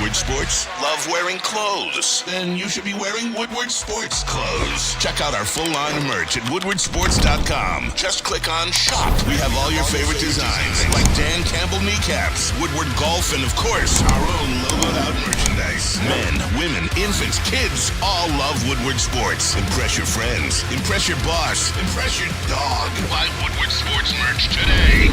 Woodward Sports? Love wearing clothes? Then you should be wearing Woodward Sports clothes. Check out our full line of merch at woodwardsports.com. Just click on Shop. We have all your favorite designs, like Dan Campbell kneecaps, Woodward Golf, and of course, our own logoed out merchandise. Men, women, infants, kids all love Woodward Sports. Impress your friends. Impress your boss. Impress your dog. Buy Woodward Sports merch today.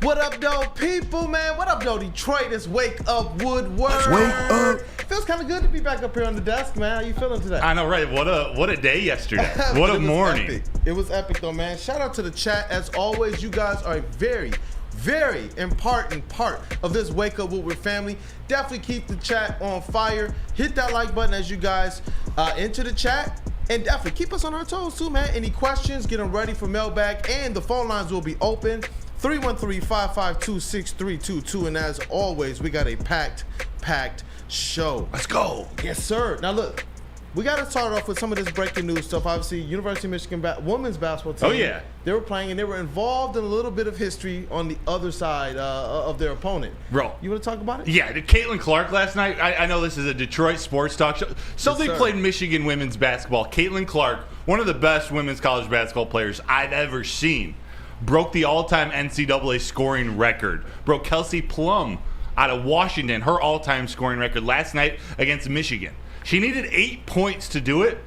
What up, though, people, man? What up, though, Detroit? It's Wake Up Woodward. Wake up. Feels kind of good to be back up here on the desk, man. How you feeling today? I know, right? What a day yesterday. What a morning. Epic. It was epic, though, man. Shout out to the chat. As always, you guys are a very, very important part of this Wake Up Woodward family. Definitely keep the chat on fire. Hit that like button as you guys enter the chat. And definitely keep us on our toes, too, man. Any questions, get them ready for mailbag. And the phone lines will be open. 313-552-6322. And as always, we got a packed show. Let's go. Yes, sir. Now, look, we got to start off with some of this breaking news stuff. Obviously, University of Michigan women's basketball team. Oh, yeah. They were playing, and they were involved in a little bit of history on the other side of their opponent. Bro. You want to talk about it? Yeah, Caitlin Clark last night. I know this is a Detroit sports talk show. So Yes, they sir. played Michigan women's basketball. Caitlin Clark, one of the best women's college basketball players I've ever seen, broke the all-time NCAA scoring record. Broke Kelsey Plum out of Washington, her all-time scoring record last night against Michigan. She needed 8 points to do it.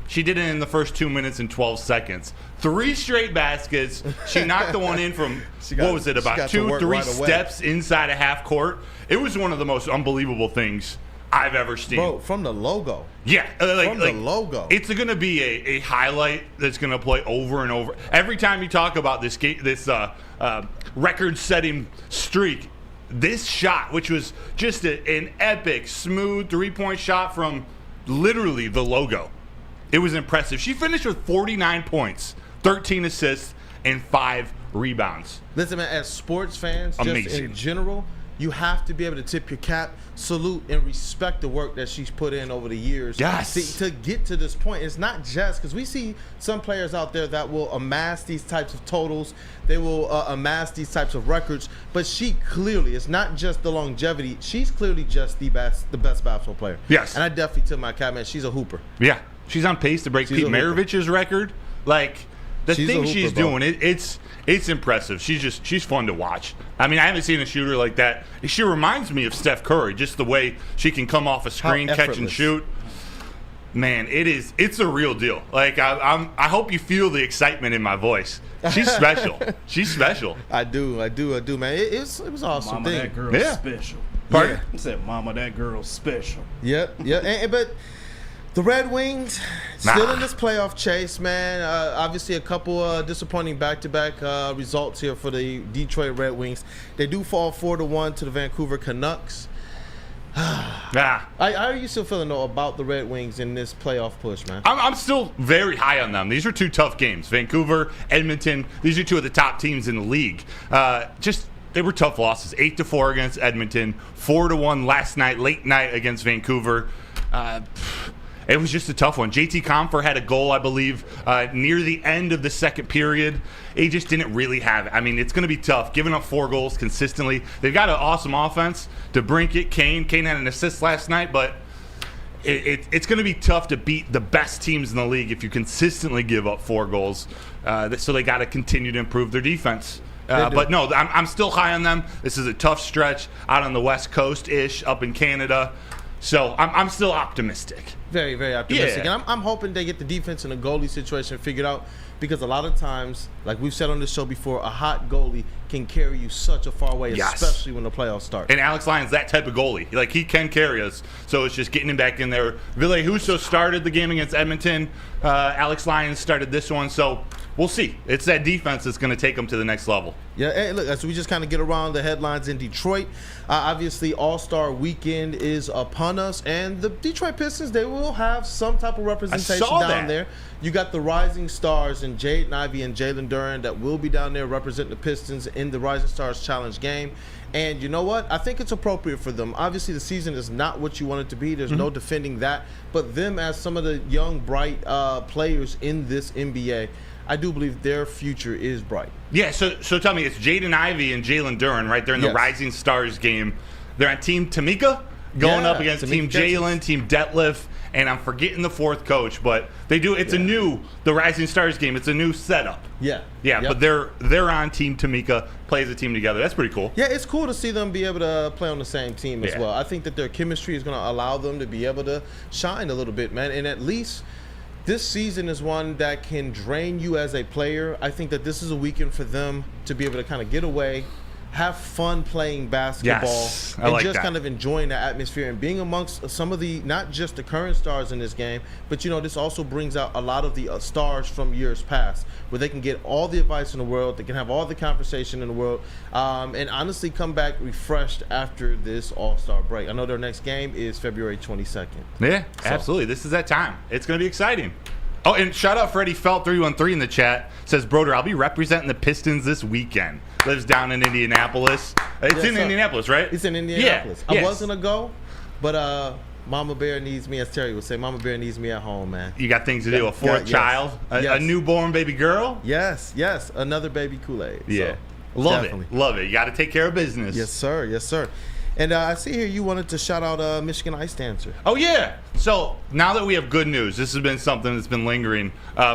She did it in the first 2 minutes and 12 seconds. 3 straight baskets. She knocked the one in from, about 2-3 steps inside a half court. It was one of the most unbelievable things I've ever seen. Bro, from the logo. Yeah. From the logo. It's going to be a highlight that's going to play over and over. Every time you talk about this record-setting streak, this shot, which was just an epic, smooth three-point shot from literally the logo, it was impressive. She finished with 49 points, 13 assists, and 5 rebounds. Listen, man, as sports fans, just Amazing. in general, you have to be able to tip your cap, salute, and respect the work that she's put in over the years. Yes. To get to this point. It's not just because we see some players out there that will amass these types of totals. They will amass these types of records. But she clearly, it's not just the longevity. She's clearly just the best basketball player. Yes. And I definitely tip my cap, man. She's a hooper. Yeah. She's on pace to break Pete Maravich's record. Like, the thing she's doing, it's impressive. She's fun to watch. I mean, I haven't seen a shooter like that. She reminds me of Steph Curry, just the way she can come off a screen, catch and shoot. Man, it's a real deal. Like, I hope you feel the excitement in my voice. She's special. She's special. I do, man. It was awesome. Mama, that girl's special. Pardon? I said, Mama, that girl's special. Yep. But the Red Wings still in this playoff chase, man. Obviously, a couple disappointing back-to-back results here for the Detroit Red Wings. They do fall 4-1 to the Vancouver Canucks. How are you still feeling, though, about the Red Wings in this playoff push, man? I'm still very high on them. These are 2 tough games. Vancouver, Edmonton, these are 2 of the top teams in the league. They were tough losses. 8-4 against Edmonton, 4-1 last night, late night against Vancouver. It was just a tough one. JT Compher had a goal, I believe, near the end of the second period. He just didn't really have it. I mean, it's going to be tough, giving up 4 goals consistently. They've got an awesome offense. DeBrincat, Kane had an assist last night, but it's going to be tough to beat the best teams in the league if you consistently give up 4 goals. So they got to continue to improve their defense. But no, I'm still high on them. This is a tough stretch out on the West Coast-ish, up in Canada. So I'm still optimistic. Very, very optimistic. Yeah. And I'm hoping they get the defense and the goalie situation figured out, because a lot of times, like we've said on this show before, a hot goalie can carry you such a far way, especially when the playoffs start. And Alex Lyon's that type of goalie. Like, he can carry us. So it's just getting him back in there. Ville Husso started the game against Edmonton. Alex Lyon started this one. So we'll see. It's that defense that's going to take them to the next level. Yeah, hey, look, as we just kind of get around the headlines in Detroit, obviously All-Star Weekend is upon us, and the Detroit Pistons, they will have some type of representation down there. You got the Rising Stars and Jaden Ivey and Jalen Duren that will be down there representing the Pistons in the Rising Stars Challenge game. And you know what? I think it's appropriate for them. Obviously, the season is not what you want it to be. There's no defending that. But them as some of the young, bright players in this NBA, I do believe their future is bright. Yeah, so tell me, it's Jaden Ivey and Jalen Duren, right? They're in the Rising Stars game. They're on Team Tamika going up against Team Jalen, Team Detlef, and I'm forgetting the fourth coach, but they do. It's the Rising Stars game. It's a new setup. Yeah. But they're on Team Tamika, play as a team together. That's pretty cool. Yeah, it's cool to see them be able to play on the same team as well. I think that their chemistry is going to allow them to be able to shine a little bit, man. And at least this season is one that can drain you as a player. I think that this is a weekend for them to be able to kind of get away, have fun playing basketball, and like just kind of enjoying the atmosphere and being amongst some of the, not just the current stars in this game, but this also brings out a lot of the stars from years past, where they can get all the advice in the world, they can have all the conversation in the world, and honestly come back refreshed after this All-Star break. I know their next game is February 22nd. Yeah, absolutely. This is that time. It's going to be exciting. Oh, and shout out Freddie Felt 313 in the chat. Says, Broder, I'll be representing the Pistons this weekend. Lives down in Indianapolis. It's in Indianapolis, right? It's in Indianapolis. I was going to go, but Mama Bear needs me, as Terry would say, Mama Bear needs me at home, man. You got things to do. A fourth child, a newborn baby girl. Yes. Another baby Kool-Aid. Yeah. So, love it. You got to take care of business. Yes, sir. And I see here you wanted to shout out Michigan Ice Dancer. Oh, yeah. So now that we have good news, this has been something that's been lingering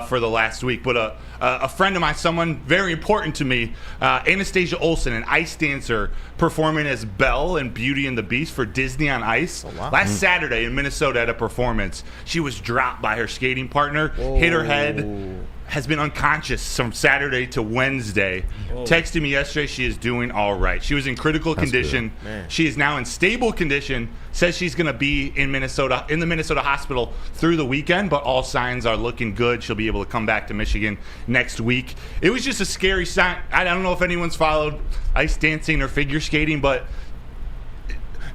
for the last week. But a friend of mine, someone very important to me, Anastasia Olson, an ice dancer, performing as Belle in Beauty and the Beast for Disney on Ice. Oh, wow. Last Saturday in Minnesota at a performance, she was dropped by her skating partner, hit her head. Has been unconscious from Saturday to Wednesday. Texted me yesterday. She is doing all right. She was in critical condition. She is now in stable condition. Says she's going to be in the Minnesota hospital through the weekend, but all signs are looking good. She'll be able to come back to Michigan next week. It was just a scary sign. I don't know if anyone's followed ice dancing or figure skating, but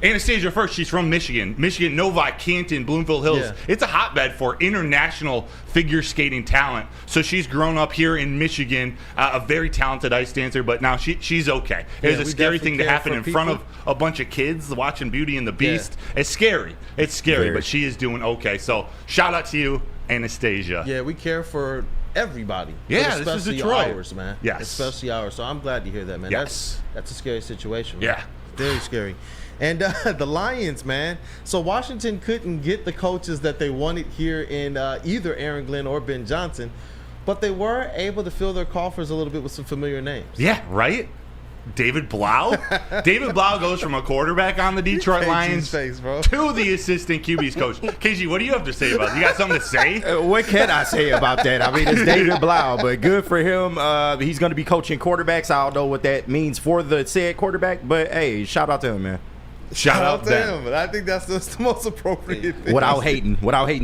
Anastasia first, she's from Michigan, Novi, Canton, Bloomfield Hills. Yeah. It's a hotbed for international figure skating talent. So she's grown up here in Michigan, a very talented ice dancer, but now she's okay. It was a scary thing to happen in front of a bunch of kids watching Beauty and the Beast. Yeah. It's scary, but she is doing okay. So shout out to you, Anastasia. Yeah, we care for everybody. Yeah, this is Detroit. Ours, man. Yes. Especially ours. So I'm glad to hear that, man. Yes. That's a scary situation, man. Yeah. Very scary. And the Lions, man. So Washington couldn't get the coaches that they wanted here in either Aaron Glenn or Ben Johnson, but they were able to fill their coffers a little bit with some familiar names. Yeah, right? David Blau? David Blau goes from a quarterback on the Detroit Lions to the assistant QB's coach. KG, what do you have to say about it? You got something to say? What can I say about that? I mean, it's David Blau, but good for him. He's going to be coaching quarterbacks. I don't know what that means for the said quarterback, but hey, shout out to him, man. Shout out to him. But I think that's the most appropriate thing. Without hating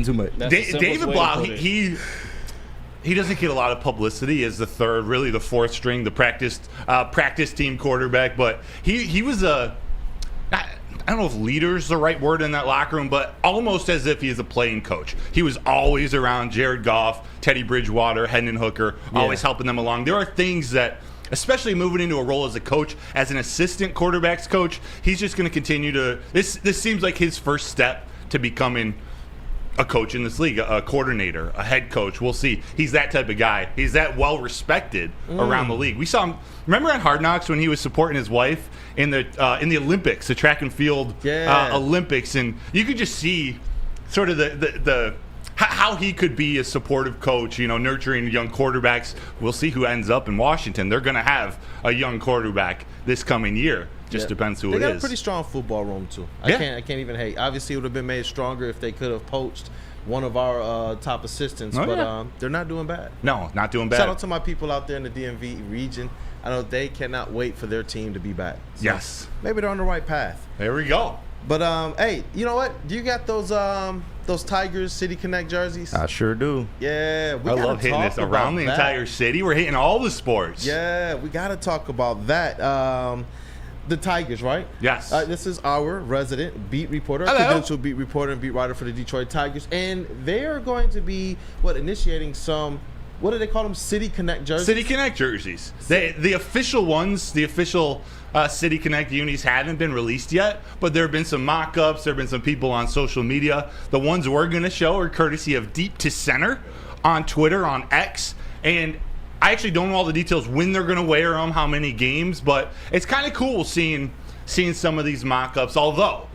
too much. David Blau, he doesn't get a lot of publicity as the fourth string, the practice team quarterback, but he was I don't know if leader's the right word in that locker room, but almost as if he's a playing coach. He was always around Jared Goff, Teddy Bridgewater, Hendon Hooker, always helping them along. There are things that, especially moving into a role as a coach, as an assistant quarterbacks coach, he's just going to continue to. This seems like his first step to becoming a coach in this league, a coordinator, a head coach. We'll see. He's that type of guy. He's that well respected around the league. We saw him. Remember on Hard Knocks when he was supporting his wife in the Olympics, the track and field Olympics, and you could just see sort of the how he could be a supportive coach, nurturing young quarterbacks. We'll see who ends up in Washington. They're going to have a young quarterback this coming year. Just depends who it is. They got a pretty strong football room, too. I can't even hate. Obviously, it would have been made stronger if they could have poached one of our top assistants, but they're not doing bad. No, not doing bad. Shout out to my people out there in the DMV region. I know they cannot wait for their team to be back. So yes. Maybe they're on the right path. There we go. But, hey, you know what? Do you got those Tigers City Connect jerseys? I sure do. Yeah. I love hitting this around the entire city. We're hitting all the sports. Yeah, we got to talk about that. The Tigers, right? Yes. This is our resident beat reporter, credential beat reporter and beat writer for the Detroit Tigers. And they are going to be, initiating some, what do they call them? City Connect jerseys? City Connect jerseys. The official ones, the official City Connect unis haven't been released yet, but there have been some mock-ups. There have been some people on social media. The ones we're going to show are courtesy of Deep to Center on Twitter, on X. And I actually don't know all the details when they're going to wear them, how many games, but it's kind of cool seeing some of these mock-ups. Although,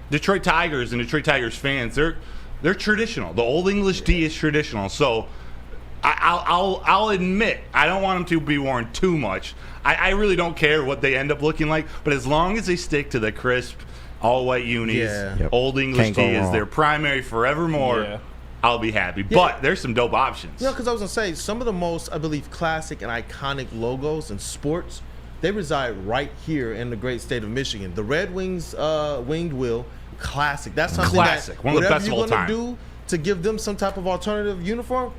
Detroit Tigers and Detroit Tigers fans, they're traditional. The Old English D is traditional. So I'll admit I don't want them to be worn too much. I really don't care what they end up looking like, but as long as they stick to the crisp all-white unis, Old English D is their primary forevermore. Yeah. I'll be happy. But there's some dope options. Because I was going to say, some of the most, I believe, classic and iconic logos in sports, they reside right here in the great state of Michigan. The Red Wings winged wheel, classic. That's something that one of the best of all whatever time. you're going to do to give them some type of alternative uniform,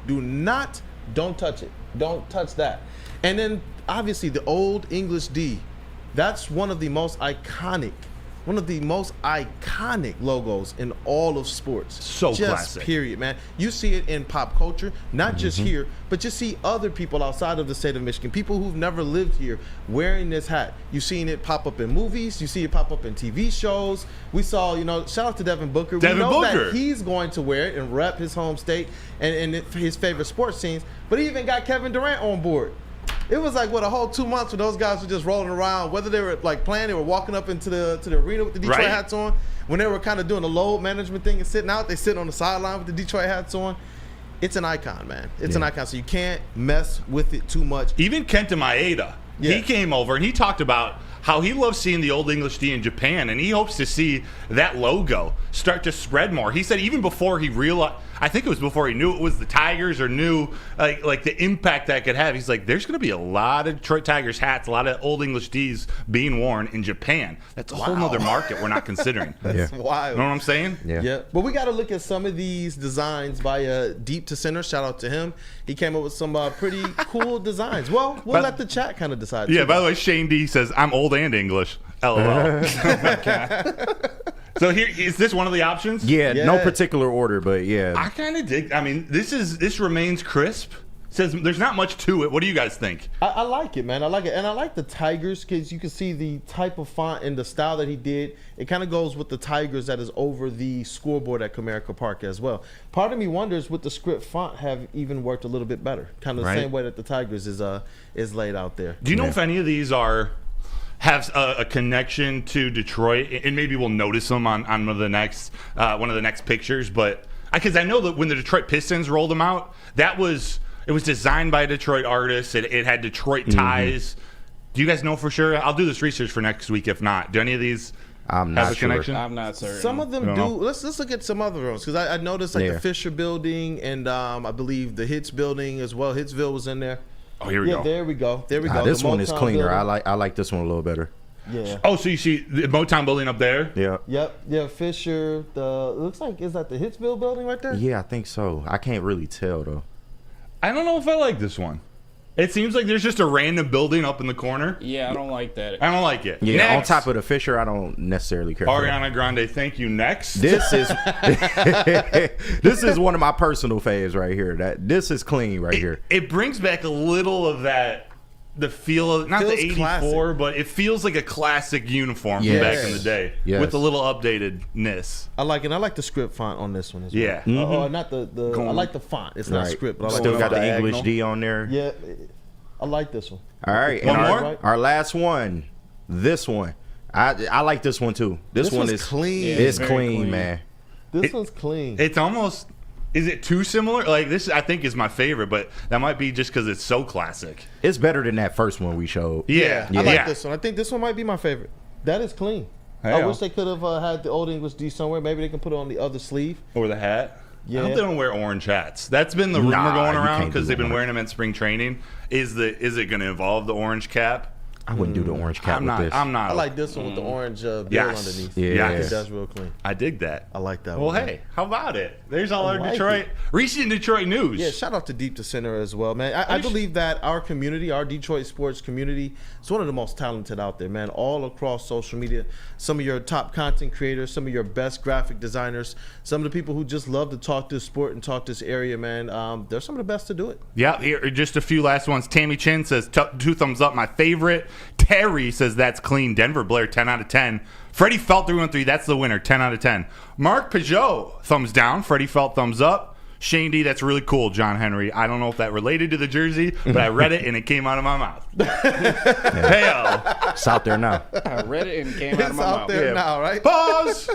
don't touch it. Don't touch that. And then, obviously, the Old English D, that's one of the most iconic logos in all of sports. So classic. Period, man. You see it in pop culture, not just here, but you see other people outside of the state of Michigan, people who've never lived here, wearing this hat. You've seen it pop up in movies. You see it pop up in TV shows. We saw, shout out to Devin Booker. We know that he's going to wear it and rep his home state and his favorite sports teams. But he even got Kevin Durant on board. It was like, a whole 2 months where those guys were just rolling around. Whether they were like playing, they were walking up into the arena with the Detroit hats on. When they were kind of doing the load management thing and sitting out, they sit on the sideline with the Detroit hats on. It's an icon, man. It's an icon. So you can't mess with it too much. Even Kenta Maeda, he came over and he talked about how he loves seeing the Old English D in Japan, and he hopes to see that logo start to spread more. He said even before he realized, I think it was before he knew it was the Tigers or knew like the impact that could have. He's like, there's going to be a lot of Detroit Tigers hats, a lot of Old English Ds being worn in Japan. That's a whole nother market we're not considering. That's wild. You know what I'm saying? Yeah. But we got to look at some of these designs by Deep to Center. Shout out to him. He came up with some pretty cool designs. Well, we'll let the chat kind of decide. Yeah, by the way, Shane D says, I'm old and English. LOL. So here is this one of the options? Yeah, no particular order, but yeah. I kind of dig. I mean, this remains crisp. Says there's not much to it. What do you guys think? I like it, man. I like it, and I like the Tigers because you can see the type of font and the style that he did. It kind of goes with the Tigers that is over the scoreboard at Comerica Park as well. Part of me wonders would the script font have even worked a little bit better, kind of the same way that the Tigers is laid out there. Do you know if any of these have a connection to Detroit, and maybe we'll notice them on one of the next pictures? But because I know that when the Detroit Pistons rolled them out, it was designed by a Detroit artist. It had Detroit ties. Do you guys know for sure? I'll do this research for next week. If not, do any of these have a connection? I'm not certain. Some of them do. Let's look at some other ones because I noticed the Fisher Building and I believe the Hitz Building as well. Hitzville was in there. Oh, here we go. There we go. This one is cleaner. I like this one a little better. Yeah. Oh, so you see the Motown building up there? Yeah. Yep. Yeah, Fisher. It looks like, is that the Hitzville building right there? Yeah, I think so. I can't really tell though. I don't know if I like this one. It seems like there's just a random building up in the corner. Yeah, I don't like that. I don't like it. Yeah, next. On top of the Fisher, I don't necessarily care. Ariana Grande, thank you. Next. This is this is one of my personal faves right here. This is clean right here. It brings back a little of the feel of not the 84, classic. But it feels like a classic uniform from back in the day with a little updatedness. I like it. I like the script font on this one as well. Yeah. Not the I like the font. It's not script, but I like Still got the diagonal. English D on there. Yeah. I like this one. All right. One and more? Our last one. This one. I like this one too. This one is clean. It's clean, man. This one's clean. It's almost. Is it too similar? Like this, I think is my favorite, but that might be just because it's so classic. It's better than that first one we showed. Yeah. I like this one. I think this one might be my favorite. That is clean. Hell. I wish they could have had the Old English D somewhere. Maybe they can put it on the other sleeve. Or the hat. Yeah. I hope they don't wear orange hats. That's been the rumor going around because they've been wearing them in spring training. Is it going to involve the orange cap? I wouldn't do the orange cap with this. I like this one with the orange bill underneath. Yeah. I think that's real clean. I dig that. I like that well, one. hey, how about it? There's all our like Detroit, recent Detroit news. Yeah, shout out to Deep to Center as well, man. I believe that our community, our Detroit sports community, is one of the most talented out there, man. All across social media. Some of your top content creators, some of your best graphic designers, some of the people who just love to talk this sport and talk this area, man. They're some of the best to do it. Yeah, here, just a few last ones. Tammy Chin says, 2 thumbs up, my favorite. Terry says, that's clean. Denver Blair, 10 out of 10. Freddie Felt 313, that's the winner, 10 out of 10. Mark Peugeot, thumbs down. Freddie Felt, thumbs up. Shane D, that's really cool, John Henry. I don't know if that related to the jersey, but I read it and it came out of my mouth. Hey-o. It's out there now. I read it and it came out of It's my out mouth. there now, right? Pause.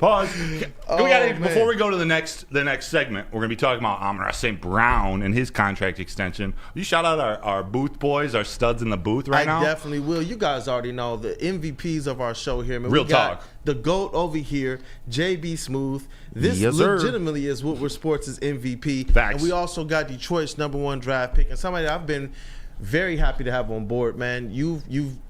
Man. Before we go to the next segment, we're going to be talking about Amon-Ra St Brown and his contract extension. Will you shout out our booth boys, our studs in the booth right now? I definitely will. You guys already know the MVPs of our show here. Man. Real we got talk. The GOAT over here, JB Smooth. This Yes, sir. legitimately is Woodward Sports' MVP. Facts. And we also got Detroit's #1 draft pick and somebody that I've been very happy to have on board, man. You've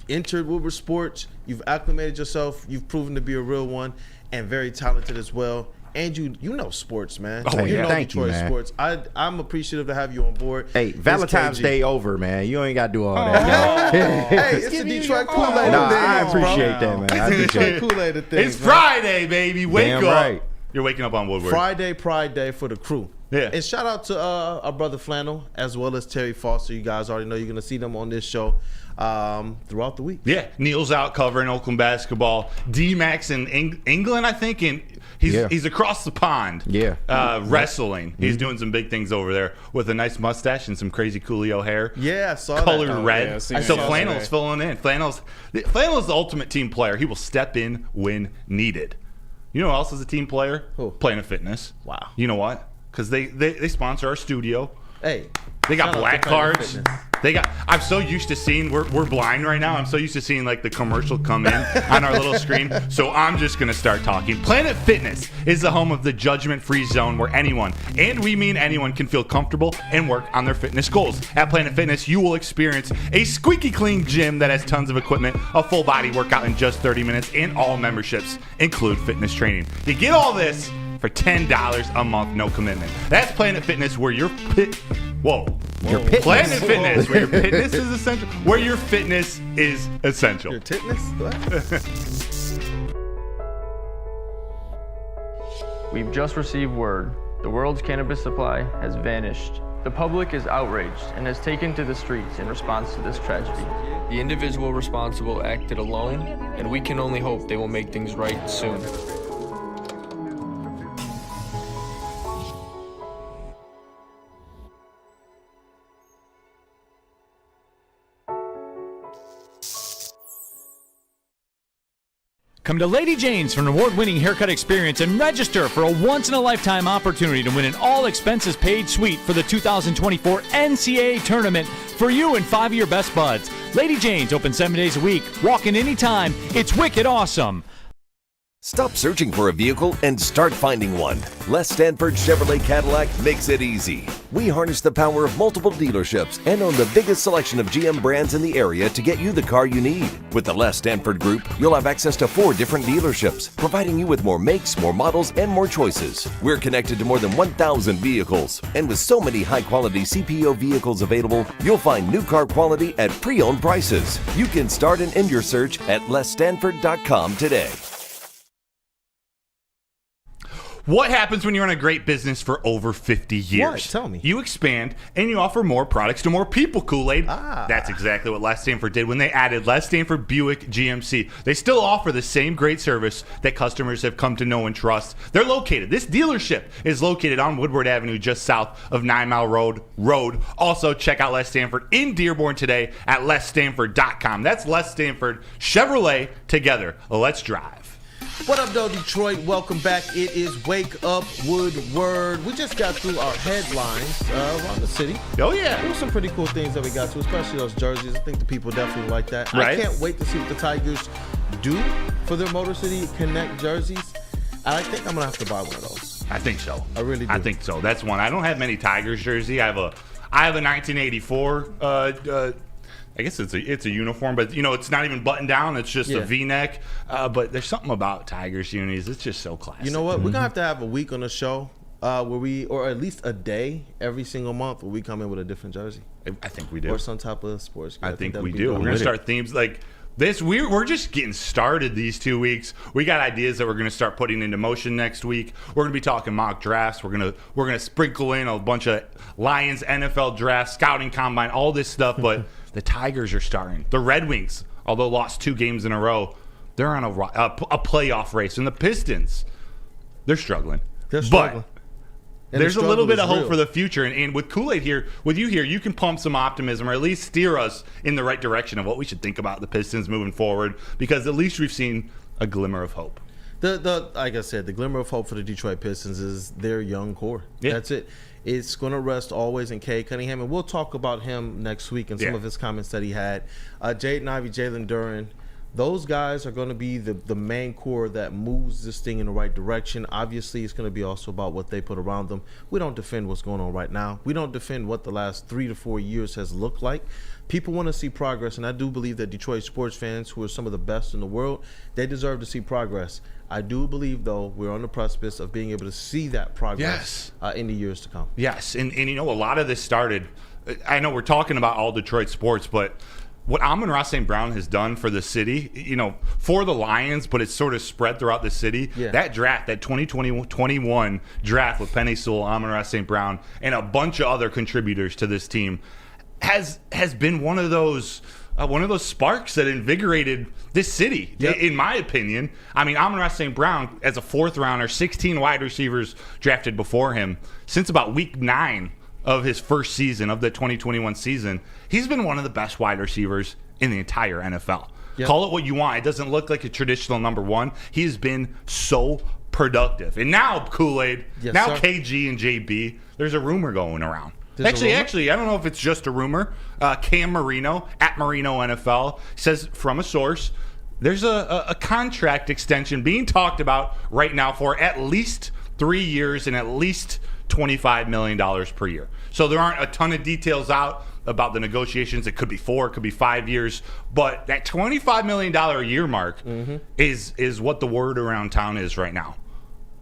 entered Woodward Sports. You've acclimated yourself. You've proven to be a real one and very talented as well. And you know sports, man. Oh, you yeah. know Thank you, Detroit man. sports. I'm appreciative to have you on board. Hey, It's Valentine's KG. Day over, man. You ain't got to do all that. Hey, it's the Detroit Kool-Aid Nah, of things, I bro. appreciate that, man. I It's the appreciate it. Detroit Kool-Aid of things, It's man. Friday, baby. Wake Damn up. right. You're waking up on Woodward. Friday, Pride Day for the crew. Yeah. And shout out to our brother Flannel as well as Terry Foster. You guys already know you're going to see them on this show throughout the week. Yeah, Neil's out covering Oakland basketball. D-Max in England, I think, and he's across the pond. Yeah. Wrestling. He's doing some big things over there with a nice mustache and some crazy Coolio hair. Yeah, I saw Colored that. red. yeah, I seen So that Flannel's yesterday. filling in. Flannel's the ultimate team player. He will step in when needed. You know who else is a team player? Who? Planet Fitness. Wow. You know what? Because they sponsor our studio. Hey. They got shout out black to Planet cards. Fitness. I'm so used to seeing, we're blind right now. I'm so used to seeing like the commercial come in on our little screen. So I'm just going to start talking. Planet Fitness is the home of the judgment-free zone where anyone, and we mean anyone, can feel comfortable and work on their fitness goals. At Planet Fitness, you will experience a squeaky clean gym that has tons of equipment, a full body workout in just 30 minutes, and all memberships include fitness training. You get all this for $10 a month, no commitment. That's Planet Fitness, where your Your pitness. Planet Fitness, where your fitness is essential. Where your fitness is essential. Your titness? What? We've just received word. The world's cannabis supply has vanished. The public is outraged and has taken to the streets in response to this tragedy. The individual responsible acted alone, and we can only hope they will make things right soon. Come to Lady Jane's for an award-winning haircut experience and register for a once-in-a-lifetime opportunity to win an all-expenses-paid suite for the 2024 NCAA tournament for you and 5 of your best buds. Lady Jane's open 7 days a week. Walk in anytime. It's wicked awesome. Stop searching for a vehicle and start finding one. Les Stanford Chevrolet Cadillac makes it easy. We harness the power of multiple dealerships and own the biggest selection of GM brands in the area to get you the car you need. With the Les Stanford Group, you'll have access to 4 different dealerships, providing you with more makes, more models, and more choices. We're connected to more than 1,000 vehicles, and with so many high-quality CPO vehicles available, you'll find new car quality at pre-owned prices. You can start and end your search at lesstanford.com today. What happens when you run a great business for over 50 years? What? Tell me. You expand and you offer more products to more people, Kool-Aid. That's exactly what Les Stanford did when they added Les Stanford Buick GMC. They still offer the same great service that customers have come to know and trust. This dealership is located on Woodward Avenue just south of 9 Mile Road. Also, check out Les Stanford in Dearborn today at lesstanford.com. That's Les Stanford Chevrolet together. Let's drive. What up, though, Detroit? Welcome back. It is Wake Up Woodward. We just got through our headlines around the city. Oh, yeah. There were some pretty cool things that we got to, especially those jerseys. I think the people definitely like that. Right. I can't wait to see what the Tigers do for their Motor City Connect jerseys. And I think I'm going to have to buy one of those. I think so. I really do. I think so. That's one. I don't have many Tigers jersey. I have a 1984 I guess it's a uniform, but it's not even buttoned down. It's just a V-neck. But there's something about Tigers unis. It's just so classic. You know what? We're going to have a week on the show or at least a day every single month where we come in with a different jersey. I think we do. Or some type of sports. I think that'd we be do. dope. We're going to start themes like this. We're just getting started these 2 weeks. We got ideas that we're going to start putting into motion next week. We're going to be talking mock drafts. We're going to sprinkle in a bunch of Lions NFL drafts, scouting combine, all this stuff. But the Tigers are starting. The Red Wings, although lost 2 games in a row, they're on a playoff race. And the Pistons, they're struggling. They're struggling. But There's a little bit of hope for the future. And with Kool-Aid here, with you here, you can pump some optimism or at least steer us in the right direction of what we should think about the Pistons moving forward, because at least we've seen a glimmer of hope. Like I said, the glimmer of hope for the Detroit Pistons is their young core. Yeah. That's it. It's going to rest always in Cade Cunningham, and we'll talk about him next week and some of his comments that he had. Jaden Ivey, Jalen Duren, those guys are going to be the main core that moves this thing in the right direction. Obviously, it's going to be also about what they put around them. We don't defend what's going on right now. We don't defend what the last 3 to 4 years has looked like. People want to see progress, and I do believe that Detroit sports fans, who are some of the best in the world, they deserve to see progress. I do believe, though, we're on the precipice of being able to see that progress in the years to come. Yes, and you know, a lot of this started, I know we're talking about all Detroit sports, but what Amon-Ra St Brown has done for the city, you know, for the Lions, but it's sort of spread throughout the city. Yeah. That draft, that 2021 draft with Penei Sewell, Amon-Ra St Brown, and a bunch of other contributors to this team has been one of those sparks that invigorated this city, in my opinion. I mean, Amon-Ra St Brown, as a fourth rounder, 16 wide receivers drafted before him, since about week 9 of his first season, of the 2021 season, he's been one of the best wide receivers in the entire NFL. Yep. Call it what you want. It doesn't look like a traditional number one. He has been so productive. And now, Kool-Aid, KG and JB, there's a rumor going around. Actually, I don't know if it's just a rumor. Cam Marino, at Marino NFL, says from a source, there's a contract extension being talked about right now for at least 3 years and at least $25 million per year. So there aren't a ton of details out about the negotiations. It could be 4, it could be 5 years, but that $25 million a year mark is what the word around town is right now.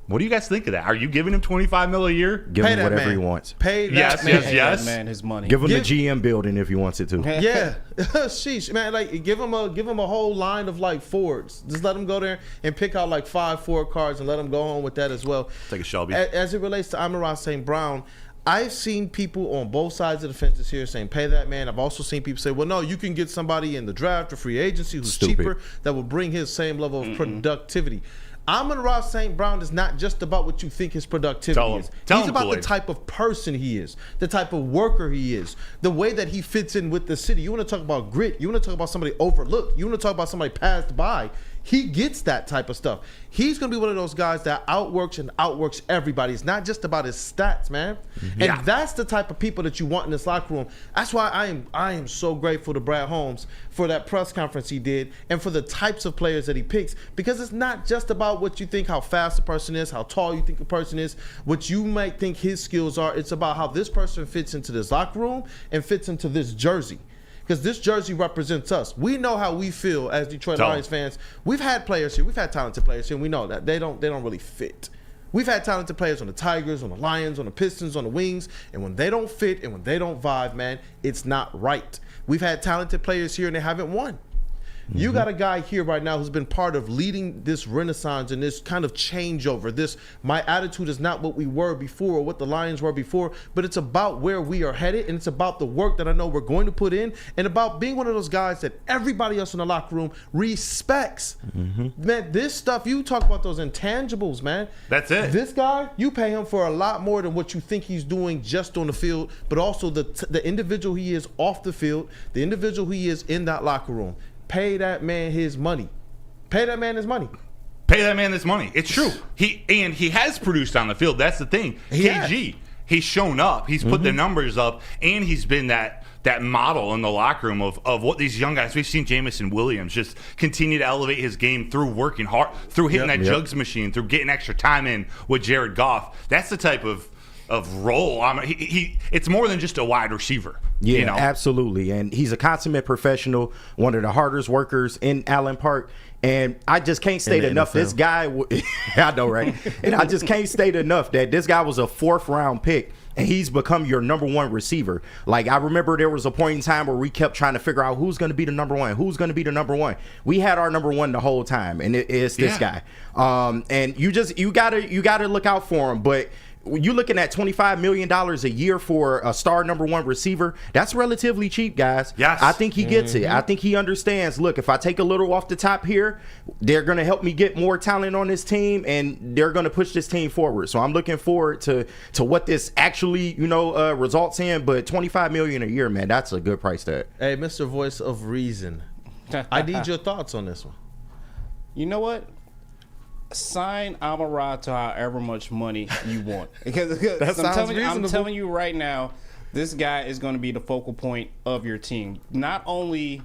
What do you guys think of that? Are you giving him $25 million a year? Give him whatever he wants. Pay that man. That man his money. Give him the GM building if he wants it to. Yeah, sheesh, man. Like give him a whole line of like Fords. Just let him go there and pick out like 5 Ford cars and let him go home with that as well. Take a Shelby. As it relates to Amon-Ra St. Brown, I've seen people on both sides of the fences here saying pay that man. I've also seen people say, well, no, you can get somebody in the draft or free agency who's cheaper that will bring his same level of productivity. Amon-Ra St. Brown is not just about what you think his productivity is. He's about the type of person he is, the type of worker he is, the way that he fits in with the city. You want to talk about grit. You want to talk about somebody overlooked. You want to talk about somebody passed by. He gets that type of stuff. He's going to be one of those guys that outworks everybody. It's not just about his stats, man. And that's the type of people that you want in this locker room. That's why I am so grateful to Brad Holmes for that press conference he did and for the types of players that he picks, because it's not just about what you think, how fast a person is, how tall you think a person is, what you might think his skills are. It's about how this person fits into this locker room and fits into this jersey. Because this jersey represents us. We know how we feel as Detroit Lions fans. We've had players here. We've had talented players here, and we know that they don't really fit. We've had talented players on the Tigers, on the Lions, on the Pistons, on the Wings, and when they don't fit and when they don't vibe, man, it's not right. We've had talented players here, and they haven't won. You got a guy here right now who's been part of leading this renaissance and this kind of changeover. This, my attitude is not what we were before or what the Lions were before, but it's about where we are headed, and it's about the work that I know we're going to put in, and about being one of those guys that everybody else in the locker room respects. Man, this stuff, you talk about those intangibles, man. That's it. This guy, you pay him for a lot more than what you think he's doing just on the field, but also the individual he is off the field, the individual he is in that locker room. Pay that man his money. Pay that man his money. Pay that man his money. It's true. He has produced on the field. That's the thing. KG, he's shown up. He's put the numbers up, and he's been that model in the locker room of what these young guys. We've seen Jamison Williams just continue to elevate his game through working hard, through hitting that jugs machine, through getting extra time in with Jared Goff. That's the type of role. It's more than just a wide receiver. Yeah, you know? Absolutely. And he's a consummate professional, one of the hardest workers in Allen Park. And I just can't state enough. This guy, I know, right? And I just can't state enough that this guy was a 4th round pick, and he's become your number 1 receiver. Like, I remember there was a point in time where we kept trying to figure out who's going to be the number 1, who's going to be the number 1. We had our number 1 the whole time, and it's this guy. And you gotta look out for him. But you're looking at $25 million a year for a star number one receiver. That's relatively cheap, guys. Yes. I think he gets it. I think he understands, look, if I take a little off the top here, they're going to help me get more talent on this team, and they're going to push this team forward. So I'm looking forward to what this actually, results in. But $25 million a year, man, that's a good price tag. Hey, Mr. Voice of Reason, I need your thoughts on this one. You know what? Sign Amon-Ra to however much money you want. Because I'm telling you right now, this guy is going to be the focal point of your team. Not only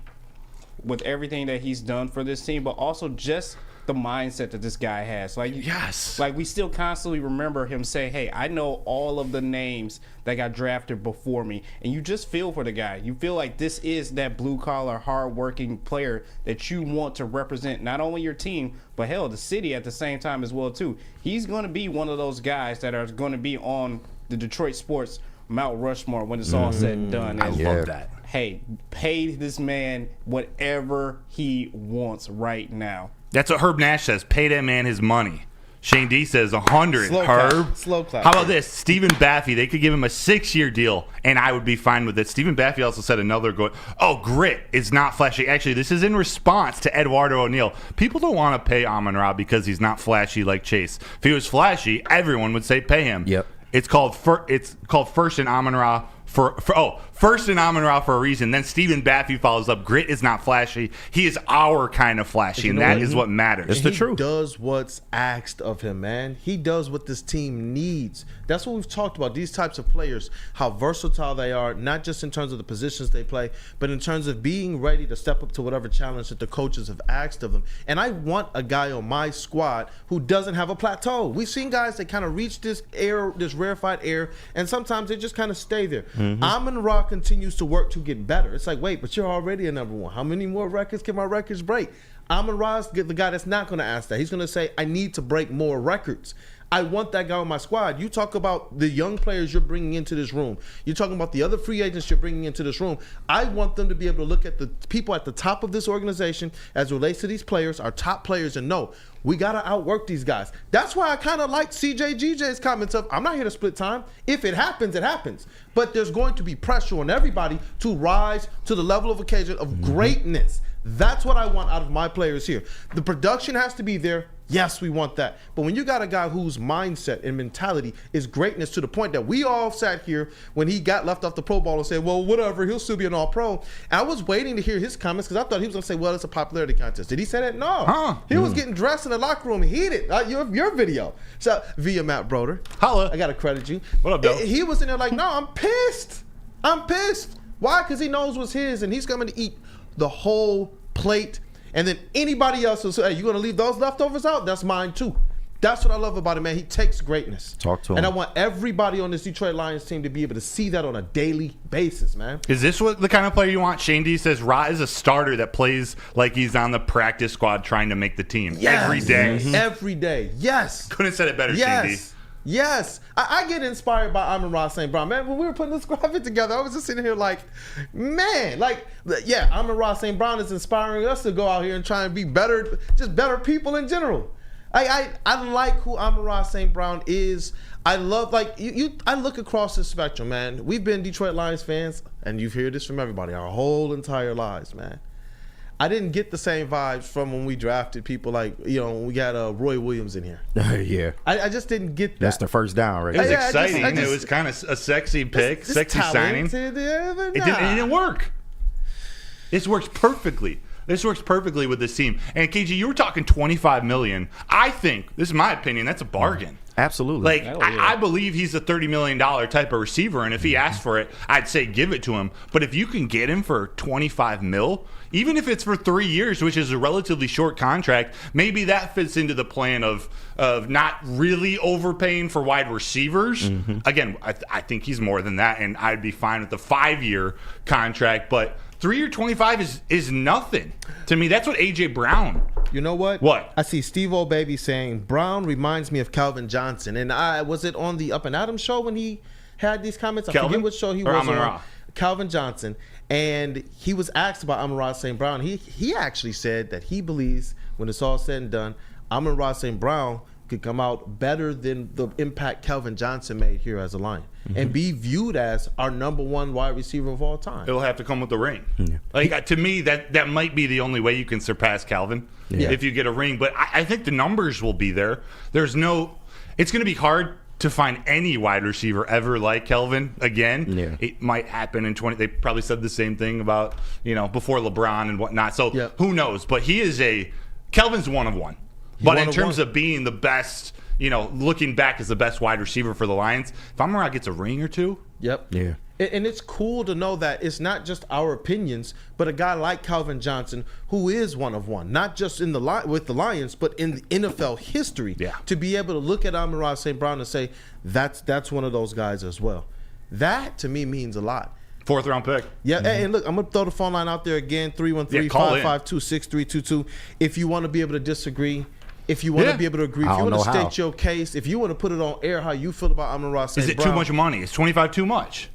with everything that he's done for this team, but also just the mindset that this guy has. Like we still constantly remember him say, hey, I know all of the names that got drafted before me. And you just feel for the guy. You feel like this is that blue-collar, hard-working player that you want to represent not only your team, but hell, the city at the same time as well, too. He's going to be one of those guys that are going to be on the Detroit sports Mount Rushmore when it's all said and done. I love that. Hey, pay this man whatever he wants right now. That's what Herb Nash says. Pay that man his money. Shane D says 100. Slow Herb. clap. Slow clap. How about this? Stephen Baffey. They could give him a 6-year deal, and I would be fine with it. Stephen Baffey also said another go. Oh, grit is not flashy. Actually, this is in response to Eduardo O'Neill. People don't want to pay Amon-Ra because he's not flashy like Chase. If he was flashy, everyone would say pay him. Yep. It's called First and Amon-Ra First and Amon-Ra for a reason. Then Stephen Baffey follows up. Grit is not flashy. He is our kind of flashy, and that is what matters. It's the truth. He does what's asked of him, man. He does what this team needs. That's what we've talked about. These types of players, how versatile they are, not just in terms of the positions they play, but in terms of being ready to step up to whatever challenge that the coaches have asked of them. And I want a guy on my squad who doesn't have a plateau. We've seen guys that kind of reach this rarefied air, and sometimes they just kind of stay there. Amon-Ra continues to work to get better. It's like, wait, but you're already a number one. How many more records can my records break? Amon-Ra's the guy that's not going to ask that. He's going to say, I need to break more records. I want that guy on my squad. You talk about the young players you're bringing into this room. You're talking about the other free agents you're bringing into this room. I want them to be able to look at the people at the top of this organization as it relates to these players, our top players, and know we got to outwork these guys. That's why I kind of like CJGJ's comments of, I'm not here to split time. If it happens, it happens. But there's going to be pressure on everybody to rise to the level of occasion of greatness. That's what I want out of my players here. The production has to be there. Yes, we want that. But when you got a guy whose mindset and mentality is greatness to the point that we all sat here when he got left off the Pro Bowl and said, well, whatever, he'll still be an All-Pro. And I was waiting to hear his comments because I thought he was going to say, well, it's a popularity contest. Did he say that? No. He was getting dressed in the locker room heated. Your video. So, via Matt Broder. Holla. I got to credit you. What up, Bill? He was in there like, no, I'm pissed. I'm pissed. Why? Because he knows what's his, and he's coming to eat the whole plate. And then anybody else will say, hey, you going to leave those leftovers out? That's mine too. That's what I love about him, man. He takes greatness. Talk to him. And I want everybody on this Detroit Lions team to be able to see that on a daily basis, man. Is this what the kind of player you want? Shane D says Ra is a starter that plays like he's on the practice squad trying to make the team every day. Every day. Yes. Couldn't have said it better, Shane D. Yes. I get inspired by Amon-Ra St Brown. Man, when we were putting this graphic together, I was just sitting here like, man, Amon-Ra St Brown is inspiring us to go out here and try and be better, just better people in general. I like who Amon-Ra St Brown is. I love, I look across the spectrum, man. We've been Detroit Lions fans, and you've heard this from everybody our whole entire lives, man. I didn't get the same vibes from when we drafted people when we got Roy Williams in here. Yeah. I just didn't get that. That's the first down, right? It was exciting. It was kind of a sexy pick, sexy signing. It didn't work. This works perfectly. This works perfectly with this team. And KG, you were talking $25 million. I think, this is my opinion, that's a bargain. Absolutely. I believe he's a $30 million type of receiver, and if he asked for it, I'd say give it to him. But if you can get him for $25 million, even if it's for 3 years, which is a relatively short contract, maybe that fits into the plan of not really overpaying for wide receivers. Again, I think he's more than that, and I'd be fine with the 5-year contract, but 3-year 25 is nothing to me. That's what AJ Brown. You know what? What? I see Steve O'Baby saying Brown reminds me of Calvin Johnson, and was it on the Up and Adams show when he had these comments? I forget which show he was on. Calvin Johnson, and he was asked about Amon-Ra St Brown. He actually said that he believes when it's all said and done, Amon-Ra St Brown could come out better than the impact Calvin Johnson made here as a Lion and be viewed as our number one wide receiver of all time. It'll have to come with the ring. Like, to me, that might be the only way you can surpass Calvin if you get a ring. But I think the numbers will be there. It's going to be hard to find any wide receiver ever like Kelvin again. Yeah. It might happen in 20. They probably said the same thing about, before LeBron and whatnot. So who knows? But Kelvin's one of one. But in terms of being the best, looking back as the best wide receiver for the Lions, if Amon-Ra gets a ring or two. Yep. Yeah. And it's cool to know that it's not just our opinions, but a guy like Calvin Johnson, who is one of one, not just with the Lions, but in the NFL history. Yeah. To be able to look at Amon-Ra St. Brown and say, that's one of those guys as well. That, to me, means a lot. 4th round pick. Yeah, and look, I'm going to throw the phone line out there again, 313-552-6322. If you want to be able to disagree, if you want to be able to agree, if you want to state your case, if you want to put it on air how you feel about Amon-Ra St. Brown. Is it too much money? Is 25 too much?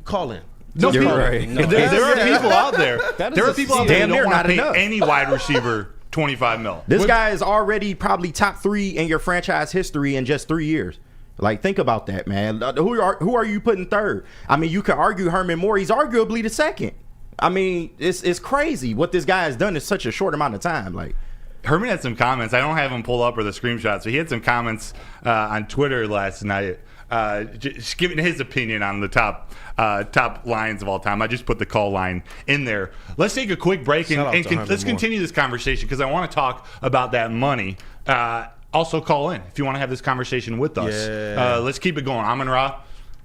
Call in. No, You're right. No. There are people out there. There are people out there that don't want to pay enough. any wide receiver $25 million. This guy is already probably top 3 in your franchise history in just 3 years. Like, think about that, man. Who are you putting third? I mean, you could argue Herman Moore. He's arguably the second. I mean, it's crazy what this guy has done in such a short amount of time. Like, Herman had some comments. I don't have them pulled up or the screenshots, but he had some comments on Twitter last night, just giving his opinion on the top Lions of all time. I just put the call line in there. Let's take a quick break and let's continue this conversation because I want to talk about that money. Also, call in if you want to have this conversation with us. Yeah. Let's keep it going. Amon-Ra,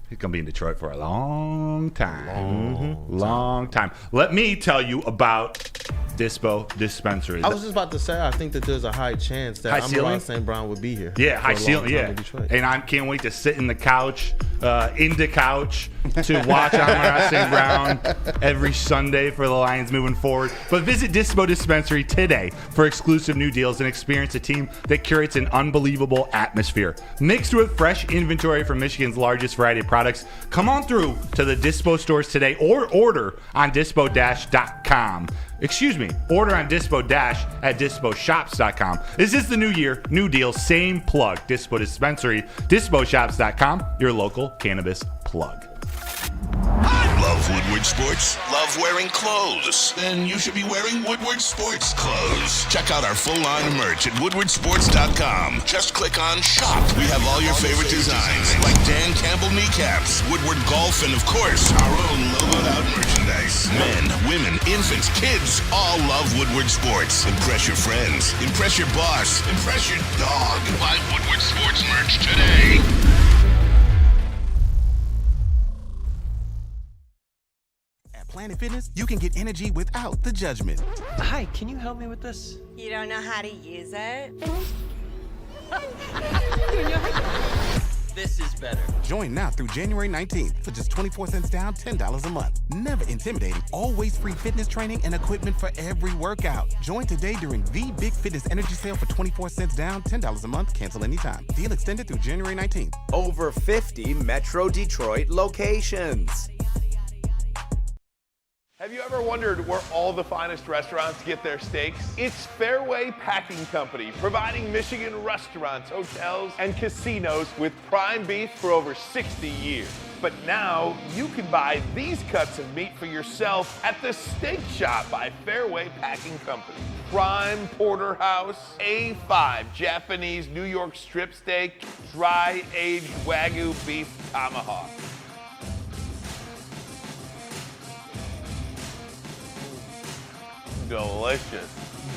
he's going to be in Detroit for a long time. Long time. Let me tell you about Dispo Dispensary. I was just about to say, I think that there's a high chance that Amon-Ra St. Brown would be here. Yeah, high ceiling. Yeah, and I can't wait to sit in the couch, to watch Amon-Ra St. Brown every Sunday for the Lions moving forward. But visit Dispo Dispensary today for exclusive new deals and experience a team that curates an unbelievable atmosphere. Mixed with fresh inventory from Michigan's largest variety of products, come on through to the Dispo stores today or order on dispo-.com. Order on Dispo- at disposhops.com. This is the new year, new deal, same plug. Dispo Dispensary, disposhops.com, your local cannabis plug. Love Woodward Sports? Love wearing clothes? Then you should be wearing Woodward Sports clothes. Check out our full line of merch at woodwardsports.com. Just click on shop. We have all your favorite designs, like Dan Campbell kneecaps, Woodward golf, and of course, our own logoed out merchandise. Men, women, infants, kids all love Woodward Sports. Impress your friends. Impress your boss. Impress your dog. Buy Woodward Sports merch today. Planet Fitness, you can get energy without the judgment. Hi, can you help me with this? You don't know how to use it? This is better. Join now through January 19th for just 24 cents down, $10 a month. Never intimidating, always free fitness training and equipment for every workout. Join today during the Big Fitness Energy Sale for 24 cents down, $10 a month, cancel anytime. Deal extended through January 19th. Over 50 Metro Detroit locations. Have you ever wondered where all the finest restaurants get their steaks? It's Fairway Packing Company, providing Michigan restaurants, hotels, and casinos with prime beef for over 60 years. But now you can buy these cuts of meat for yourself at the Steak Shop by Fairway Packing Company. Prime porterhouse, A5 Japanese New York strip steak, dry aged Wagyu beef tomahawk. Delicious.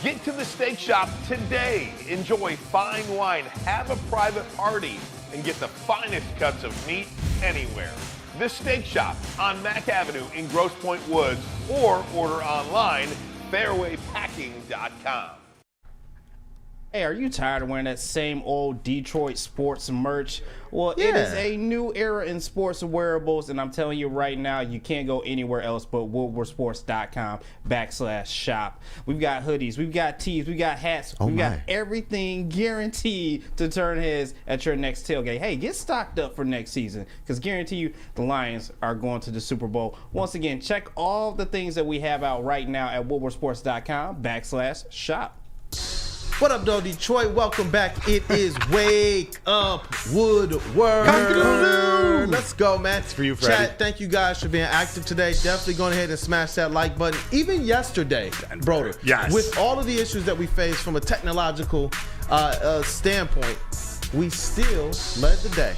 Get to the Steak Shop today. Enjoy fine wine, have a private party, and get the finest cuts of meat anywhere. The Steak Shop on Mack Avenue in Grosse Pointe Woods, or order online, fairwaypacking.com. Hey, are you tired of wearing that same old Detroit sports merch? Well, it is a new era in sports wearables, and I'm telling you right now, you can't go anywhere else but woodwardsports.com/shop. We've got hoodies, we've got tees, we've got hats, we've got everything guaranteed to turn heads at your next tailgate. Hey, get stocked up for next season, because guarantee you the Lions are going to the Super Bowl. Once again, check all the things that we have out right now at woodwardsports.com/shop. What up, though, Detroit? Welcome back. It is Wake Up Woodward. Let's go, man. It's for you, Freddie. Chat, thank you guys for being active today. Definitely go ahead and smash that like button. Even yesterday, Broder, yes, with all of the issues that we face from a technological standpoint, we still led the day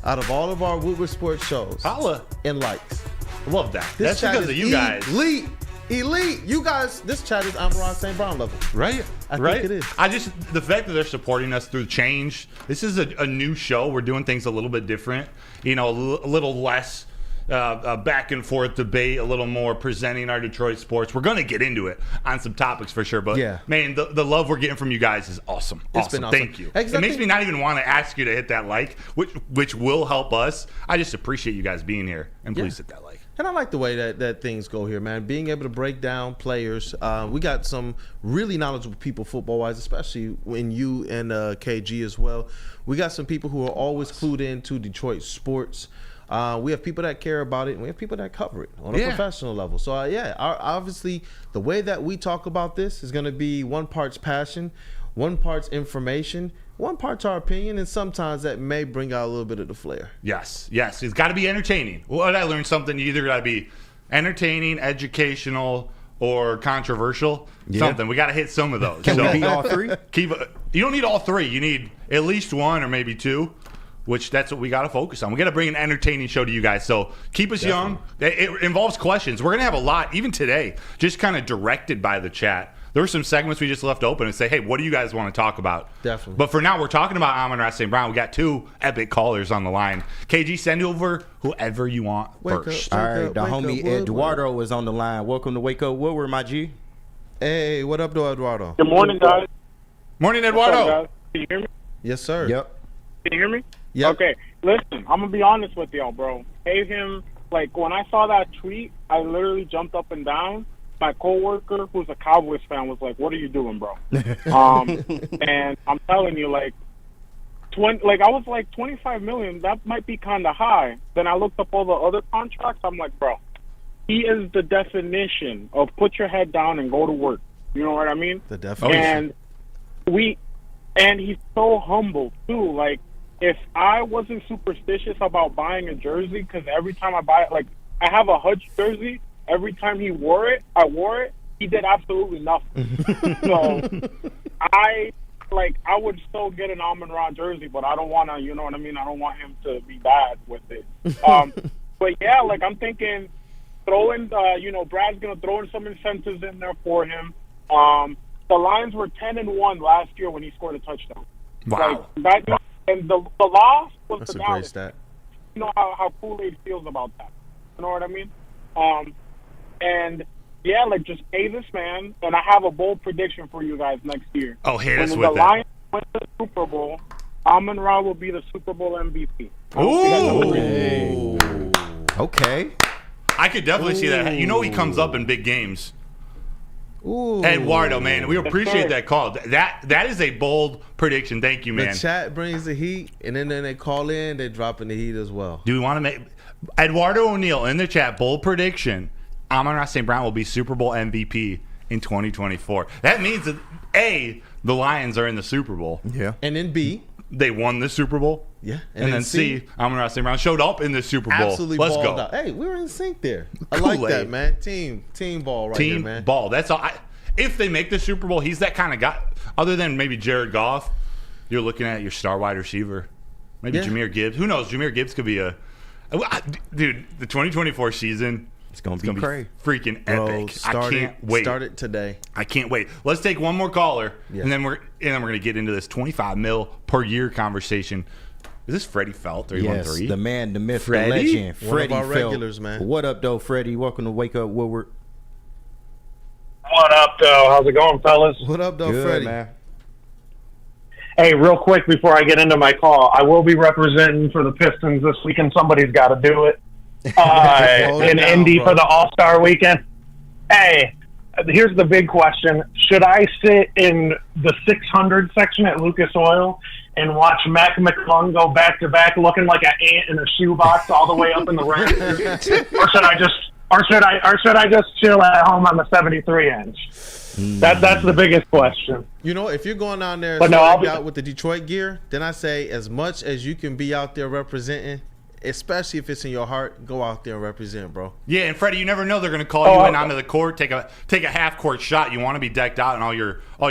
out of all of our Woodward Sports shows. Holla. In likes. Love that. This That's because of you guys. Elite. You guys, this chat is Amon-Ra St Brown level. Right. I think it is. The fact that they're supporting us through change, this is a new show. We're doing things a little bit different, a little less back and forth debate, a little more presenting our Detroit sports. We're going to get into it on some topics for sure. But, man, the love we're getting from you guys is awesome. It's been awesome. Thank you. It makes me not even want to ask you to hit that like, which will help us. I just appreciate you guys being here. And please hit that like. And I like the way that things go here, man. Being able to break down players. We got some really knowledgeable people football-wise, especially in you and KG as well. We got some people who are always clued into Detroit sports. We have people that care about it, and we have people that cover it on a professional level. So, obviously, the way that we talk about this is going to be one part's passion, one part's information, one part's our opinion, and sometimes that may bring out a little bit of the flair. Yes. It's got to be entertaining. Well, I learned something. You either got to be entertaining, educational, or controversial. Something. We got to hit some of those. Can we be all three? You don't need all three. You need at least one or maybe two, which that's what we got to focus on. We got to bring an entertaining show to you guys. So keep us young. It involves questions. We're going to have a lot, even today, just kind of directed by the chat. There were some segments we just left open and say, hey, what do you guys want to talk about? Definitely. But for now, we're talking about Amon-Ra St Brown. We got two epic callers on the line. KG, send over whoever you want first. All right, the homie Eduardo is on the line. Welcome to Wake Up Woodward, my G. Hey, what up, though, Eduardo? Good morning, guys. Morning, Eduardo. What's up, guys? Can you hear me? Yes, sir. Yep. Can you hear me? Yep. Okay, listen, I'm going to be honest with y'all, bro. Gave him, when I saw that tweet, I literally jumped up and down. My coworker, who's a Cowboys fan, was like, "What are you doing, bro?" And I'm telling you, I was like, 25 million. That might be kind of high. Then I looked up all the other contracts. I'm like, bro, he is the definition of put your head down and go to work. You know what I mean? The definition. And he's so humble too. Like, if I wasn't superstitious about buying a jersey, because every time I buy it, I have a Hutch jersey. Every time I wore it, he did absolutely nothing. So I would still get an Amon-Ra jersey, but I don't want to, you know what I mean? I don't want him to be bad with it. But yeah, I'm thinking throwing, Brad's going to throw in some incentives in there for him. The Lions were 10-1 last year when he scored a touchdown. Wow. And the loss was That's the a great stat. You know how Kool-Aid feels about that. You know what I mean? And yeah, just pay this man. And I have a bold prediction for you guys next year. Oh, hit us with When the that. Lions win the Super Bowl, Amon-Ra will be the Super Bowl MVP. Ooh. Okay. I could definitely see that. You know he comes up in big games. Ooh. Eduardo, man, we appreciate that call. That is a bold prediction. Thank you, man. The chat brings the heat, and then they call in, they're dropping the heat as well. Do we want to make Eduardo O'Neill in the chat? Bold prediction: Amon-Ra St. Brown will be Super Bowl MVP in 2024. That means that A, the Lions are in the Super Bowl. Yeah. And then B, they won the Super Bowl. Yeah. And then C, Amon-Ra St. Brown showed up in the Super Bowl. Absolutely. Let's balled go. Out. Hey, we were in sync there. I like that, man. Team ball right there, man. Team ball. That's all. If they make the Super Bowl, he's that kind of guy. Other than maybe Jared Goff, you're looking at your star wide receiver. Maybe Jahmyr Gibbs. Who knows? Jahmyr Gibbs could be dude, the 2024 season. It's going to be crazy. Freaking epic. I can't wait. Start it today. I can't wait. Let's take one more caller, and then we're going to get into this $25 million per year conversation. Is this Freddie Felt? 313? Yes, the man, the myth, Freddie? the legend. One Freddie of our Felt. regulars, man. What up, though, Freddie? Welcome to Wake Up Woodward. What up, though? How's it going, fellas? What up, though, Good, Freddie? man. Hey, real quick before I get into my call, I will be representing for the Pistons this weekend. Somebody's got to do it. In Indy for the All-Star weekend. Hey, here's the big question. Should I sit in the 600 section at Lucas Oil and watch Mac McClung go back-to-back looking like an ant in a shoebox all the way up in the rafters? Or should I just chill at home on the 73 inch? That's the biggest question. You know, if you're going down there out with the Detroit gear, then I say as much as you can be out there representing, especially if it's in your heart, go out there and represent, bro. Yeah, and Freddie, you never know, they're going to call you in onto the court, take a half court shot. You want to be decked out in all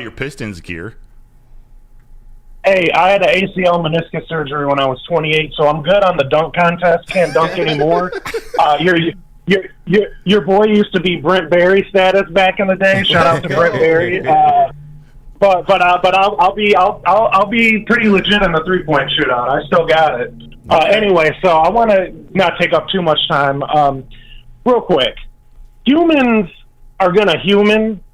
your Pistons gear. Hey, I had an ACL meniscus surgery when I was 28, so I'm good on the dunk contest. Can't dunk anymore. Your boy used to be Brent Berry status back in the day. Shout out to Brent Berry. But I'll be pretty legit in the 3-point shootout. I still got it. Anyway, so I want to not take up too much time. Real quick, humans are gonna human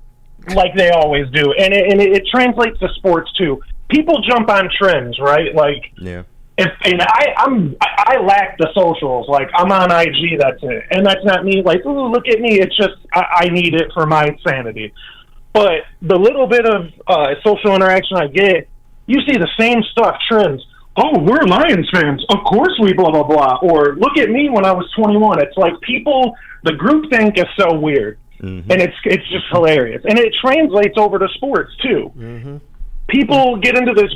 like they always do, and it translates to sports too. People jump on trends, right? Like, yeah. I lack the socials. Like, I'm on IG, that's it. And that's not me like, ooh, look at me. It's just I need it for my sanity. But the little bit of social interaction I get, you see the same stuff, trends. Oh, we're Lions fans. Of course we blah, blah, blah. Or look at me when I was 21. It's like people, the groupthink is so weird. Mm-hmm. And it's just hilarious. And it translates over to sports, too. Mm-hmm. People get into this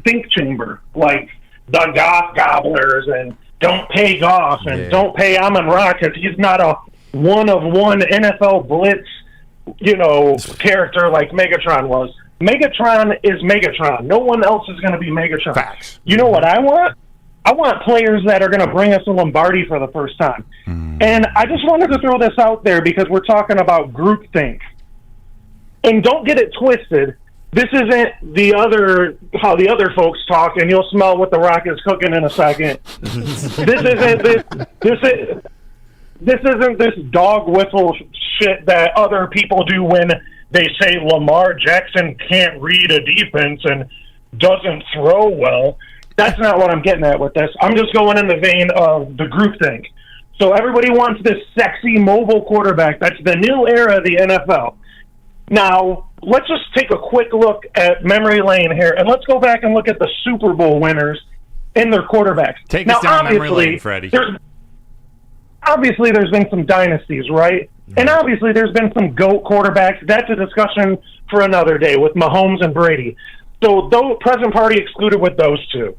think chamber, like the Goff Gobblers, and don't pay Goff, and don't pay Amon-Ra because he's not a one-of-one NFL blitz, character like Megatron was. Megatron is Megatron. No one else is going to be Megatron. Facts. You know what I want? I want players that are going to bring us a Lombardi for the first time. And I just wanted to throw this out there because we're talking about groupthink. And don't get it twisted. This isn't how the other folks talk, and you'll smell what the Rock is cooking in a second. This isn't this dog whistle shit that other people do when they say Lamar Jackson can't read a defense and doesn't throw well. That's not what I'm getting at with this. I'm just going in the vein of the groupthink. So everybody wants this sexy mobile quarterback. That's the new era of the NFL. Now, let's just take a quick look at memory lane here, and let's go back and look at the Super Bowl winners and their quarterbacks. Take us down memory lane, Freddie. Obviously, there's been some dynasties, right? And obviously, there's been some GOAT quarterbacks. That's a discussion for another day with Mahomes and Brady. So, though present party excluded with those two.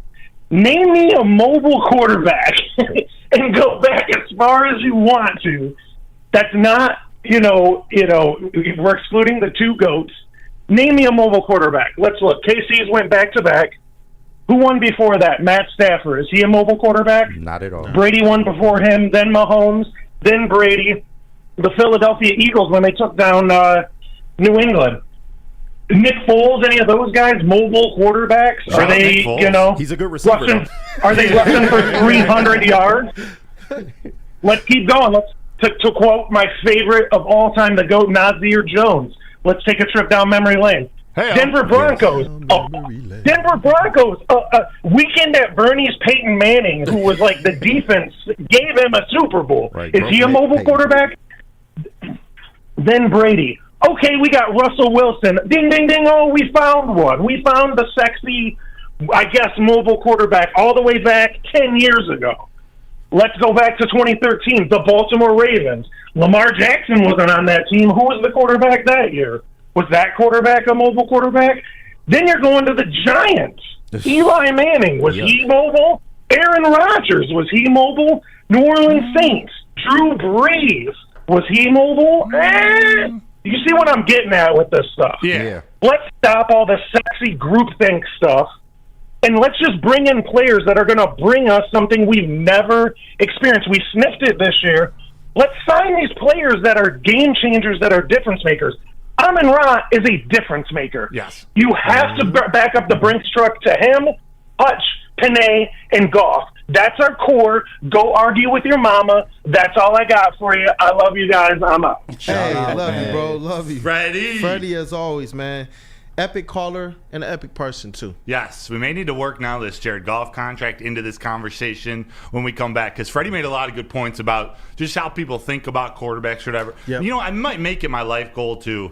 Name me a mobile quarterback and go back as far as you want to. That's not... we're excluding the two GOATs. Name me a mobile quarterback. Let's look. KC's went back-to-back. Who won before that? Matt Stafford. Is he a mobile quarterback? Not at all. Brady won before him, then Mahomes, then Brady. The Philadelphia Eagles when they took down New England. Nick Foles, any of those guys, mobile quarterbacks? Are they, he's a good receiver. Are they rushing for 300 yards? Let's keep going. To quote my favorite of all time, the GOAT, Nazir Jones. Let's take a trip down memory lane. Denver Broncos. Denver Broncos. Weekend at Bernie's Peyton Manning, who was like the defense, gave him a Super Bowl. Right, is he a mobile quarterback? Then Brady. Okay, we got Russell Wilson. Ding, ding, ding. Oh, we found one. We found the sexy, I guess, mobile quarterback all the way back 10 years ago. Let's go back to 2013, the Baltimore Ravens. Lamar Jackson wasn't on that team. Who was the quarterback that year? Was that quarterback a mobile quarterback? Then you're going to the Giants. Eli Manning, was he mobile? Aaron Rodgers, was he mobile? New Orleans Saints. Drew Brees, was he mobile? You see what I'm getting at with this stuff? Yeah. Let's stop all the sexy groupthink stuff. And let's just bring in players that are going to bring us something we've never experienced. We sniffed it this year. Let's sign these players that are game changers, that are difference makers. Amon-Ra is a difference maker. Yes. You have to back up the Brinks truck to him, Hutch, Panay, and Goff. That's our core. Go argue with your mama. That's all I got for you. I love you guys. I'm out. Hey, love you, bro. Love you. Freddie, as always, man. Epic caller and an epic person, too. Yes, we may need to work now this Jared Goff contract into this conversation when we come back, because Freddie made a lot of good points about just how people think about quarterbacks or whatever. Yep. I might make it my life goal to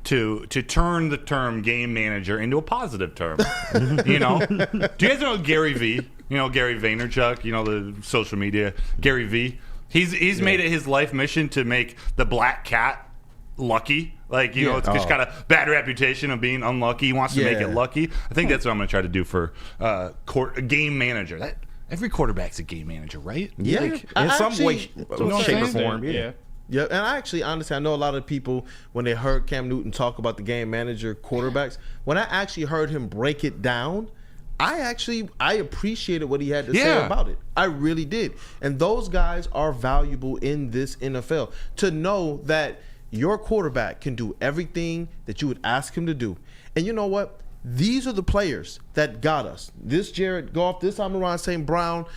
turn the term game manager into a positive term. Do you guys know Gary V? Gary Vaynerchuk, the social media, Gary V? He's made it his life mission to make the black cat lucky. Like, you know, it's just got a bad reputation of being unlucky. He wants to make it lucky. I think that's what I'm going to try to do for game manager. Every quarterback's a game manager, right? Yeah, like, in some way, shape, or form. Yeah, and honestly, I know a lot of people, when they heard Cam Newton talk about the game manager quarterbacks, when I actually heard him break it down, I appreciated what he had to say about it. I really did. And those guys are valuable in this NFL. To know that your quarterback can do everything that you would ask him to do. And you know what? These are the players that got us. This Jared Goff, this Amon-Ra St Brown,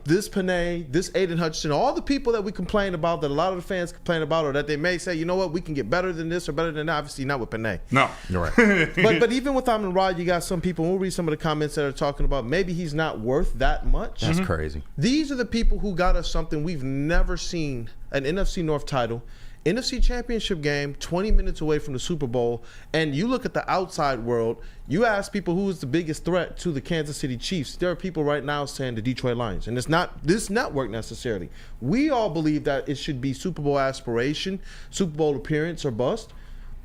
this Panay, this Aiden Hutchinson, all the people that we complain about, that a lot of the fans complain about, or that they may say, you know what, we can get better than this or better than that. Obviously not with Panay. No, you're right. but even with Amon-Ra, you got some people, we'll read some of the comments that are talking about maybe he's not worth that much. That's crazy. These are the people who got us something we've never seen, an NFC North title, NFC Championship game, 20 minutes away from the Super Bowl, and you look at the outside world, you ask people who is the biggest threat to the Kansas City Chiefs, there are people right now saying the Detroit Lions, and it's not this network necessarily. We all believe that it should be Super Bowl aspiration, Super Bowl appearance or bust,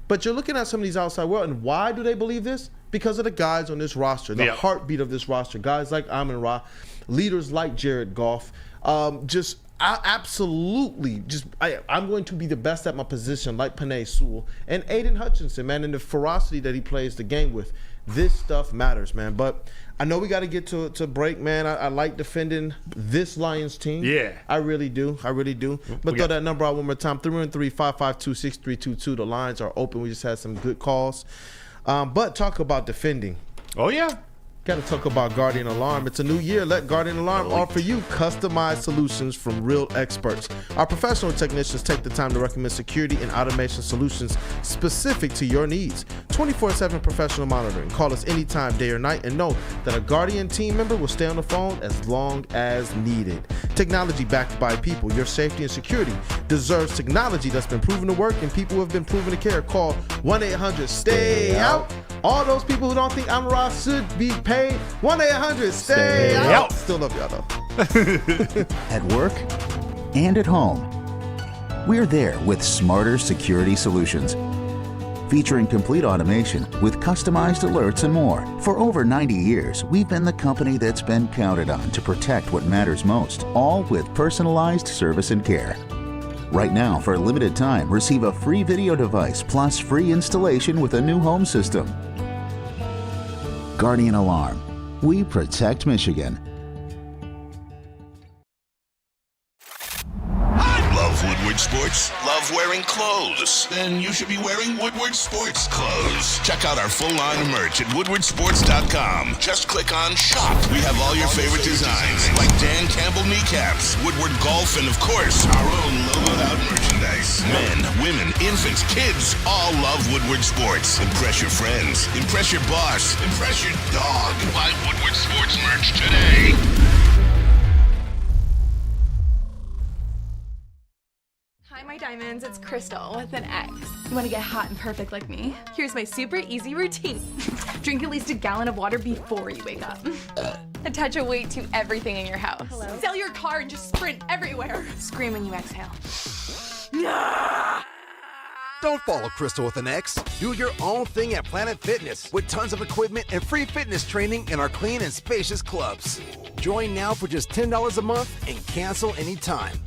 but you're looking at some of these outside world, and why do they believe this? Because of the guys on this roster, the heartbeat of this roster, guys like Amon-Ra, leaders like Jared Goff, I'm going to be the best at my position, like Panay Sewell and Aiden Hutchinson, man, and the ferocity that he plays the game with. This stuff matters, man. But I know we got to get to break, man. I like defending this Lions team. Yeah. I really do. But throw that number out one more time, 313-552-6322. The lines are open. We just had some good calls. But talk about defending. Oh, yeah. Got to talk about Guardian Alarm. It's a new year. Let Guardian Alarm offer you customized solutions from real experts. Our professional technicians take the time to recommend security and automation solutions specific to your needs. 24/7 professional monitoring. Call us anytime, day or night, and know that a Guardian team member will stay on the phone as long as needed. Technology backed by people. Your safety and security deserves technology that's been proven to work and people who have been proven to care. Call 1-800-STAY-OUT. All those people who don't think Amon-Ra should be paid, 1-800-STAY-OUT. Still love y'all though. At work and at home, we're there with smarter security solutions. Featuring complete automation with customized alerts and more. For over 90 years, we've been the company that's been counted on to protect what matters most, all with personalized service and care. Right now, for a limited time, receive a free video device plus free installation with a new home system. Guardian Alarm. We protect Michigan. Love Woodward Sports? Love wearing clothes? Then you should be wearing Woodward Sports clothes. Check out our full line of merch at woodwardsports.com. Just click on shop. We have all your favorite designs, like Dan Campbell kneecaps, Woodward golf, and of course, our own logoed out merchandise. Men, women, infants, kids all love Woodward Sports. Impress your friends. Impress your boss. Impress your dog. Buy Woodward Sports merch today. Hi, my diamonds. It's Crystal with an X. You want to get hot and perfect like me? Here's my super easy routine. Drink at least a gallon of water before you wake up. Attach a weight to everything in your house. Hello? Sell your car and just sprint everywhere. Scream when you exhale. Don't follow Crystal with an X. Do your own thing at Planet Fitness with tons of equipment and free fitness training in our clean and spacious clubs. Join now for just $10 a month and cancel anytime.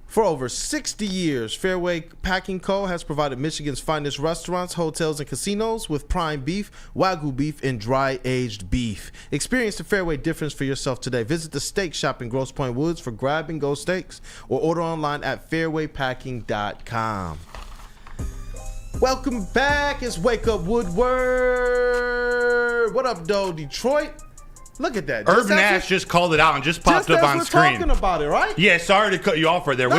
For over 60 years, Fairway Packing Co. has provided Michigan's finest restaurants, hotels, and casinos with prime beef, Wagyu beef, and dry-aged beef. Experience the Fairway difference for yourself today. Visit the steak shop in Grosse Pointe Woods for grab-and-go steaks or order online at fairwaypacking.com. Welcome back. It's Wake Up Woodward. What up, though, Detroit? Look at that. Urban Ash just called it out and just popped up on screen. Talking about it, right? Yeah, sorry to cut you off right there. No,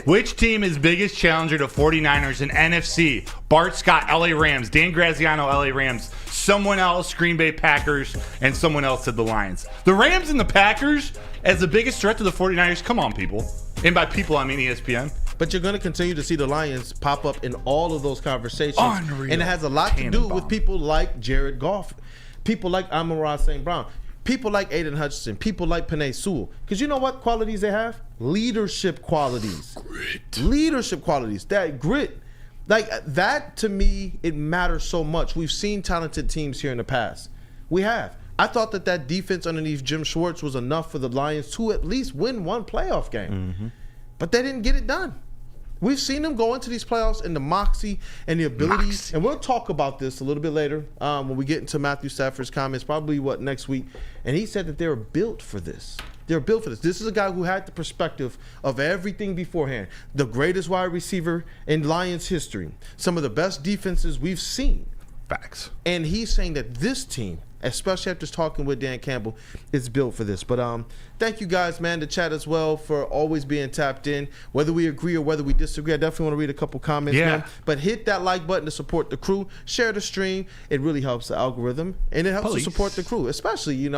Which team is biggest challenger to 49ers in NFC? Bart Scott, LA Rams. Dan Graziano, LA Rams. Someone else, Green Bay Packers. And someone else said the Lions. The Rams and the Packers as the biggest threat to the 49ers? Come on, people. And by people, I mean ESPN. But you're going to continue to see the Lions pop up in all of those conversations. Unreal. And it has a lot to do with people like Jared Goff. People like Amon-Ra St. Brown. People like Aiden Hutchinson, people like Penei Sewell. Because you know what qualities they have? Leadership qualities. Grit. Leadership qualities. That grit. Like, that, to me, it matters so much. We've seen talented teams here in the past. We have. I thought that defense underneath Jim Schwartz was enough for the Lions to at least win one playoff game. Mm-hmm. But they didn't get it done. We've seen them go into these playoffs in the moxie and the abilities. And we'll talk about this a little bit later when we get into Matthew Stafford's comments, probably next week. And he said that they were built for this. They're built for this. This is a guy who had the perspective of everything beforehand. The greatest wide receiver in Lions history. Some of the best defenses we've seen. Facts. And he's saying that this team, especially after talking with Dan Campbell, is built for this. But thank you guys, man, the chat as well, for always being tapped in. Whether we agree or whether we disagree, I definitely want to read a couple comments, man. But hit that like button to support the crew. Share the stream. It really helps the algorithm, and it helps to support the crew, especially,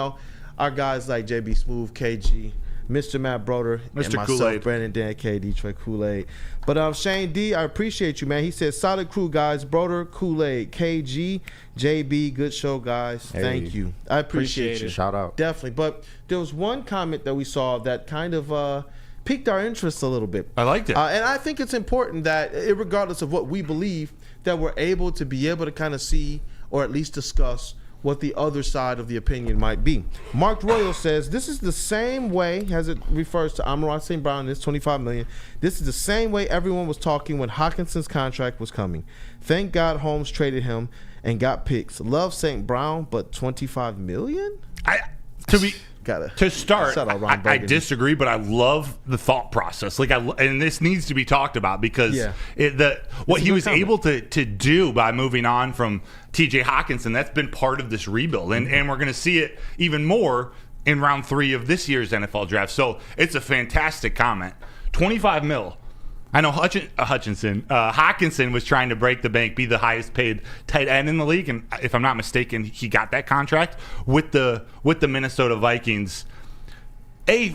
our guys like JB Smooth, KG, Mr. Matt Broder, Mr. and myself, Kool-Aid. Brandon Dan K, Detroit Kool-Aid. But Shane D, I appreciate you, man. He says, solid crew, guys. Broder, Kool-Aid, KG, JB, good show, guys. Hey. Thank you. I appreciate you. Shout out. Definitely. But there was one comment that we saw that kind of piqued our interest a little bit. I liked it. And I think it's important that, regardless of what we believe, that we're able to kind of see or at least discuss what the other side of the opinion might be. Mark Royal says, this is the same way, as it refers to Amon-Ra St Brown and his $25 million, this is the same way everyone was talking when Hawkinson's contract was coming. Thank God Holmes traded him and got picks. Love St Brown, but $25 million? To start, I disagree, but I love the thought process. And this needs to be talked about because what he was able to do by moving on from TJ Hawkinson, that's been part of this rebuild. And we're going to see it even more in round 3 of this year's NFL draft. So it's a fantastic comment. 25 mil. I know Hawkinson was trying to break the bank, be the highest paid tight end in the league, and if I'm not mistaken, he got that contract with the Minnesota Vikings. I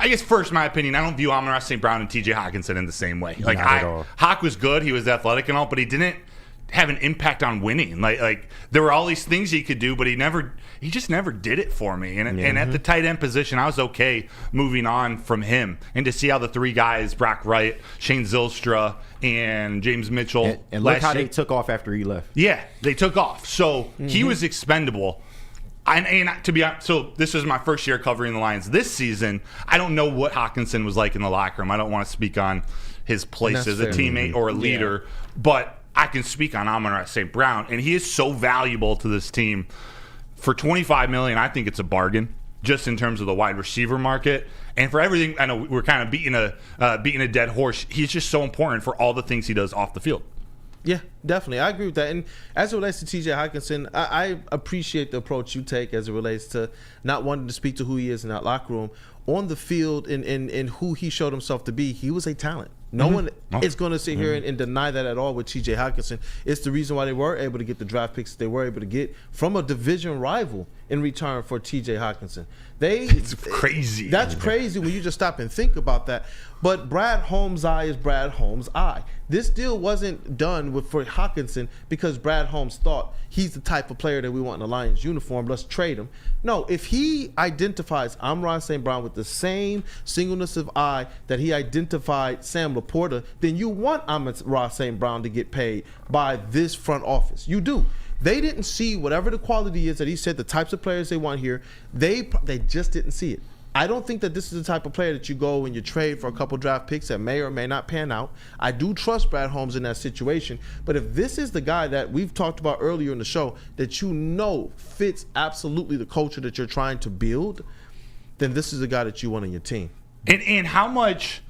guess first, my opinion, I don't view Amon-Ra St Brown and TJ Hawkinson in the same way. Hawk was good, he was athletic and all, but he didn't have an impact on winning. Like there were all these things he could do, but he just never did it for me. And at the tight end position, I was okay moving on from him. And to see how the 3 guys, Brock Wright, Shane Zylstra, and James Mitchell, and look how they took off after he left. Yeah, they took off. So he was expendable. And to be honest, so this is my first year covering the Lions this season. I don't know what Hawkinson was like in the locker room. I don't want to speak on his place as a teammate or a leader, but I can speak on Amon-Ra St. Brown, and he is so valuable to this team. For $25 million, I think it's a bargain, just in terms of the wide receiver market. And for everything, I know we're kind of beating a dead horse. He's just so important for all the things he does off the field. Yeah, definitely. I agree with that. And as it relates to TJ Hawkinson, I appreciate the approach you take as it relates to not wanting to speak to who he is in that locker room. On the field and who he showed himself to be, he was a talent. No one is going to sit here and deny that at all with TJ Hawkinson. It's the reason why they were able to get the draft picks they were able to get from a division rival in return for TJ Hawkinson. It's crazy. That's crazy when you just stop and think about that. But Brad Holmes' eye is Brad Holmes' eye. This deal wasn't done for Hawkinson because Brad Holmes thought he's the type of player that we want in the Lions uniform. Let's trade him. No, if he identifies Amon-Ra St. Brown with the same singleness of eye that he identified Sam Laporta, then you want Amon-Ra St. Brown to get paid by this front office. You do. They didn't see whatever the quality is that he said, the types of players they want here. They just didn't see it. I don't think that this is the type of player that you go and you trade for a couple draft picks that may or may not pan out. I do trust Brad Holmes in that situation. But if this is the guy that we've talked about earlier in the show that fits absolutely the culture that you're trying to build, then this is the guy that you want on your team. And how much...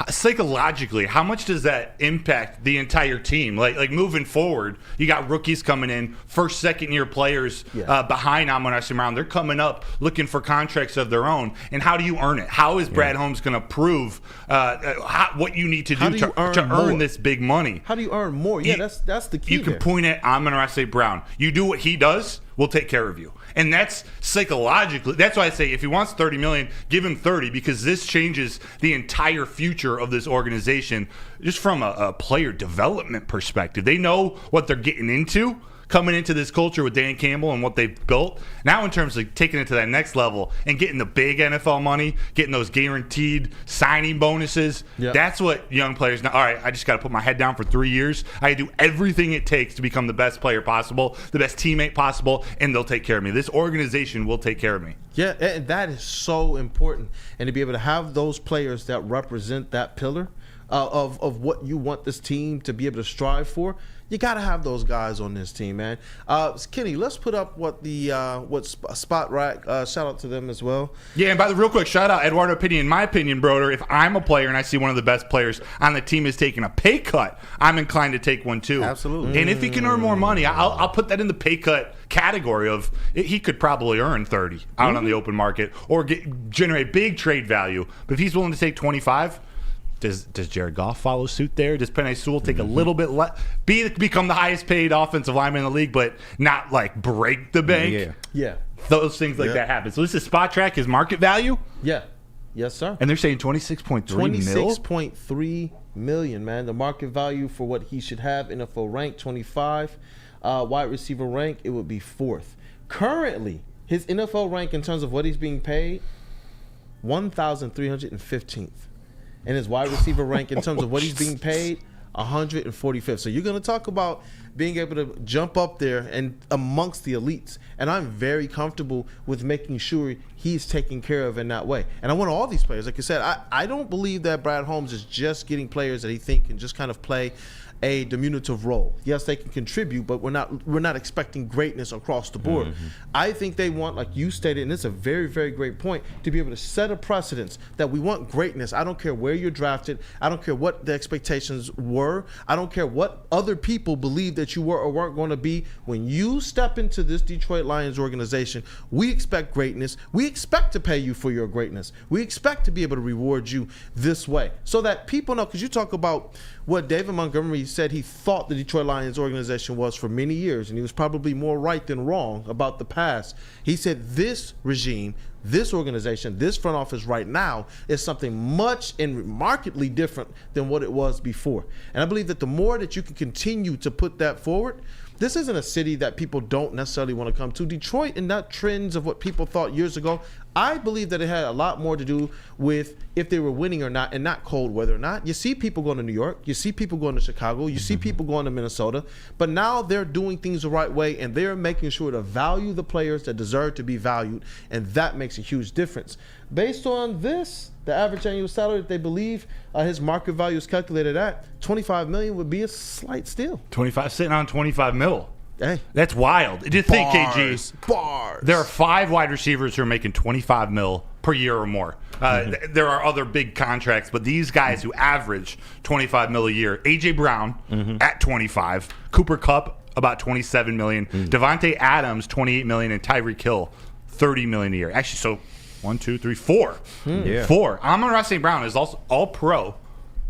psychologically, how much does that impact the entire team? Like moving forward, you got rookies coming in, first, second year players behind Amon-Ra St. Brown. They're coming up looking for contracts of their own. And how do you earn it? How is Brad Holmes going to prove what you need to do to earn this big money? How do you earn more? Yeah, that's the key. You can point at Amon-Ra St. Brown. You do what he does, we'll take care of you. And that's psychologically, that's why I say if he wants $30 million, give him 30, because this changes the entire future of this organization just from a player development perspective. They know what they're getting into coming into this culture with Dan Campbell and what they've built. Now in terms of taking it to that next level and getting the big NFL money, getting those guaranteed signing bonuses, that's what young players now, all right, I just got to put my head down for 3 years. I do everything it takes to become the best player possible, the best teammate possible, and they'll take care of me. This organization will take care of me. Yeah, and that is so important. And to be able to have those players that represent that pillar of what you want this team to be able to strive for, you got to have those guys on this team, man. Kenny, let's put up what the Spot Rack, shout out to them as well. Yeah, and by the real quick, shout out Eduardo Pini. In my opinion, Broder, if I'm a player and I see one of the best players on the team is taking a pay cut, I'm inclined to take one too. Absolutely. And if he can earn more money, I'll put that in the pay cut category of he could probably earn 30 out on the open market or generate big trade value. But if he's willing to take 25, does Jared Goff follow suit there? Does Penei Sewell take a little bit less, become the highest paid offensive lineman in the league, but not like break the bank? Yeah. Those things like that happen. So this is Spot Track, his market value? Yeah. Yes, sir. And they're saying 26.3 million? 26.3 million, man. The market value for what he should have, NFL rank 25, wide receiver rank, it would be 4th. Currently, his NFL rank in terms of what he's being paid, 1,315th. And his wide receiver rank in terms of what he's being paid, 145th. So you're going to talk about being able to jump up there and amongst the elites. And I'm very comfortable with making sure he's taken care of in that way. And I want all these players. Like you said, I don't believe that Brad Holmes is just getting players that he thinks can just kind of play a diminutive role. Yes, they can contribute, but we're not expecting greatness across the board. I think they want, like you stated, and it's a very, very great point, to be able to set a precedence that we want greatness. I don't care where you're drafted. I don't care what the expectations were. I don't care what other people believe that you were or weren't going to be. When you step into this Detroit Lions organization, we expect greatness. We expect to pay you for your greatness. We expect to be able to reward you this way so that people know, because you talk about what David Montgomery said he thought the Detroit Lions organization was for many years, and he was probably more right than wrong about the past. He said this regime, this organization, this front office right now is something much and markedly different than what it was before. And I believe that the more that you can continue to put that forward, this isn't a city that people don't necessarily want to come to. Detroit, and not trends of what people thought years ago, I believe that it had a lot more to do with if they were winning or not, and not cold weather or not. You see people going to New York. You see people going to Chicago. You see people going to Minnesota. But now they're doing things the right way, and they're making sure to value the players that deserve to be valued, and that makes a huge difference. Based on this, the average annual salary that they believe his market value is calculated at, $25 million would be a slight steal. 25, sitting on 25 mil. Hey, that's wild. Just think, KG. Bars. There are 5 wide receivers who are making 25 mil per year or more. There are other big contracts, but these guys who average 25 mil a year, AJ Brown at 25, Cooper Kupp about 27 million, Devontae Adams 28 million, and Tyreek Hill 30 million a year. Actually, so 1, 2, 3, 4. 4. Amon-Ra St Brown is also all pro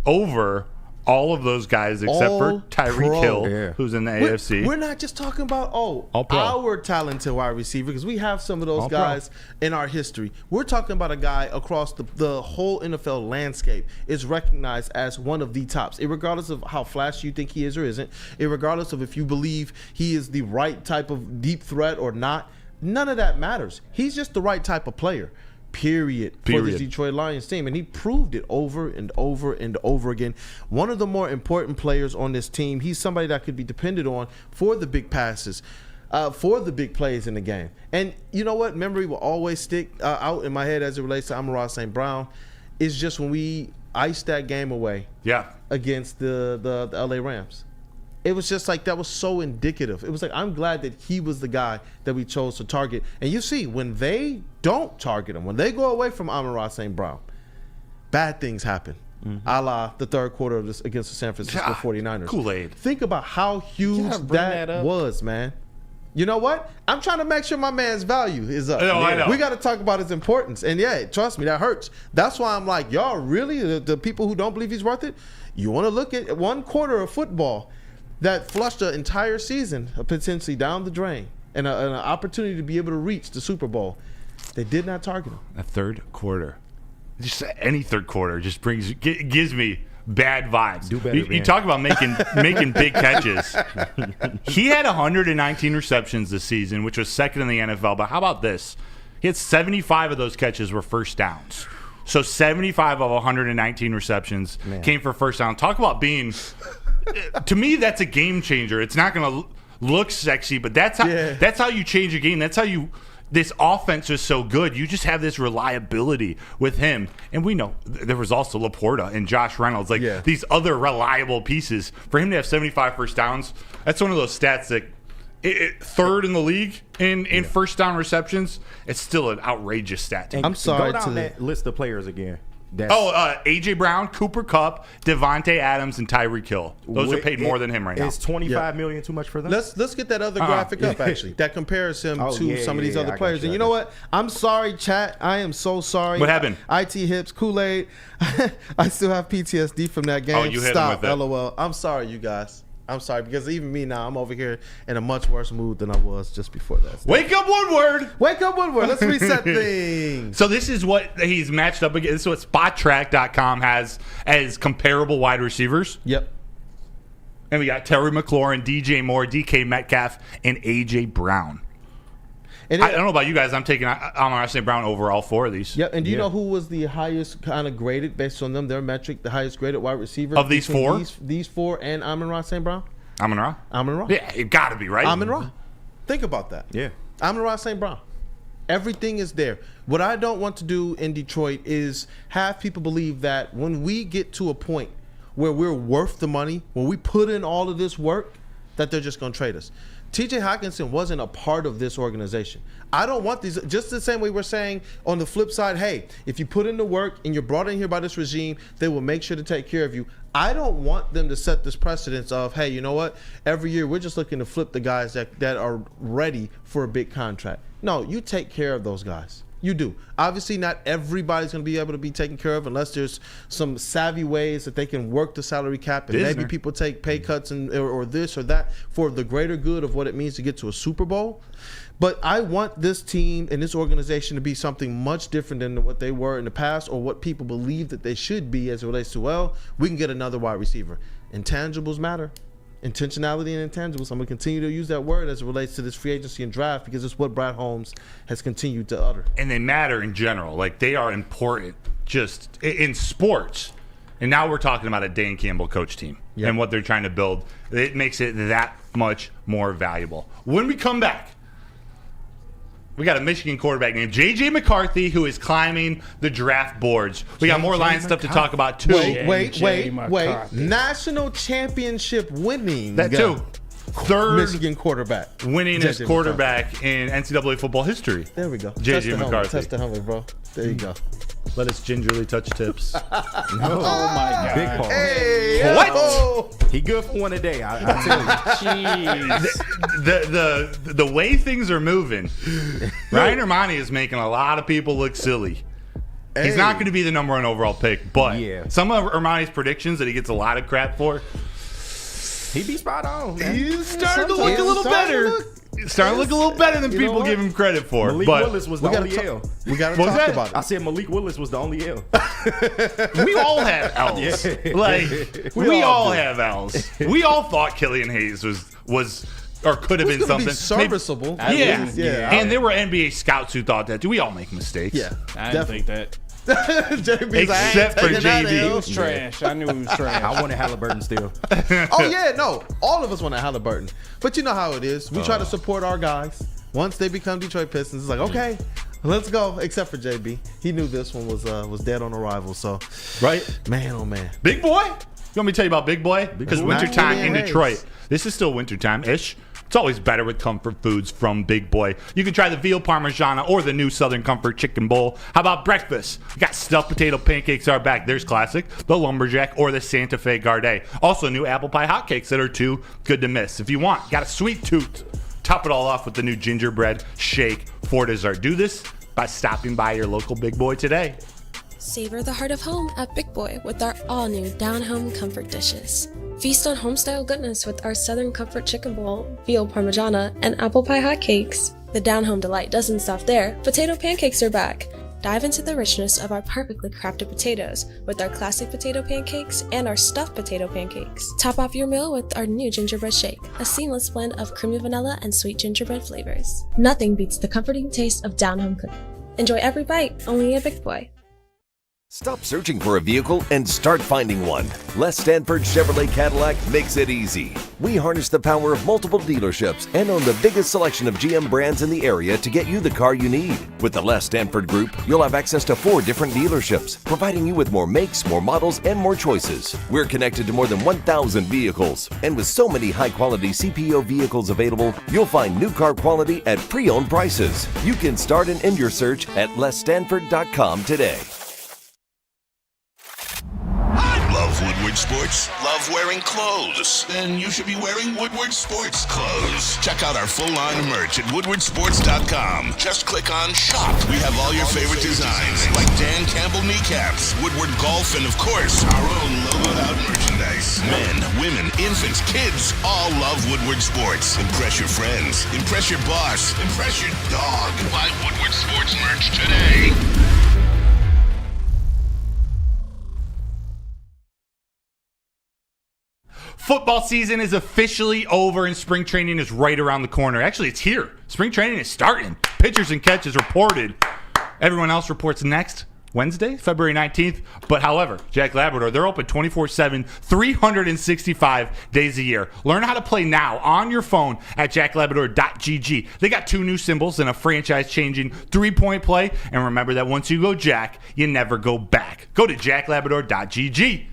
over all of those guys except for Tyreek Hill, who's in the AFC. We're not just talking about our talented wide receiver, because we have some of those guys in our history. We're talking about a guy across the whole NFL landscape is recognized as one of the tops, irregardless of how flashy you think he is or isn't, irregardless of if you believe he is the right type of deep threat or not. None of that matters. He's just the right type of player. Period. For the Detroit Lions team, and he proved it over and over and over again. One of the more important players on this team. He's somebody that could be depended on for the big passes, for the big plays in the game. And you know what? Memory will always stick out in my head as it relates to Amon-Ra St. Brown. It's just when we iced that game away against the LA Rams. It was just like, that was so indicative. It was like, I'm glad that he was the guy that we chose to target. And you see, when they don't target him, when they go away from Amon-Ra St. Brown, bad things happen. A la the third quarter of this against the San Francisco 49ers. Kool-Aid. Think about how huge that was, man. You know what? I'm trying to make sure my man's value is up. I know. We got to talk about his importance. And yeah, trust me, that hurts. That's why I'm like, y'all really, the people who don't believe he's worth it, you want to look at one quarter of football that flushed the entire season potentially down the drain, and an opportunity to be able to reach the Super Bowl. They did not target him. A third quarter. Just any third quarter just gives me bad vibes. Do better, You talk about making big catches. He had 119 receptions this season, which was second in the NFL. But how about this? He had 75 of those catches were first downs. So 75 of 119 receptions came for first down. Talk about being, to me, that's a game changer. It's not going to look sexy, but that's how you change a game. That's how this offense is so good. You just have this reliability with him. And we know there was also Laporta and Josh Reynolds, these other reliable pieces. For him to have 75 first downs, that's one of those stats that third in the league in first down receptions. It's still an outrageous stat. I'm sorry. Go down that list of players again. A.J. Brown, Cooper Kupp, Devontae Adams, and Tyreek Hill. Those are paid more than him right now. Is $25 million too much for them? Let's get that other graphic up, actually. That compares him to some of these other players. And you know what? I'm sorry, chat. I am so sorry. What happened? IT Hips, Kool-Aid. I still have PTSD from that game. Oh, you hit him with that. LOL. I'm sorry, you guys. I'm sorry, because even me now, I'm over here in a much worse mood than I was just before that. Wake up, Woodward! Wake up, Woodward. Let's reset things. So this is what he's matched up against. This is what SpotTrack.com has as comparable wide receivers. Yep. And we got Terry McLaurin, DJ Moore, DK Metcalf, and A.J. Brown. And I don't know about you guys. I'm taking Amon-Ra St Brown over all four of these. Yeah, and do you know who was the highest kind of graded based on them, their metric, the highest graded wide receiver? Of these four? These four and Amon-Ra St Brown? Amon-Ra? Amon-Ra. Yeah, it got to be, right? Amon-Ra. Think about that. Yeah. Amon-Ra St. Brown. Everything is there. What I don't want to do in Detroit is have people believe that when we get to a point where we're worth the money, when we put in all of this work, that they're just going to trade us. TJ Hockenson wasn't a part of this organization. I don't want these, just the same way we're saying on the flip side, hey, if you put in the work and you're brought in here by this regime, they will make sure to take care of you. I don't want them to set this precedence of, hey, you know what? Every year we're just looking to flip the guys that are ready for a big contract. No, you take care of those guys. You do. Obviously, not everybody's going to be able to be taken care of unless there's some savvy ways that they can work the salary cap, and maybe people take pay cuts or this or that for the greater good of what it means to get to a Super Bowl. But I want this team and this organization to be something much different than what they were in the past or what people believe that they should be as it relates to, well, we can get another wide receiver. Intangibles matter. Intentionality and intangibles. I'm going to continue to use that word as it relates to this free agency and draft because it's what Brad Holmes has continued to utter. And they matter in general. Like, they are important just in sports. And now we're talking about a Dan Campbell coach team and what they're trying to build. It makes it that much more valuable. When we come back, we got a Michigan quarterback named JJ McCarthy who is climbing the draft boards. We got more Lions stuff to talk about, too. Wait. National championship winning. That, too. Third Michigan quarterback. Winningest quarterback in NCAA football history. There we go. JJ McCarthy. Test the helmet, bro. There you go. Let us gingerly touch tips. Oh, my God. Big Paul. Hey, what? He good for one a day. I tell you. Jeez. The way things are moving, Ryan Armani is making a lot of people look silly. He's not going to be the number one overall pick, but some of Armani's predictions that he gets a lot of crap for, he be spot on, man. He's starting to look a little better. Starting to look a little better than people give him credit for. Malik Willis was the only L. We got to talk about it. I said Malik Willis was the only L. We all have L's. Like, we all have L's. We all thought Killian Hayes was or could have been something. Be serviceable. Yeah. And there were NBA scouts who thought that. Do we all make mistakes? Yeah. I didn't think that. Except for JB. He was trash. I knew he was trash. I wanted Halliburton still. Oh, yeah, no. All of us wanted Halliburton. But you know how it is. We try to support our guys. Once they become Detroit Pistons, it's like, okay, let's go. Except for JB. He knew this one was dead on arrival. So, right? Man, oh, man. Big Boy? You want me to tell you about Big Boy? Because wintertime in Detroit. This is still wintertime-ish. It's always better with comfort foods from Big Boy. You can try the veal parmigiana or the new Southern Comfort chicken bowl. How about breakfast? We got stuffed potato pancakes are back. There's classic, the lumberjack or the Santa Fe Garde. Also new apple pie hotcakes that are too good to miss. If you want, got a sweet tooth. Top it all off with the new gingerbread shake for dessert. Do this by stopping by your local Big Boy today. Savor the heart of home at Big Boy with our all-new down-home comfort dishes. Feast on home-style goodness with our Southern Comfort Chicken Bowl, veal parmigiana, and apple pie hotcakes. The down-home delight doesn't stop there. Potato pancakes are back. Dive into the richness of our perfectly crafted potatoes with our classic potato pancakes and our stuffed potato pancakes. Top off your meal with our new gingerbread shake, a seamless blend of creamy vanilla and sweet gingerbread flavors. Nothing beats the comforting taste of down-home cooking. Enjoy every bite, only at Big Boy. Stop searching for a vehicle and start finding one. Les Stanford Chevrolet Cadillac makes it easy. We harness the power of multiple dealerships and own the biggest selection of GM brands in the area to get you the car you need. With the Les Stanford Group, you'll have access to 4 different dealerships, providing you with more makes, more models, and more choices. We're connected to more than 1,000 vehicles. And with so many high-quality CPO vehicles available, you'll find new car quality at pre-owned prices. You can start and end your search at lesstanford.com today. Love Woodward Sports? Love wearing clothes? Then you should be wearing Woodward Sports clothes. Check out our full line of merch at woodwardsports.com. Just click on Shop. We have all your favorite designs, like Dan Campbell kneecaps, Woodward Golf, and of course, our own logoed out merchandise. Men, women, infants, kids all love Woodward Sports. Impress your friends. Impress your boss. Impress your dog. Buy Woodward Sports merch today. Football season is officially over and spring training is right around the corner. Actually, it's here. Spring training is starting. Pitchers and catches reported. Everyone else reports next Wednesday, February 19th. But however, Jack Labrador, they're open 24/7, 365 days a year. Learn how to play now on your phone at jacklabrador.gg. They got 2 new symbols and a franchise-changing 3-point play. And remember that once you go Jack, you never go back. Go to jacklabrador.gg.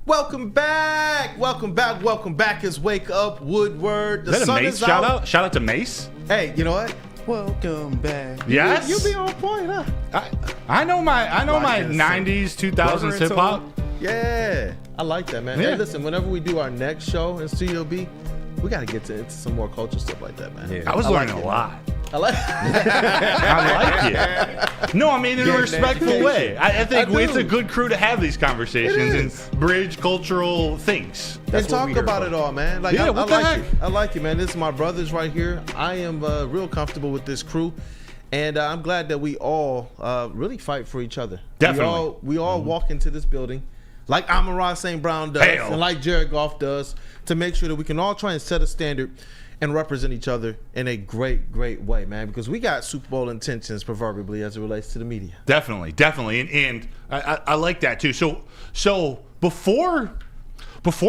Welcome back. Welcome back. Welcome back. Is Wake Up Woodward. The sun is out. Shout out. Shout out to Mace. Hey, you know what? Welcome back. Yes. You be on point, huh? I know my 90s, 2000s hip hop. Yeah. I like that, man. Yeah. Hey, listen, whenever we do our next show in Studio B, we got to get into some more culture stuff like that, man. Yeah. I was learning a lot. I like it. No, I mean in a respectful way. I think it's a good crew to have these conversations and bridge cultural things. And talk about it all, man. Like, yeah, what the heck? I like it, man. This is my brothers right here. I am real comfortable with this crew. And I'm glad that we all really fight for each other. Definitely. We all walk into this building like Amon-Ra St Brown does and like Jared Goff does to make sure that we can all try and set a standard and represent each other in a great, great way, man, because we got Super Bowl intentions, proverbially, as it relates to the media. Definitely. And I like that, too. So before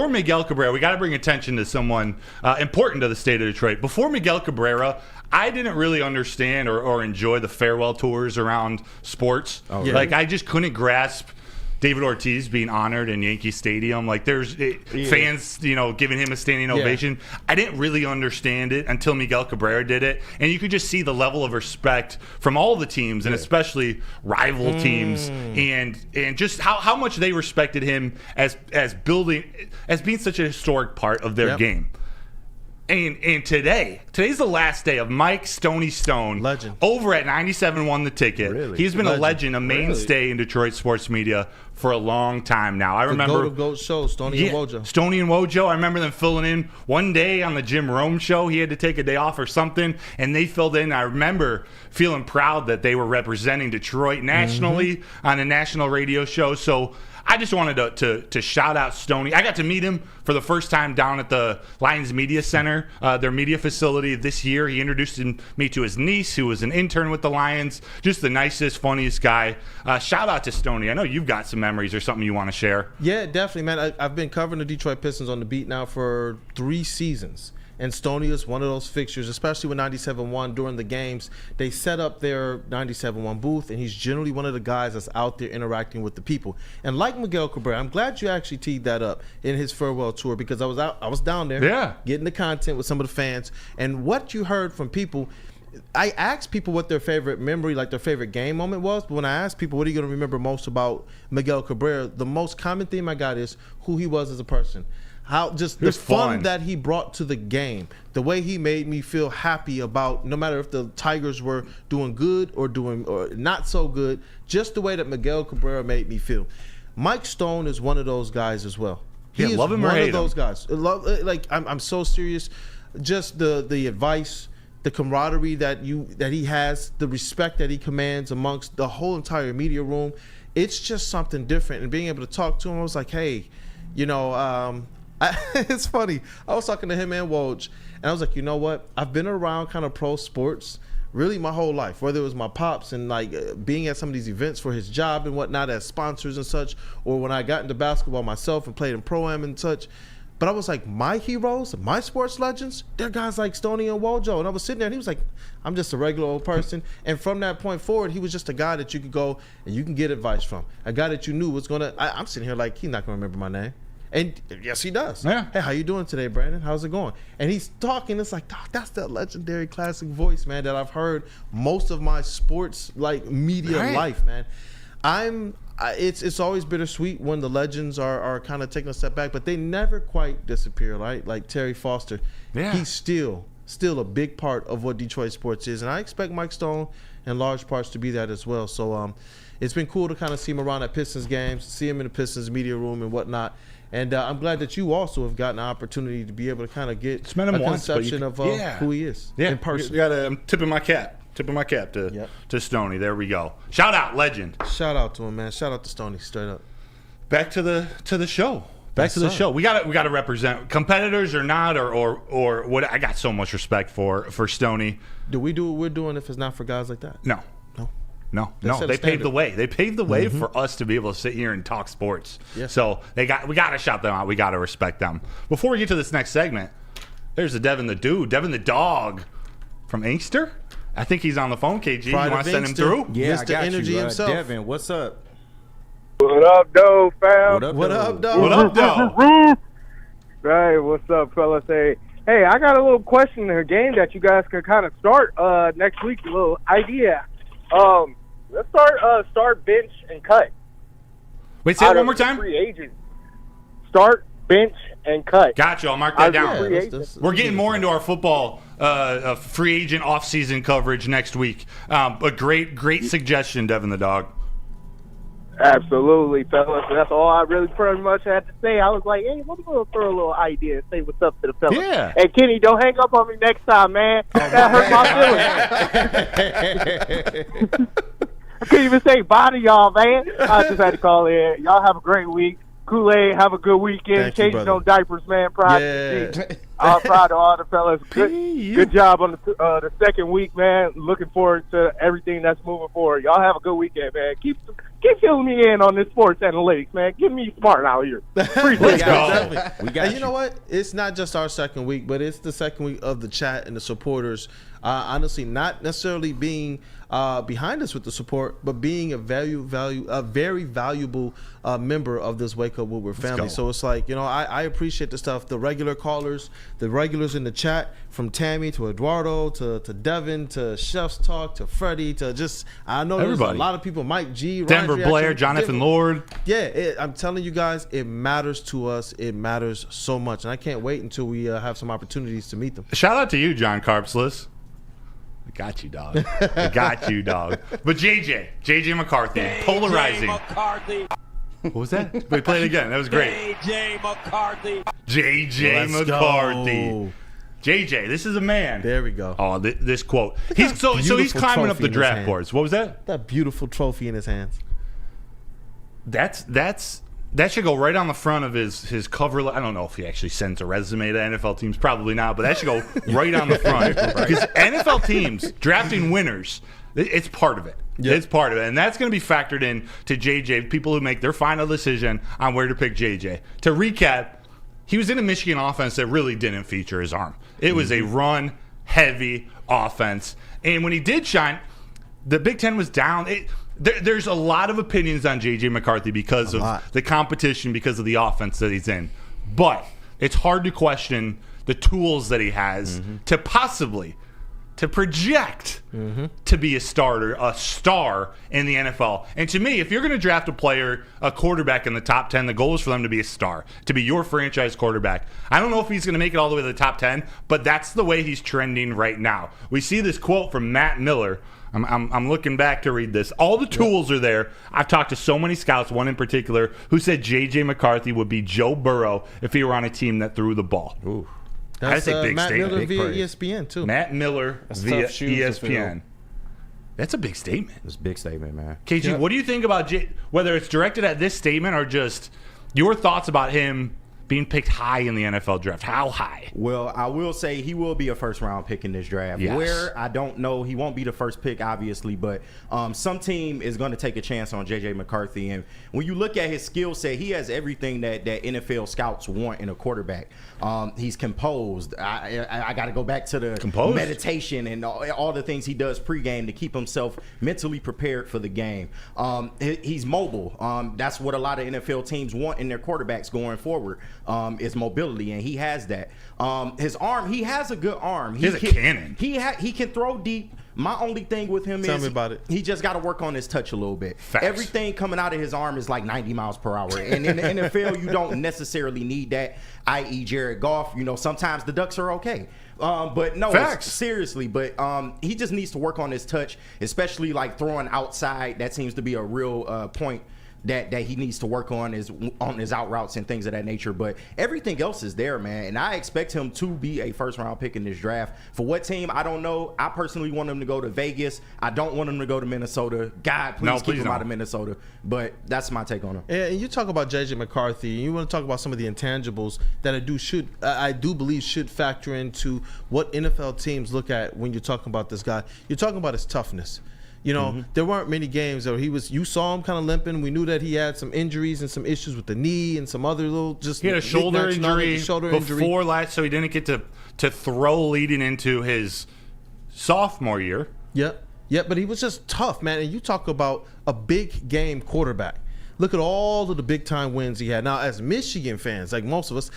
Miguel Cabrera, we got to bring attention to someone important to the state of Detroit. Before Miguel Cabrera, I didn't really understand or enjoy the farewell tours around sports. Oh, really? Like, I just couldn't grasp David Ortiz being honored in Yankee Stadium. Like, there's fans, giving him a standing ovation. I didn't really understand it until Miguel Cabrera did it. And you could just see the level of respect from all the teams, and especially rival teams, and just how much they respected him as being such a historic part of their game. And today's the last day of Mike Stoney Stone. Legend. Over at 97 won the ticket. Really? He's been a legend, a mainstay in Detroit sports media for a long time now. I remember the GOAT show, Stoney and Wojo. Stoney and Wojo. I remember them filling in one day on the Jim Rome show. He had to take a day off or something, and they filled in. I remember feeling proud that they were representing Detroit nationally on a national radio show. So I just wanted to shout out Stoney. I got to meet him for the first time down at the Lions Media Center, their media facility this year. He introduced me to his niece, who was an intern with the Lions. Just the nicest, funniest guy. Shout out to Stoney. I know you've got some memories or something you want to share. Yeah, definitely, man. I've been covering the Detroit Pistons on the beat now for 3 seasons. And Stoney is one of those fixtures, especially with 97.1 during the games. They set up their 97.1 booth, and he's generally one of the guys that's out there interacting with the people. And like Miguel Cabrera, I'm glad you actually teed that up in his farewell tour, because I was down there getting the content with some of the fans. And what you heard from people, I asked people what their favorite memory, like their favorite game moment was. But when I asked people, what are you going to remember most about Miguel Cabrera, the most common theme I got is who he was as a person. How just the fun that he brought to the game, the way he made me feel happy about, no matter if the Tigers were doing good or not so good, just the way that Miguel Cabrera made me feel. Mike Stone is one of those guys as well. He love him or hate him. One of those guys. I'm so serious. Just the advice, the camaraderie that he has, the respect that he commands amongst the whole entire media room, it's just something different. And being able to talk to him, I was like, hey, it's funny. I was talking to him and Woj, and I was like, you know what? I've been around kind of pro sports really my whole life, whether it was my pops and like being at some of these events for his job and whatnot as sponsors and such, or when I got into basketball myself and played in Pro-Am and such. But I was like, my heroes, my sports legends, they're guys like Stoney and Wojo. And I was sitting there and he was like, I'm just a regular old person. And from that point forward, he was just a guy that you could go and you can get advice from. A guy that you knew was going to, I'm sitting here like, he's not going to remember my name. And yes, he does. Yeah. Hey, how you doing today, Brandon? How's it going? And he's talking. It's like, that's that legendary classic voice, man, that I've heard most of my sports like media life, man. It's always bittersweet when the legends are kind of taking a step back, but they never quite disappear, right? Like Terry Foster. Yeah. He's still a big part of what Detroit sports is, and I expect Mike Stone in large parts to be that as well. So it's been cool to kind of see him around at Pistons games, see him in the Pistons media room and whatnot. And I'm glad that you also have gotten an opportunity to be able to kind of get a conception of who he is in person. I'm tipping my cap to Stoney. There we go. Shout out, legend. Shout out to him, man. Shout out to Stoney, straight up. Back to the show. Back to the show. We got to represent competitors or not or what. I got so much respect for Stoney. Do we do what we're doing if it's not for guys like that? No. They paved the way. They paved the way for us to be able to sit here and talk sports. Yeah. So we got to shout them out. We got to respect them. Before we get to this next segment, there's a Devin the dog from Inkster. I think he's on the phone. KG, you want to send him through? Yeah, Mr. I got Energy you. himself. Devin, what's up? What up, though, fam? What up, though? What up, though? Hey, what's up, fellas? Hey, I got a little question in the game that you guys can kind of start next week. A little idea. Let's start bench and cut. Wait, say it one more time. Free agents. Start bench and cut. Gotcha. I'll mark that down. We're getting more into our football free agent off-season coverage next week. A great suggestion, Devin the dog. Absolutely, fellas. That's all I really pretty much had to say. I was like, hey, let me throw a little idea and say what's up to the fellas. Yeah. Hey, Kenny, don't hang up on me next time, man. That hurt my feelings. I couldn't even say bye to y'all, man. I just had to call in. Y'all have a great week. Kool-Aid, have a good weekend. Changing no diapers, man. Proud to see. Proud of all the fellas. Good job on the second week, man. Looking forward to everything that's moving forward. Y'all have a good weekend, man. Keep filling me in on this sports analytics, man. Get me smart out here. Appreciate that. We got you know what? It's not just our second week, but it's the second week of the chat and the supporters. Honestly, not necessarily being behind us with the support, but being a very valuable member of this Wake Up Woodward family. So it's like, I appreciate the stuff. The regular callers, the regulars in the chat, from Tammy to Eduardo to Devin to Chef's Talk to Freddie to just, I know there's a lot of people, Mike G, Denver Blair, Jonathan Lord. Yeah, I'm telling you guys, it matters to us. It matters so much. And I can't wait until we have some opportunities to meet them. Shout out to you, John Carpsless. I got you, dog. But JJ McCarthy, polarizing. What was that? Wait, play it again. That was great. JJ McCarthy. JJ McCarthy. JJ, this is a man. There we go. Oh, this quote. He's climbing up the draft boards. What was that? That beautiful trophy in his hands. That should go right on the front of his cover. I don't know if he actually sends a resume to NFL teams. Probably not, but that should go right on the front. Because NFL teams drafting winners, it's part of it. Yep. It's part of it. And that's going to be factored in to JJ, people who make their final decision on where to pick JJ. To recap, he was in a Michigan offense that really didn't feature his arm. It was a run-heavy offense. And when he did shine, the Big Ten was down. There's a lot of opinions on JJ McCarthy because of the competition, because of the offense that he's in. But it's hard to question the tools that he has to project to be a star in the NFL. And to me, if you're going to draft a quarterback in the top 10, the goal is for them to be a star, to be your franchise quarterback. I don't know if he's going to make it all the way to the top 10, but that's the way he's trending right now. We see this quote from Matt Miller. I'm looking back to read this. All the tools are there. I've talked to so many scouts, one in particular, who said JJ McCarthy would be Joe Burrow if he were on a team that threw the ball. Ooh. That's I'd say big Matt statement. Miller Big via praise. ESPN, too. Matt Miller That's via tough shoes to fill. ESPN. That's a big statement. It's a big statement, man. KG, Yep. what do you think about whether it's directed at this statement or just your thoughts about him being picked high in the NFL draft? How high? Well, I will say he will be a first-round pick in this draft. Yes. Where, I don't know. He won't be the first pick, obviously, but some team is going to take a chance on JJ McCarthy. And when you look at his skill set, he has everything that NFL scouts want in a quarterback. He's composed. I got to go back to the meditation and all the things he does pregame to keep himself mentally prepared for the game. He's mobile. That's what a lot of NFL teams want in their quarterbacks going forward. Is mobility, and he has that. His arm, he has a good arm. He's a cannon. He can throw deep. My only thing with him Tell is me about it. He just got to work on his touch a little bit. Facts. Everything coming out of his arm is like 90 miles per hour, and in the NFL, you don't necessarily need that. I.e., Jared Goff. You know, sometimes the Ducks are okay. But no, seriously. But he just needs to work on his touch, especially like throwing outside. That seems to be a real point that he needs to work on is on his out routes and things of that nature. But everything else is there, man. And I expect him to be a first-round pick in this draft. For what team, I don't know. I personally want him to go to Vegas. I don't want him to go to Minnesota. God, please keep him out of Minnesota. But that's my take on him. And you talk about JJ McCarthy, and you want to talk about some of the intangibles that I do believe should factor into what NFL teams look at when you're talking about this guy. You're talking about his toughness. You know, there weren't many games where you saw him kind of limping. We knew that he had some injuries and some issues with the knee and some other little he had a shoulder injury before last, so he didn't get to throw leading into his sophomore year. Yep, but he was just tough, man. And you talk about a big game quarterback. Look at all of the big time wins he had. Now, as Michigan fans, like most of us,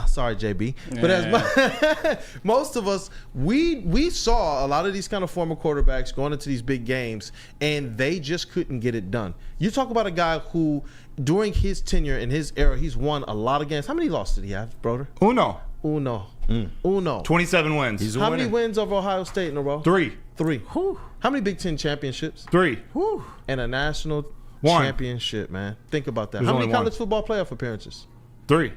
sorry JB, but as most of us, we saw a lot of these kind of former quarterbacks going into these big games, and they just couldn't get it done. You talk about a guy who, during his tenure in his era, he's won a lot of games. How many losses did he have, brother? Uno. 27 wins. How many wins over Ohio State in a row? Three. Whew. How many Big Ten championships? 3. Whew. And a national 1 championship, man. Think about that. There's How many only college football playoff appearances? 3. 3.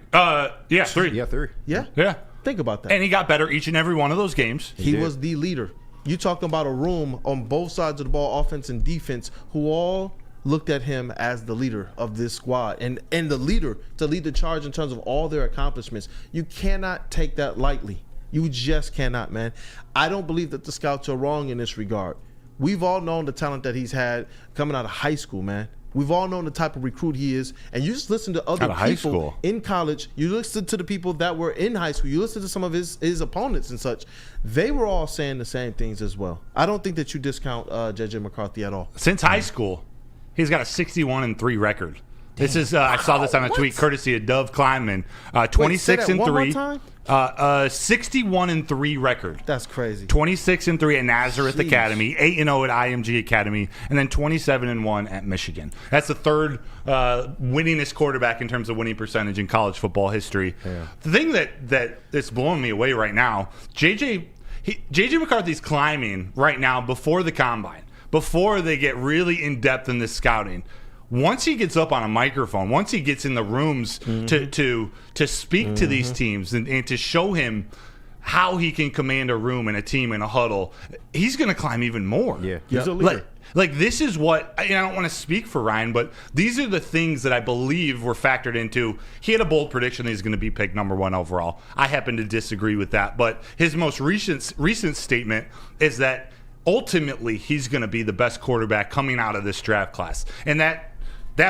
Yeah, 3. Yeah. Think about that. And he got better each and every one of those games. He was the leader. You talking about a room on both sides of the ball, offense and defense, who all looked at him as the leader of this squad and the leader to lead the charge in terms of all their accomplishments. You cannot take that lightly. You just cannot, man. I don't believe that the scouts are wrong in this regard. We've all known the talent that he's had coming out of high school, man. We've all known the type of recruit he is. And you just listen to other people in college. You listen to the people that were in high school. You listen to some of his opponents and such. They were all saying the same things as well. I don't think that you discount JJ McCarthy at all. Since high school, he's got a 61-3 record. This is I saw this on a tweet courtesy of Dove Kleinman. 26-3. 61-3 record. That's crazy. 26-3 at Nazareth Academy, 8-0 at IMG Academy, and then 27-1 at Michigan. That's the third winningest quarterback in terms of winning percentage in college football history. Yeah. The thing that is blowing me away right now, JJ McCarthy's climbing right now before the combine, before they get really in depth in this scouting. Once he gets up on a microphone, once he gets in the rooms to speak to these teams and to show him how he can command a room and a team in a huddle, he's going to climb even more. Yeah, he's a leader. Like this is what, I don't want to speak for Ryan, but these are the things that I believe were factored into. He had a bold prediction that he's going to be picked number 1 overall. I happen to disagree with that, but his most recent statement is that ultimately he's going to be the best quarterback coming out of this draft class, and that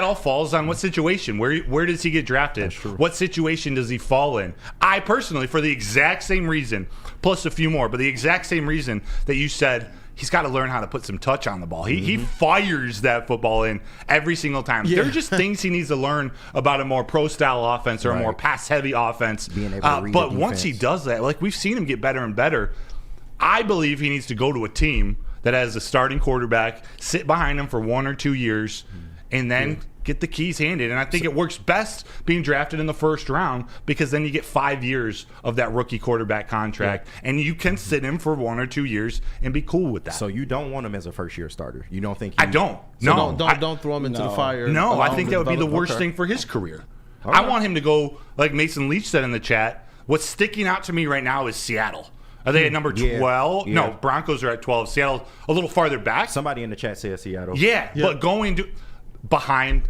all falls on what situation. Where does he get drafted? What situation does he fall in? I personally, for the exact same reason, plus a few more, but the exact same reason that you said, he's got to learn how to put some touch on the ball. He fires that football in every single time. Yeah. There are just things he needs to learn about a more pro-style offense or a more pass-heavy offense. Being able to read but once he does that, like we've seen him get better and better, I believe he needs to go to a team that has a starting quarterback, sit behind him for 1 or 2 years, and then get the keys handed. And I think it works best being drafted in the first round because then you get 5 years of that rookie quarterback contract, and you can sit him for 1 or 2 years and be cool with that. So you don't want him as a first-year starter? You don't think? I don't. So don't throw him into the fire. No, I think that would be the worst thing for his career. I want him to go, like Mason Leach said in the chat, What's sticking out to me right now is Seattle. Are they at number 12? Yeah. No, Broncos are at 12. Seattle a little farther back. Somebody in the chat says Seattle. Yeah, but going to behind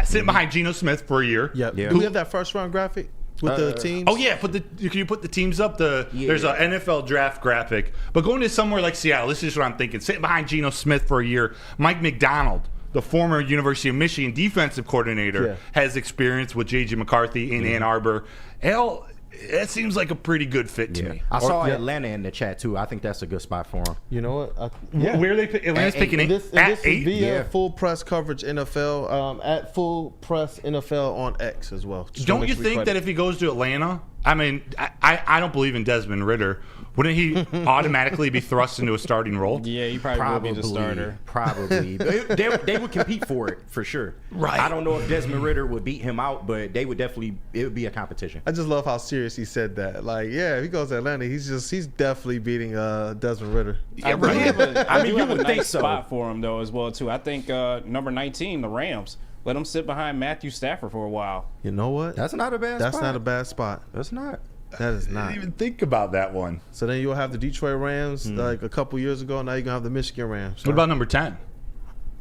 sitting behind Geno Smith for a year. Yeah. Do we have that first round graphic with the teams? Oh yeah, can you put the teams up? There's an NFL draft graphic. But going to somewhere like Seattle, this is what I'm thinking. Sitting behind Geno Smith for a year, Mike McDonald, the former University of Michigan defensive coordinator, has experience with JJ McCarthy in Ann Arbor. Hell, that seems like a pretty good fit to me. I saw Atlanta in the chat too. I think that's a good spot for him. You know what? Where are they? Atlanta's picking 8. This is via Full Press Coverage NFL at Full Press NFL on X as well. Don't you think that if he goes to Atlanta, I mean, I don't believe in Desmond Ridder. Wouldn't he automatically be thrust into a starting role? Yeah, he probably would be the starter. Probably. they would compete for it, for sure. Right. I don't know if Desmond Ridder would beat him out, but they would definitely, it would be a competition. I just love how serious he said that. Like, yeah, if he goes to Atlanta, he's definitely beating Desmond Ridder. Yeah, right. I mean, you would think so. Spot for him, though, as well, too. I think number 19, the Rams. Let him sit behind Matthew Stafford for a while. You know what? That's not a bad spot. That's not a bad spot. That's not. That is not. I didn't even think about that one. So then you'll have the Detroit Rams like a couple years ago. Now you're going to have the Michigan Rams. What about number 10?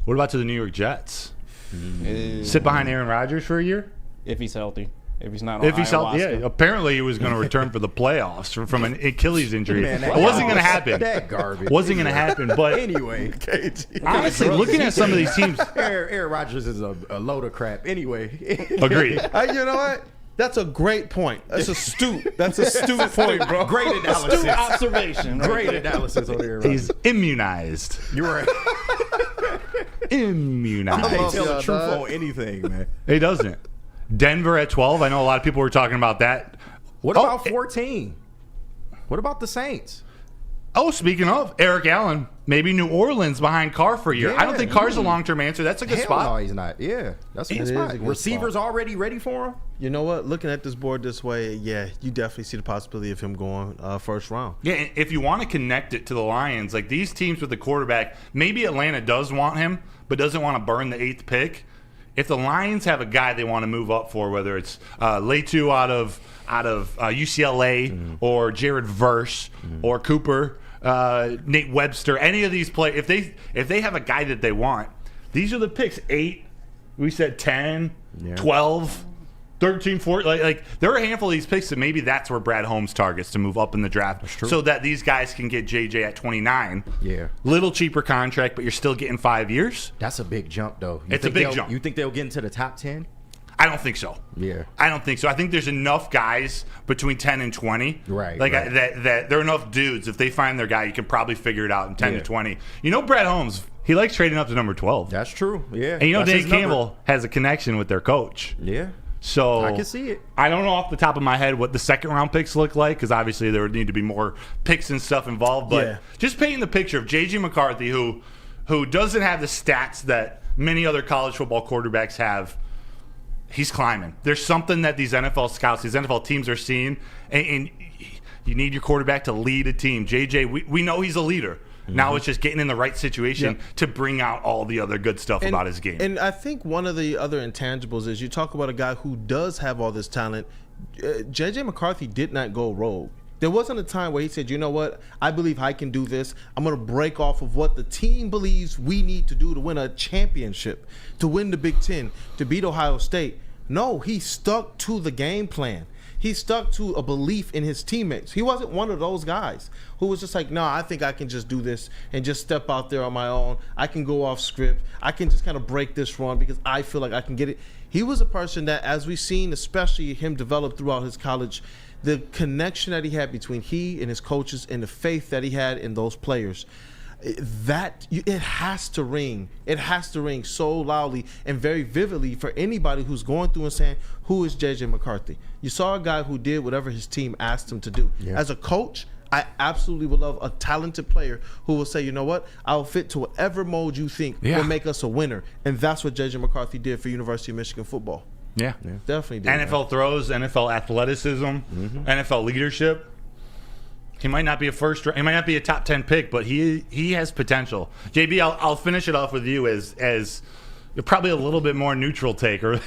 What about to the New York Jets? Sit behind Aaron Rodgers for a year? If he's healthy. If he's not on ayahuasca. Yeah, apparently he was going to return for the playoffs from an Achilles injury. It wasn't going to happen. That garbage. Wasn't going to happen. But anyway, honestly, looking at some of these teams, Aaron Rodgers is a load of crap. Anyway, agreed. You know what? That's a great point. That's astute. That's a astute point, bro. Great analysis. Astute observation. Great analysis on Aaron Rodgers. He's immunized. You're right. Immunized. He can't tell the truth on anything, man. He doesn't. Denver at 12. I know a lot of people were talking about that. What about 14? What about the Saints? Oh, speaking of Eric Allen, maybe New Orleans behind Carr for a year. I don't think Carr's a long-term answer. That's a good spot. No, he's not. Yeah, that's a good spot. Receivers already ready for him. You know what? Looking at this board this way, yeah, you definitely see the possibility of him going first round. Yeah, and if you want to connect it to the Lions, like these teams with the quarterback, maybe Atlanta does want him, but doesn't want to burn the 8th pick. If the Lions have a guy they want to move up for, whether it's Letu out of UCLA or Jared Verse or Cooper, Nate Webster, any of these players, if they have a guy that they want, these are the picks. 8, we said 10, 12, 13, 14. Like there are a handful of these picks that maybe that's where Brad Holmes targets to move up in the draft, so that these guys can get JJ at 29. Yeah, little cheaper contract, but you're still getting 5 years. That's a big jump, though. It's a big jump. You think they'll get into the top 10? I don't think so. Yeah, I don't think so. I think there's enough guys between 10 and 20. Right. Like that there are enough dudes. If they find their guy, you can probably figure it out in 10 to 20. You know, Brad Holmes, he likes trading up to number 12. That's true. Yeah. And you know, Dan Campbell has a connection with their coach. Yeah. So I can see it. I don't know off the top of my head what the second round picks look like, because obviously there would need to be more picks and stuff involved. But just painting the picture of JJ McCarthy, who doesn't have the stats that many other college football quarterbacks have. He's climbing. There's something that these NFL scouts, these NFL teams are seeing, and you need your quarterback to lead a team. JJ, we know he's a leader. Now it's just getting in the right situation to bring out all the other good stuff about his game. And I think one of the other intangibles is you talk about a guy who does have all this talent. JJ McCarthy did not go rogue. There wasn't a time where he said, you know what, I believe I can do this. I'm going to break off of what the team believes we need to do to win a championship, to win the Big Ten, to beat Ohio State. No, he stuck to the game plan. He stuck to a belief in his teammates. He wasn't one of those guys who was just like, no, I think I can just do this and just step out there on my own. I can go off script. I can just kind of break this run because I feel like I can get it. He was a person that, as we've seen, especially him develop throughout his college, the connection that he had between he and his coaches and the faith that he had in those players, that it has to ring. It has to ring so loudly and very vividly for anybody who's going through and saying, who is JJ McCarthy? You saw a guy who did whatever his team asked him to do. Yeah. As a coach, I absolutely would love a talented player who will say, you know what, I'll fit to whatever mold you think will make us a winner. And that's what JJ McCarthy did for University of Michigan football. Yeah. Definitely did. NFL throws, NFL athleticism, NFL leadership. He might not be he might not be a top 10 pick, but he has potential. JB, I'll finish it off with you as probably a little bit more neutral take, or a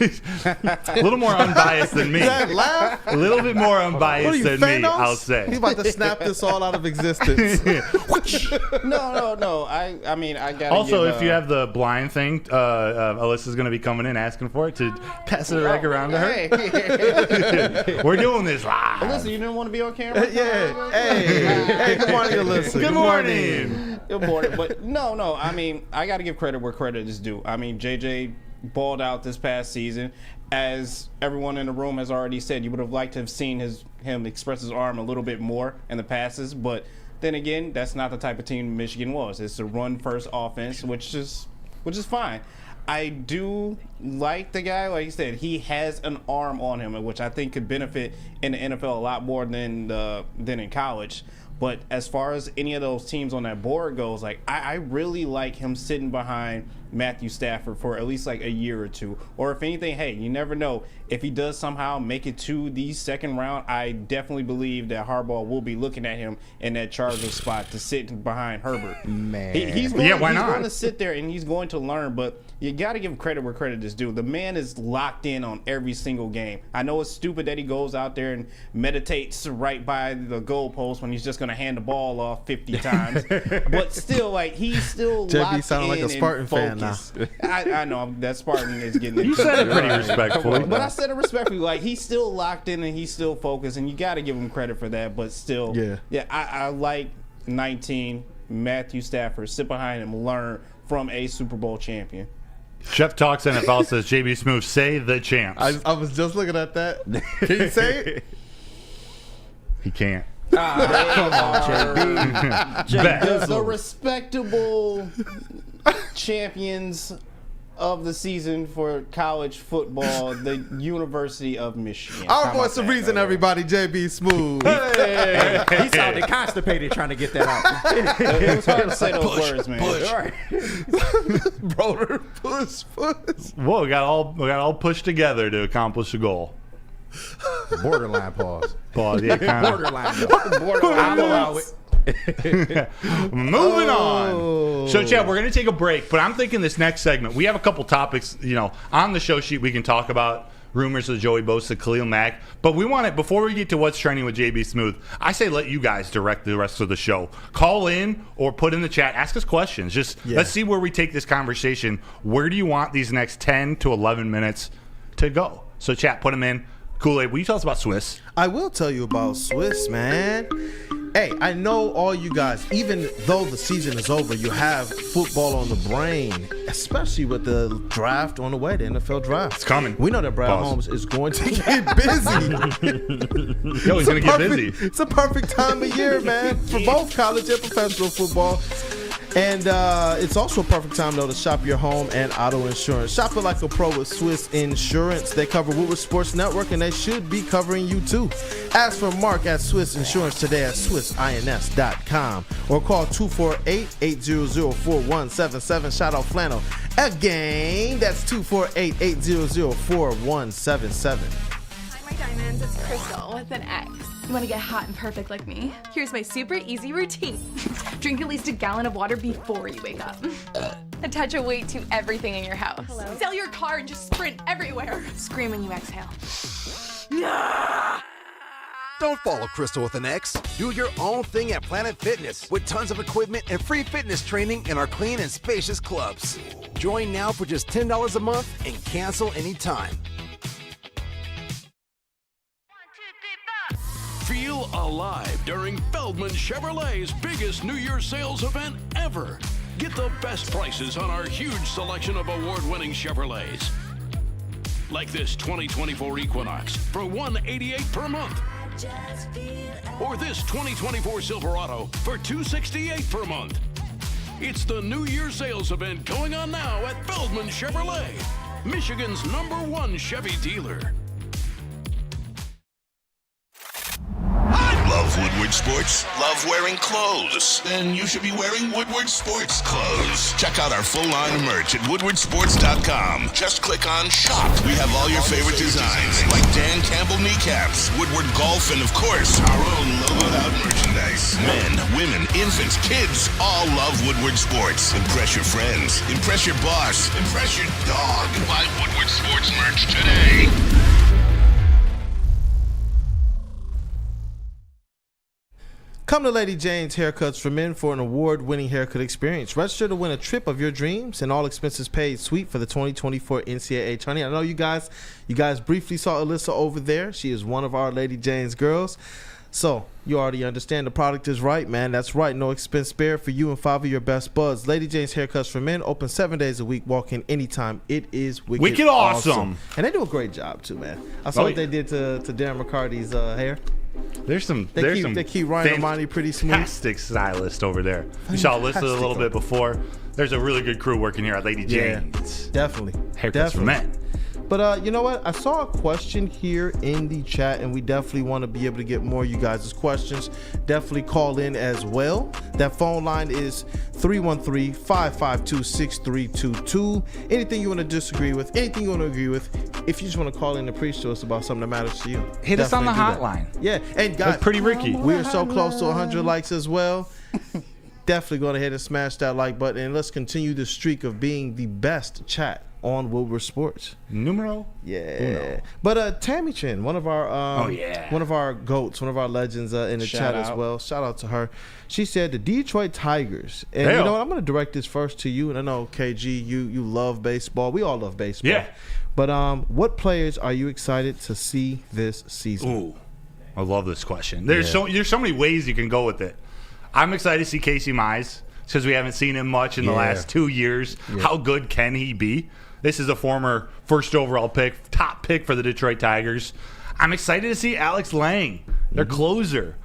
little more unbiased than me. Laugh? A little bit more unbiased than me, I'll say. He's about to snap this all out of existence. No. I mean, I got. Also, if you have the blind thing, Alyssa's going to be coming in asking for it to pass it back around to her. Hey. We're doing this live. Alyssa, you didn't want to be on camera? Yeah. Hey, good morning, Alyssa. Good morning. Good morning. But no. I mean, I got to give credit where credit is due. I mean, JJ balled out this past season. As everyone in the room has already said, you would have liked to have seen him express his arm a little bit more in the passes. But then again, that's not the type of team Michigan was. It's a run-first offense, which is fine. I do like the guy. Like you said, he has an arm on him, which I think could benefit in the NFL a lot more than in college. But as far as any of those teams on that board goes, like I really like him sitting behind Matthew Stafford for at least like a year or two. Or if anything, hey, you never know. If he does somehow make it to the second round, I definitely believe that Harbaugh will be looking at him in that Chargers spot to sit behind Herbert. Man. He's going to sit there and he's going to learn, but you got to give credit where credit is due. The man is locked in on every single game. I know it's stupid that he goes out there and meditates right by the goalpost when he's just going to hand the ball off 50 times. But still, like, he's still JB locked sounding like a Spartan fan now. I know that Spartan is getting it. You said it pretty respectfully. But I said it respectfully. Like, he's still locked in and he's still focused, and you got to give him credit for that. But still, I like 19 Matthew Stafford. Sit behind him, learn from a Super Bowl champion. Chef Talks NFL says, JB Smooth, say the champs. I was just looking at that. Can you say it? He can't. Come on, JB. The respectable champions of the season for college football, the University of Michigan. Our voice of reason, everybody, JB Smooth. Hey. He sounded constipated trying to get that out. It was hard to say those words, man. Brother, push. Whoa, we got all pushed together to accomplish a goal. Borderline pause. Pause, yeah, kind of. Borderline. I'll allow it. Moving on. So, Chad, we're going to take a break, but I'm thinking this next segment, we have a couple topics, on the show sheet we can talk about. Rumors of Joey Bosa, Khalil Mack. But we want it, before we get to what's trending with JB Smooth, I say let you guys direct the rest of the show. Call in or put in the chat. Ask us questions. Let's see where we take this conversation. Where do you want these next 10 to 11 minutes to go? So, chat, put them in. Kool-Aid, will you tell us about Swiss? I will tell you about Swiss, man. Hey, I know all you guys, even though the season is over, you have football on the brain, especially with the draft on the way, the NFL draft. It's coming. We know that Brad Holmes is going to get busy. Yo, he's going to get busy. It's a perfect time of year, man, for both college and professional football. And it's also a perfect time, though, to shop your home and auto insurance. Shop it like a pro with Swiss Insurance. They cover Woodward Sports Network, and they should be covering you, too. Ask for Mark at Swiss Insurance today at SwissINS.com or call 248-800-4177. Shout out Flannel. Again, that's 248-800-4177. Hi, my diamonds. It's Crystal with an X. You want to get hot and perfect like me? Here's my super easy routine. Drink at least a gallon of water before you wake up. Attach a weight to everything in your house. Hello? Sell your car and just sprint everywhere. Scream when you exhale. Don't follow Crystal with an X. Do your own thing at Planet Fitness with tons of equipment and free fitness training in our clean and spacious clubs. Join now for just $10 a month and cancel anytime. Feel alive during Feldman Chevrolet's biggest New Year's sales event ever. Get the best prices on our huge selection of award-winning Chevrolets. Like this 2024 Equinox for $188 per month. Or this 2024 Silverado for $268 per month. It's the New Year's sales event going on now at Feldman Chevrolet, Michigan's #1 Chevy dealer. Love Woodward sports? Love wearing clothes? Then you should be wearing Woodward Sports Clothes. Check out our full line of merch at woodwardsports.com. Just click on shop. We have all your favorite designs, like Dan Campbell kneecaps, Woodward Golf, and of course, our own logoed out merchandise. Men, women, infants, kids all love Woodward Sports. Impress your friends. Impress your boss. Impress your dog. Buy Woodward Sports merch today. Come to Lady Jane's Haircuts for Men for an award-winning haircut experience. Register to win a trip of your dreams and all expenses paid suite for the 2024 NCAA tournament. I know you guys briefly saw Alyssa over there. She is one of our Lady Jane's girls. So you already understand the product is right, man. That's right. No expense spared for you and 5 of your best buds. Lady Jane's Haircuts for Men, open 7 days a week. Walk in anytime. It is wicked awesome. And they do a great job too, man. I saw what they did to JJ McCarthy's hair. They keep Ryan Armani pretty smooth. Fantastic stylist over there. You saw Alyssa a little bit before. There's a really good crew working here at Lady Jane's. Definitely. Haircuts for Men. But you know what? I saw a question here in the chat, and we definitely want to be able to get more of you guys' questions. Definitely call in as well. That phone line is 313-552-6322. Anything you want to disagree with, anything you want to agree with, if you just want to call in and preach to us about something that matters to you, hit us on the hotline. Yeah, and guys, Pretty Ricky. We are so close to 100 likes as well. Definitely go ahead and smash that like button, and let's continue the streak of being the best chat on Woodward Sports. Numero? Yeah. Uno. But Tammy Chin, one of our one of our GOATs, one of our legends in the chat as well. Shout out to her. She said the Detroit Tigers. And you know what? I'm going to direct this first to you. And I know, KG, you love baseball. We all love baseball. Yeah. But what players are you excited to see this season? Ooh, I love this question. There's so many ways you can go with it. I'm excited to see Casey Mize because we haven't seen him much in the last 2 years. Yeah. How good can he be? This is a former first overall pick, top pick for the Detroit Tigers. I'm excited to see Alex Lang, their closer.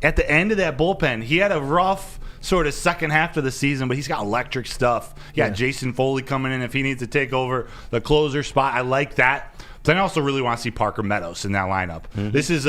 At the end of that bullpen, he had a rough sort of second half of the season, but he's got electric stuff. You got Jason Foley coming in if he needs to take over the closer spot. I like that. But I also really want to see Parker Meadows in that lineup. This is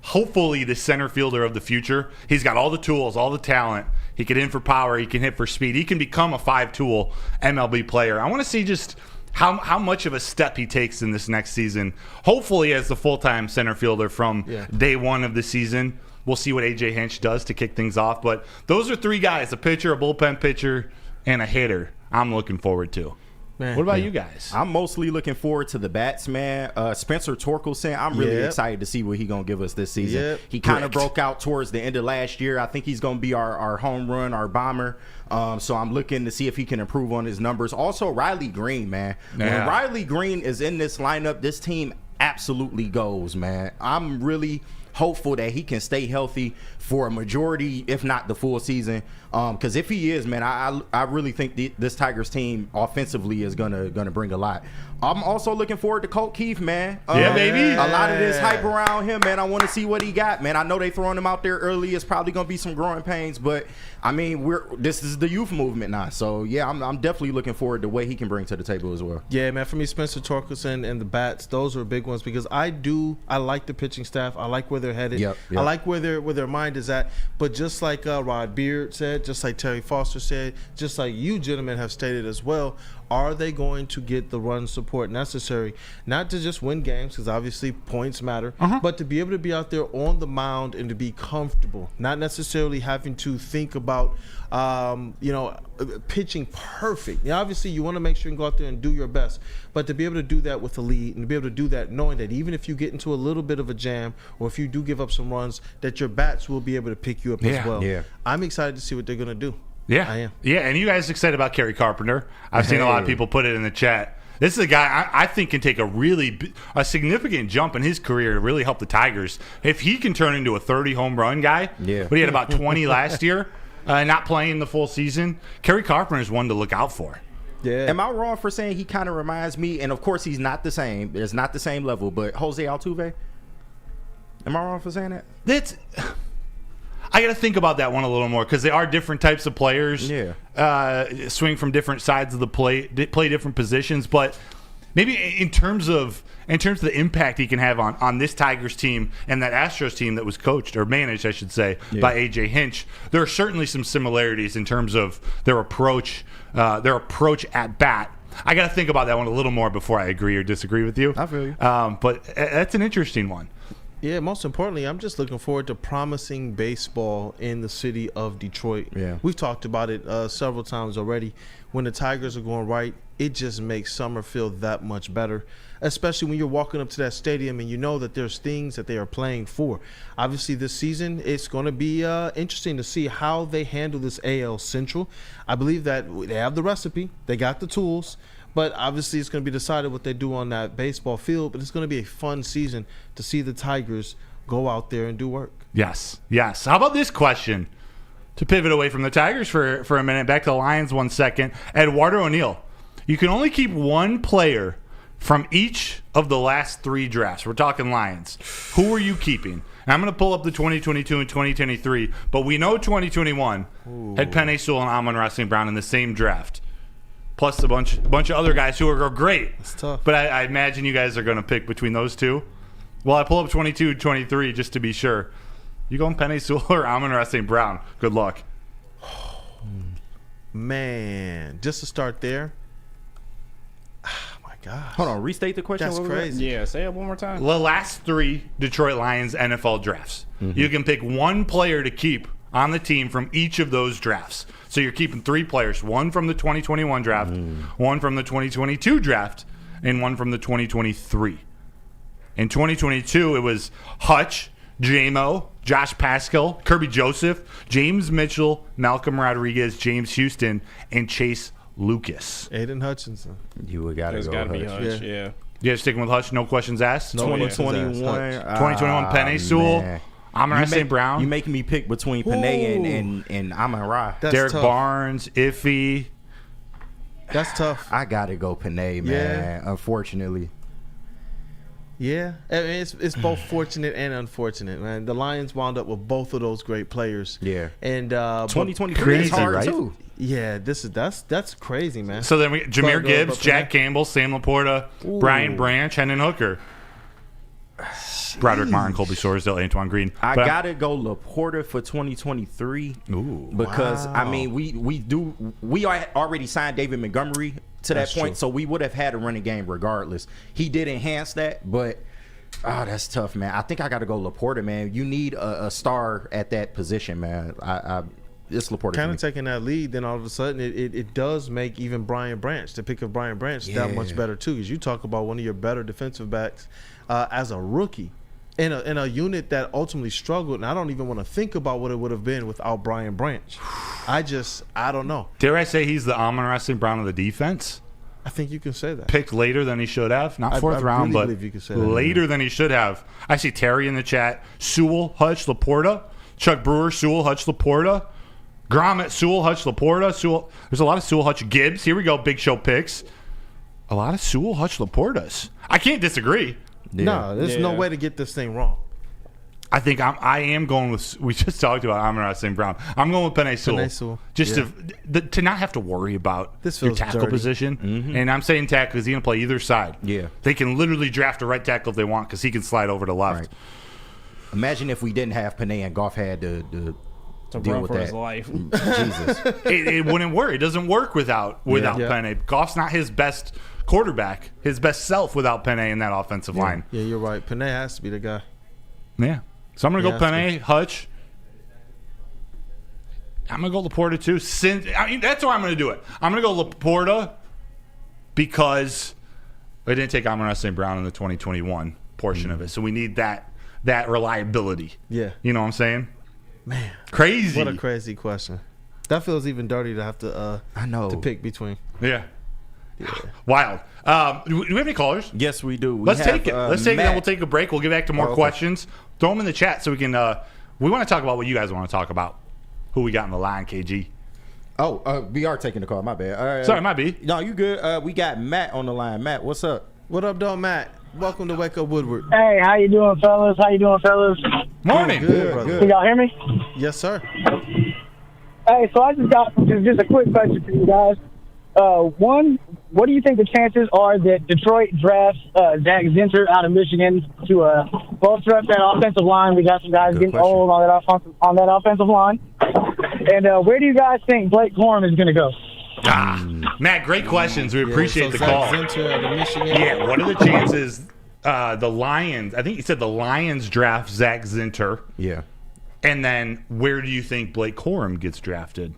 hopefully the center fielder of the future. He's got all the tools, all the talent. He can hit for power. He can hit for speed. He can become a 5-tool MLB player. I want to see just how much of a step he takes in this next season. Hopefully as the full-time center fielder from day one of the season. We'll see what A.J. Hinch does to kick things off. But those are 3 guys, a pitcher, a bullpen pitcher, and a hitter I'm looking forward to. Man, what about you guys? I'm mostly looking forward to the bats, man. Spencer Torkelson, I'm really excited to see what he's going to give us this season. He kind of broke out towards the end of last year. I think he's going to be our home run, our bomber. So I'm looking to see if he can improve on his numbers. Also, Riley Green, man. When Riley Green is in this lineup, this team absolutely goes, man. I'm really hopeful that he can stay healthy for a majority, if not the full season. Because if he is, man, I really think this Tigers team offensively is gonna bring a lot. I'm also looking forward to Colt Keith, man. Yeah, baby. A lot of this hype around him, man. I want to see what he got, man. I know they throwing him out there early. It's probably gonna be some growing pains, but I mean, this is the youth movement now. So yeah, I'm definitely looking forward to what he can bring to the table as well. Yeah, man. For me, Spencer Torkelson and the bats, those are big ones because I like the pitching staff. I like where they're headed. Yep. I like where their mind is at. But just like Rod Beard said, just like Terry Foster said, just like you gentlemen have stated as well, are they going to get the run support necessary, not to just win games, because obviously points matter, but to be able to be out there on the mound and to be comfortable, not necessarily having to think about pitching perfect. Now, obviously you want to make sure you can go out there and do your best, but to be able to do that with a lead and to be able to do that knowing that even if you get into a little bit of a jam or if you do give up some runs, that your bats will be able to pick you up as well. I'm excited to see what they're going to do. Yeah, I am. Yeah, and you guys excited about Kerry Carpenter? I've seen a lot of people put it in the chat. This is a guy I think can take a significant jump in his career to really help the Tigers. If he can turn into a 30 home run guy, but he had about 20 last year, not playing the full season, Kerry Carpenter is one to look out for. Yeah. Am I wrong for saying he kind of reminds me, and of course he's not the same, it's not the same level, but Jose Altuve? Am I wrong for saying that? I got to think about that one a little more because they are different types of players. Yeah. Swing from different sides of the plate, play different positions. But maybe in terms of the impact he can have on this Tigers team and that Astros team that was coached or managed, I should say, by A.J. Hinch, there are certainly some similarities in terms of their approach at bat. I got to think about that one a little more before I agree or disagree with you. I feel you. But that's an interesting one. Yeah, most importantly, I'm just looking forward to promising baseball in the city of Detroit. Yeah. We've talked about it several times already. When the Tigers are going right, it just makes summer feel that much better, especially when you're walking up to that stadium and you know that there's things that they are playing for. Obviously, this season, it's going to be interesting to see how they handle this AL Central. I believe that they have the recipe. They got the tools. But obviously, it's going to be decided what they do on that baseball field. But it's going to be a fun season to see the Tigers go out there and do work. Yes. How about this question? To pivot away from the Tigers for a minute, back to the Lions 1 second. Eduardo O'Neill, you can only keep one player from each of the last 3 drafts. We're talking Lions. Who are you keeping? And I'm going to pull up the 2022 and 2023, but we know 2021 had Penei Sewell and Amon-Ra St Brown in the same draft. Plus a bunch of other guys who are great. It's tough. But I imagine you guys are going to pick between those two. Well, I pull up 22, 23 just to be sure. You going Penei Sewell or Amon-Ra St Brown? Good luck. Man, just to start there. Oh, my gosh. Hold on, restate the question. That's crazy. Yeah, say it one more time. The last 3 Detroit Lions NFL drafts. You can pick one player to keep on the team from each of those drafts. So you're keeping 3 players, one from the 2021 draft, one from the 2022 draft, and one from the 2023. In 2022, it was Hutch, J-Mo, Josh Pascal, Kirby Joseph, James Mitchell, Malcolm Rodriguez, James Houston, and Chase Lucas. Aiden Hutchinson. You would got to go gotta be Hutch. Hutch, yeah. You guys sticking with Hutch? No questions asked? No 2021. 2021 Penei Sewell. Man. Amon-Ra St. Brown. You making me pick between Penei and Amon-Ra. Derek tough. Barnes, Iffy. That's tough. I got to go Penei, man, unfortunately. Yeah, I mean, it's both fortunate and unfortunate, man. The Lions wound up with both of those great players. Yeah. And 2023 is hard, too. Yeah, that's crazy, man. So then we Jahmyr Gibbs, Jack Campbell, Sam Laporta, Brian Branch, Hendon Hooker, Broderick Martin, Colby Sorsdale, Antoine Green. I gotta go Laporta for 2023. Because I mean we already signed David Montgomery to that point, so we would have had a running game regardless. He did enhance that, but that's tough, man. I think I gotta go Laporta, man. You need a star at that position, man. It's Laporta. Kind of taking that lead, then all of a sudden it does make even Brian Branch, the pick of Brian Branch, that much better too. Because you talk about one of your better defensive backs as a rookie in a unit that ultimately struggled, and I don't even want to think about what it would have been without Brian Branch. I don't know. Dare I say he's the Amon-Ra St. Brown of the defense? I think you can say that. Picked later than he should have. Not fourth I round, really but believe you can say that. later than he should have. I see Terry in the chat. Sewell, Hutch, Laporta. Chuck Brewer, Sewell, Hutch, Laporta. Grommet, Sewell, Hutch, Laporta. Sewell. There's a lot of Sewell, Hutch, Gibbs. Here we go, Big Show picks. A lot of Sewell, Hutch, Laportas. I can't disagree. Yeah. No, there's no way to get this thing wrong. I think I am going with. We just talked about Amon-Ra St. Brown. I'm going with Penei Sewell. Just to not have to worry about your tackle dirty. position. And I'm saying tackle because he's going to play either side. Yeah, they can literally draft a right tackle if they want because he can slide over to left. Right. Imagine if we didn't have Penei and Goff had to deal run with for that. his life. Jesus, it wouldn't work. It doesn't work without Penei. Goff's not his best quarterback, his best self without Penei in that offensive line. Yeah, you're right. Penei has to be the guy. Yeah. So I'm going to go Penei, Hutch. I'm going to go Laporta too. That's why I'm going to do it. I'm going to go Laporta because I didn't take Amon-Ra St. Brown in the 2021 portion of it. So we need that reliability. Yeah. You know what I'm saying? Man. Crazy. What a crazy question. That feels even dirty to have to to pick between. Yeah. Wild. Do we have any callers? Yes, we do. Let's take it. Let's take it, and we'll take a break. We'll get back to more questions. Throw them in the chat so we can. We want to talk about what you guys want to talk about. Who we got in the line, KG? We are taking the call. My bad. Sorry, might be. No, you good. We got Matt on the line. Matt, what's up? What up, though, Matt? Welcome to Wake Up Woodward. Hey, how you doing, fellas? Morning. Good, brother. Can y'all hear me? Yes, sir. Hey, so I just got just a quick question for you guys. One, what do you think the chances are that Detroit drafts Zach Zinter out of Michigan to bolster up that offensive line? We got some guys getting old on that offensive line. And where do you guys think Blake Corum is going to go? Matt, great questions. We appreciate the call. Zinter out of Michigan. Yeah, what are the chances the Lions, I think you said the Lions draft Zach Zinter. Yeah. And then where do you think Blake Corum gets drafted?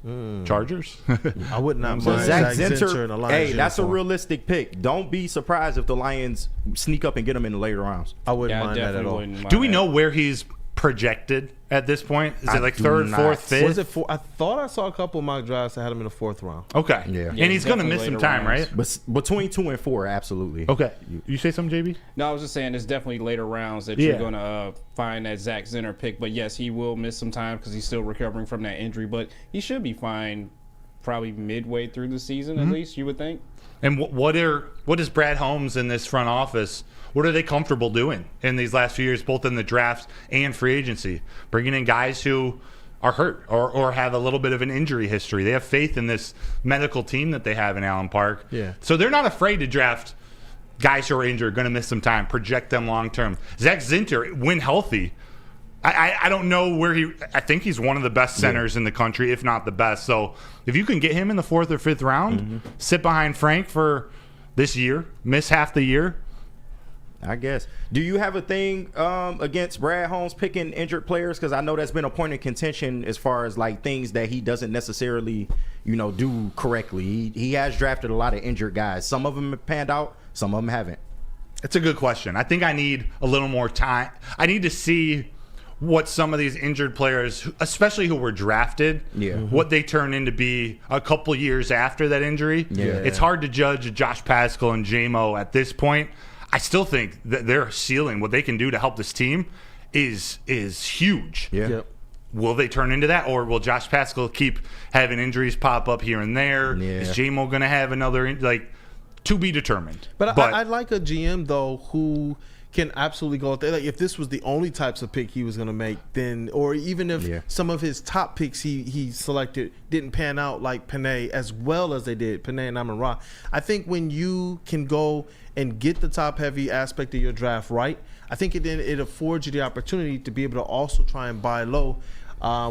Chargers? I would not So mind Zach Zinter Zinter, in a Lions that's a uniform. realistic pick. Don't be surprised if the Lions sneak up and get him in the later rounds. I wouldn't mind that at all. Do we know where he's projected at this point? Is it like third, fourth, fifth? Was it four? I thought I saw a couple of mock drafts that had him in the 4th round. Okay. Yeah. And he's going to miss some time, right? But between 2 and 4, absolutely. Okay. You say something, JB? No, I was just saying it's definitely later rounds that you're going to find that Zach Zinter pick. But, yes, he will miss some time because he's still recovering from that injury. But he should be fine probably midway through the season at least, you would think. And what is Brad Holmes in this front office? What are they comfortable doing in these last few years, both in the drafts and free agency? Bringing in guys who are hurt or have a little bit of an injury history. They have faith in this medical team that they have in Allen Park. Yeah. So they're not afraid to draft guys who are injured, going to miss some time, project them long term. Zach Zinter, when healthy, I don't know where I think he's one of the best centers in the country, if not the best. So if you can get him in the 4th or 5th round, sit behind Frank for this year, miss half the year, I guess. Do you have a thing against Brad Holmes picking injured players? Because I know that's been a point of contention as far as like things that he doesn't necessarily, do correctly. He has drafted a lot of injured guys. Some of them have panned out, some of them haven't. It's a good question. I think I need a little more time. I need to see what some of these injured players, especially who were drafted, what they turn into be a couple years after that injury. It's hard to judge Josh Paschal and J-Mo at this point. I still think that their ceiling, what they can do to help this team, is huge. Will they turn into that, or will Josh Paschal keep having injuries pop up here and there? Is J-Mo going to have another, to be determined? But I like a GM, though, who can absolutely go out there. Like, if this was the only types of pick he was going to make, then, or even if some of his top picks he selected didn't pan out like Panay as well as they did, Panay and Amon-Ra. I think when you can go and get the top-heavy aspect of your draft right, I think it affords you the opportunity to be able to also try and buy low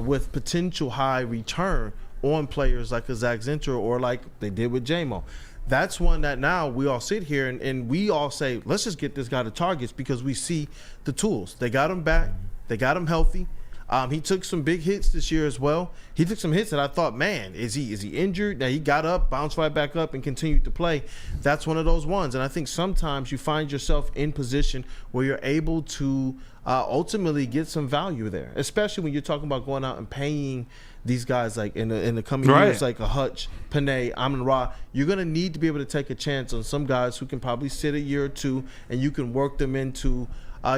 with potential high return on players like a Zach Zinter or like they did with J-Mo. That's one that now we all sit here and we all say, let's just get this guy to targets because we see the tools. They got him back. They got him healthy. He took some big hits this year as well. He took some hits that I thought, man, is he injured? Now he got up, bounced right back up, and continued to play. That's one of those ones. And I think sometimes you find yourself in position where you're able to ultimately get some value there, especially when you're talking about going out and paying these guys like in the coming years, like a Hutch, Panay, Amon-Ra. You're going to need to be able to take a chance on some guys who can probably sit a year or two, and you can work them into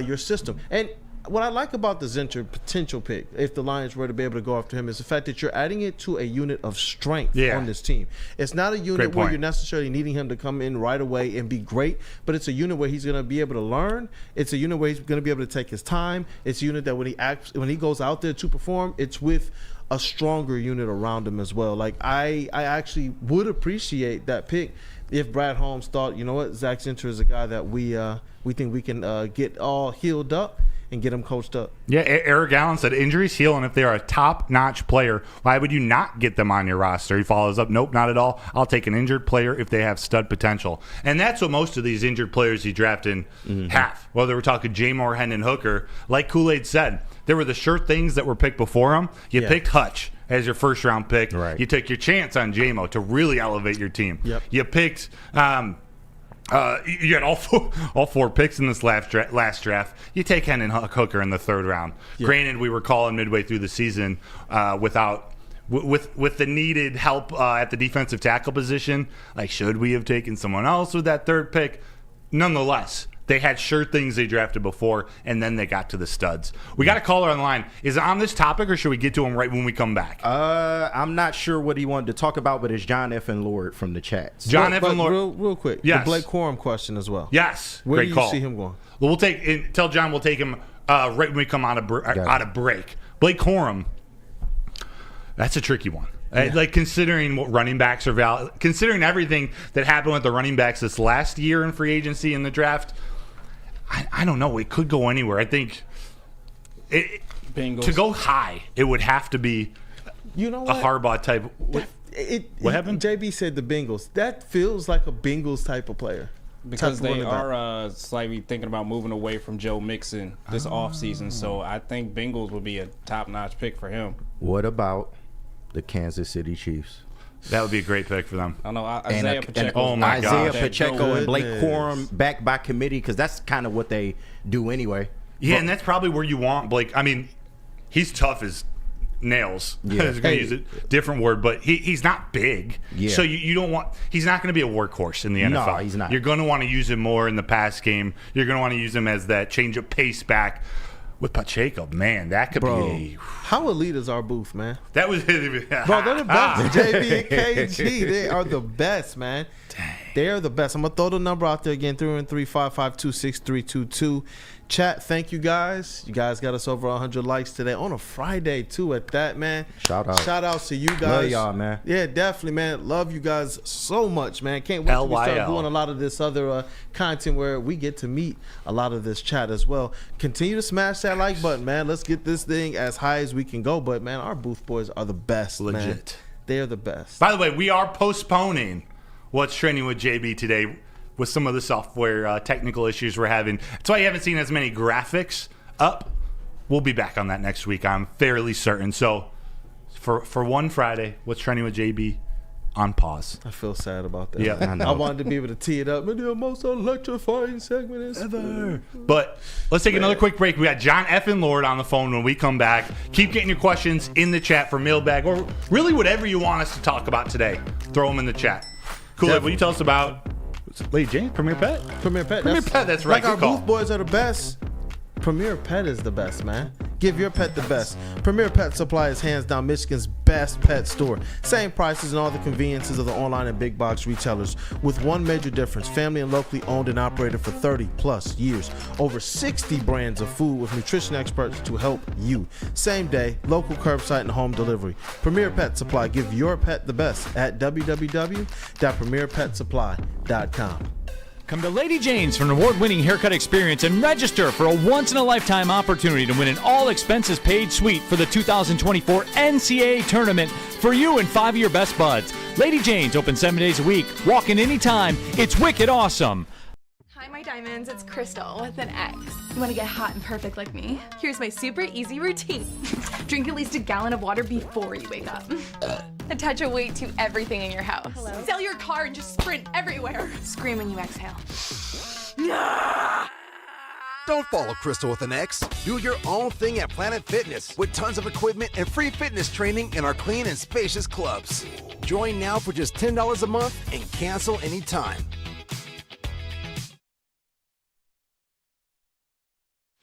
your system. And what I like about the Zinter potential pick, if the Lions were to be able to go after him, is the fact that you're adding it to a unit of strength on this team. It's not a unit where you're necessarily needing him to come in right away and be great, but it's a unit where he's going to be able to learn. It's a unit where he's going to be able to take his time. It's a unit that when he goes out there to perform, it's with a stronger unit around him as well. Like I actually would appreciate that pick if Brad Holmes thought, you know what, Zach Zinter is a guy that we think we can get all healed up and get him coached up. Yeah, Eric Allen said injuries heal, and if they're a top-notch player, why would you not get them on your roster? He follows up, nope, not at all. I'll take an injured player if they have stud potential. And that's what most of these injured players he drafted have. Whether we're talking J-Mo or Hendon Hooker, like Kool-Aid said, there were the sure things that were picked before him. You picked Hutch as your first-round pick. You took your chance on J-Mo to really elevate your team. You picked you had all four picks in this last draft. You take Hendon Hooker in the 3rd round. Granted, we were calling midway through the season with the needed help at the defensive tackle position. Like, should we have taken someone else with that 3rd pick? Nonetheless, they had sure things they drafted before, and then they got to the studs. We got a caller on the line. Is it on this topic, or should we get to him right when we come back? I'm not sure what he wanted to talk about, but it's John F. and Lord from the chats. John F. and Lord. Real quick. Yes. The Blake Corum question as well. Yes. Where Great do you call. see him going? Well, tell John we'll take him right when we come out of break. Blake Corum, that's a tricky one. Like considering what running backs are considering everything that happened with the running backs this last year in free agency in the draft, I don't know. It could go anywhere. I think to go high, it would have to be a Harbaugh type. What happened? JB said the Bengals. That feels like a Bengals type of player. Because they are slightly thinking about moving away from Joe Mixon this offseason. So I think Bengals would be a top-notch pick for him. What about the Kansas City Chiefs? That would be a great pick for them. I know Isaiah Pacheco. Oh my God, Isaiah Pacheco and Blake Corum back by committee, because that's kind of what they do anyway. Yeah, and that's probably where you want Blake. I mean, he's tough as nails. Yeah. I was going to use a different word, but he's not big. Yeah. So you don't want – he's not going to be a workhorse in the NFL. No, he's not. You're going to want to use him more in the pass game. You're going to want to use him as that change of pace back. With Pacheco, man, that could be how elite is our booth, man? That was bro, they're the best. JB and KG, they are the best, man. Dang. They are the best. I'm gonna throw the number out there again: 313-552-6322. Chat, thank you guys. You guys got us over 100 likes today on a Friday too. At that, man. Shout outs to you guys. Love y'all, man. Yeah, definitely, man. Love you guys so much, man. Can't wait till we start doing a lot of this other content where we get to meet a lot of this chat as well. Continue to smash that like button, man. Let's get this thing as high as we can go. But man, our booth boys are the best. Legit. Man. They are the best. By the way, we are postponing What's Trending with JB today with some of the software technical issues we're having. That's why you haven't seen as many graphics up. We'll be back on that next week, I'm fairly certain. So for one Friday, What's Trending with JB on pause. I feel sad about that. Yeah, I know. I wanted to be able to tee it up. The most electrifying segment ever. But let's take another quick break. We got John F. and Lord on the phone when we come back. Keep getting your questions in the chat for mailbag or really whatever you want us to talk about today. Throw them in the chat. Cool. Will you tell us about Lady Jane, Premier Pet? Premier Pet. That's right. Like our booth boys are the best. Premier Pet is the best, man. Give your pet the best. Premier Pet Supply is hands down Michigan's best pet store. Same prices and all the conveniences of the online and big box retailers, with one major difference: family and locally owned and operated for 30 plus years. Over 60 brands of food with nutrition experts to help you. Same day, local curbside and home delivery. Premier Pet Supply. Give your pet the best at www.premierpetsupply.com. Come to Lady Jane's for an award-winning haircut experience and register for a once-in-a-lifetime opportunity to win an all-expenses-paid suite for the 2024 NCAA tournament for you and 5 of your best buds. Lady Jane's open 7 days a week. Walk in anytime. It's wicked awesome. Hi, my diamonds. It's Crystal with an X. You want to get hot and perfect like me? Here's my super easy routine. Drink at least a gallon of water before you wake up. Attach a weight to everything in your house. Hello? Sell your car and just sprint everywhere. Scream when you exhale. Don't follow Crystal with an X. Do your own thing at Planet Fitness with tons of equipment and free fitness training in our clean and spacious clubs. Join now for just $10 a month and cancel anytime.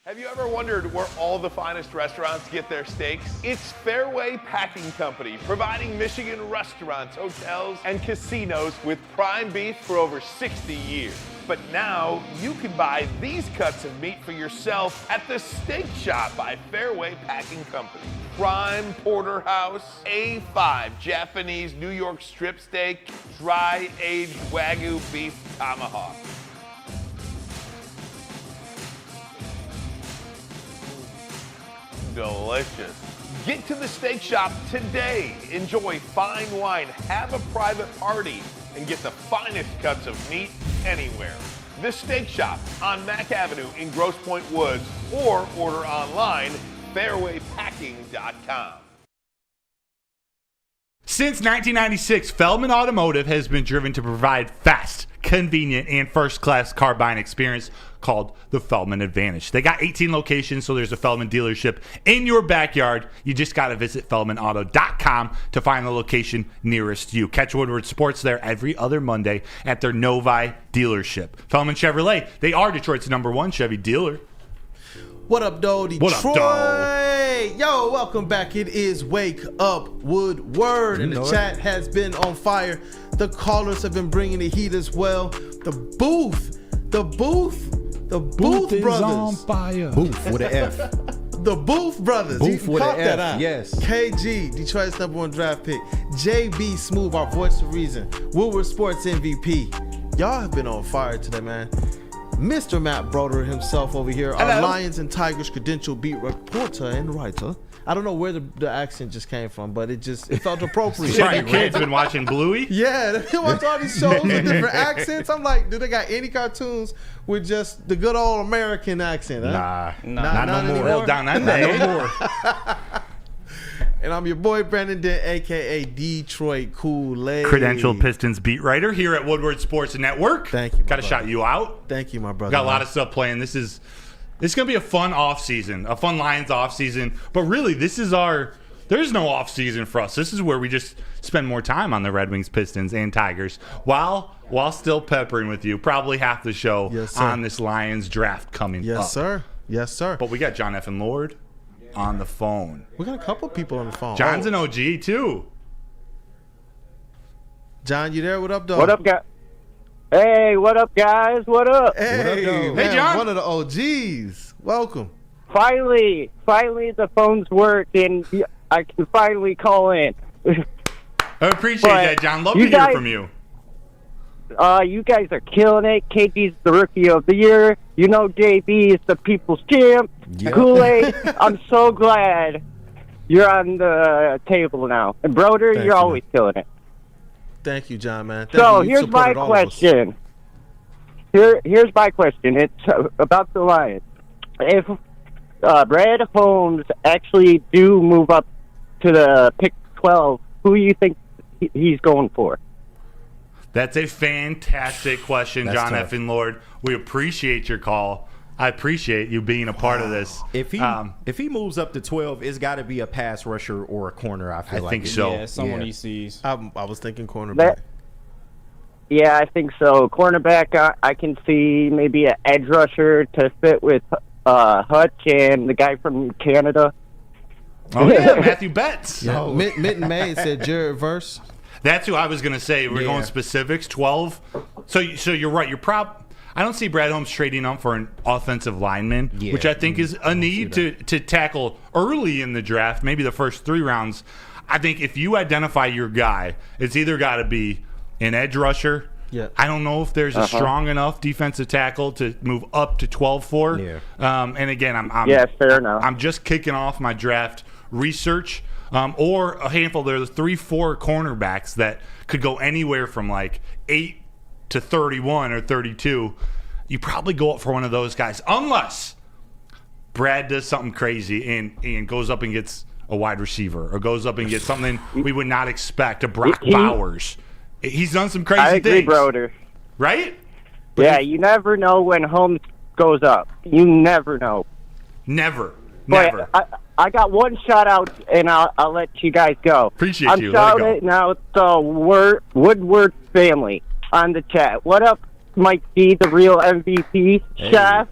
Have you ever wondered where all the finest restaurants get their steaks? It's Fairway Packing Company, providing Michigan restaurants, hotels, and casinos with prime beef for over 60 years. But now you can buy these cuts of meat for yourself at the Steak Shop by Fairway Packing Company. Prime porterhouse, A5 Japanese New York strip steak, dry aged Wagyu beef tomahawk. Delicious. Get to the Steak Shop today. Enjoy fine wine, have a private party, and get the finest cuts of meat anywhere. The Steak Shop on Mack Avenue in Grosse Pointe Woods, or order online, fairwaypacking.com. Since 1996, Feldman Automotive has been driven to provide fast, convenient, and first-class car buying experience called the Feldman Advantage. They got 18 locations, so there's a Feldman dealership in your backyard. You just got to visit feldmanauto.com to find the location nearest you. Catch Woodward Sports there every other Monday at their Novi dealership. Feldman Chevrolet, they are Detroit's #1 Chevy dealer. What up, though, Detroit? What up, though? Yo, welcome back. It is Wake Up Woodward, and the chat has been on fire. The callers have been bringing the heat as well. The booth is brothers on fire. Booth with an F. The Booth brothers. Booth You with caught an that F, out. yes. KG, Detroit's #1 draft pick. JB Smooth, our voice of reason. Woodward Sports MVP. Y'all have been on fire today, man. Mr. Matt Broder himself over here, our Lions and Tigers credential beat reporter and writer. I don't know where the accent just came from, but it felt appropriate. Your kids been watching Bluey? Yeah, they watch all these shows with different accents. I'm like, do they got any cartoons with just the good old American accent? Huh? Nah, not no more. Well, down that day. No more. And I'm your boy Brandon Dent, a.k.a. Detroit Kool-Aid. Credentialed Pistons beat writer here at Woodward Sports Network. Thank you, Got to shout you out. Thank you, my brother. Got a lot of stuff playing. This is going to be a fun offseason, a fun Lions offseason. But really, there's no offseason for us. This is where we just spend more time on the Red Wings, Pistons, and Tigers while still peppering with you probably half the show on this Lions draft coming up. Yes, sir. Yes, sir. But we got John F. and Lord on the phone. We got a couple people on the phone. John's an OG, too. John, you there? What up, dog? What up, guys? Hey, what up, guys? What up? Hey, what up, man, hey, John. One of the OGs. Welcome. Finally, the phones work, and I can finally call in. I appreciate that, John. Love to hear from you. You guys are killing it. KG's the rookie of the year. You know JB is the people's champ. Yep. Kool-Aid, I'm so glad you're on the table now. And Broder, you're always killing it. Thank you, John, man. Here's my question. Here's my question. It's about the Lions. If Brad Holmes actually do move up to the pick 12, who do you think he's going for? That's a fantastic question, John F. and Lord. We appreciate your call. I appreciate you being a part of this. If he moves up to 12, it's got to be a pass rusher or a corner. I think so. Yeah, someone he sees. I was thinking cornerback. Yeah, I think so. Cornerback, I can see maybe an edge rusher to fit with Hutch and the guy from Canada. Oh, yeah, Matthew Betts. Yeah. Mitten May said Jared Verse. That's who I was going to say. We're going specifics, 12. So you're right. I don't see Brad Holmes trading up for an offensive lineman, which I think is a need to tackle early in the draft, maybe the first 3 rounds. I think if you identify your guy, it's either got to be an edge rusher. Yeah. I don't know if there's a strong enough defensive tackle to move up to 12 for. Yeah. And again, fair enough. I'm just kicking off my draft research. Or a handful. There's 3-4 cornerbacks that could go anywhere from like 8 to 31 or 32. You probably go up for one of those guys, unless Brad does something crazy and goes up and gets a wide receiver, or goes up and gets something we would not expect, a Brock Bowers. He's done some crazy things. I agree, things. Broder. Right? Yeah, you never know when Holmes goes up. You never know. Never. I got one shout out, and I'll let you guys go. Appreciate you. I'm shouting out the Woodward family on the chat. What up, Mike D, the real MVP, Chef,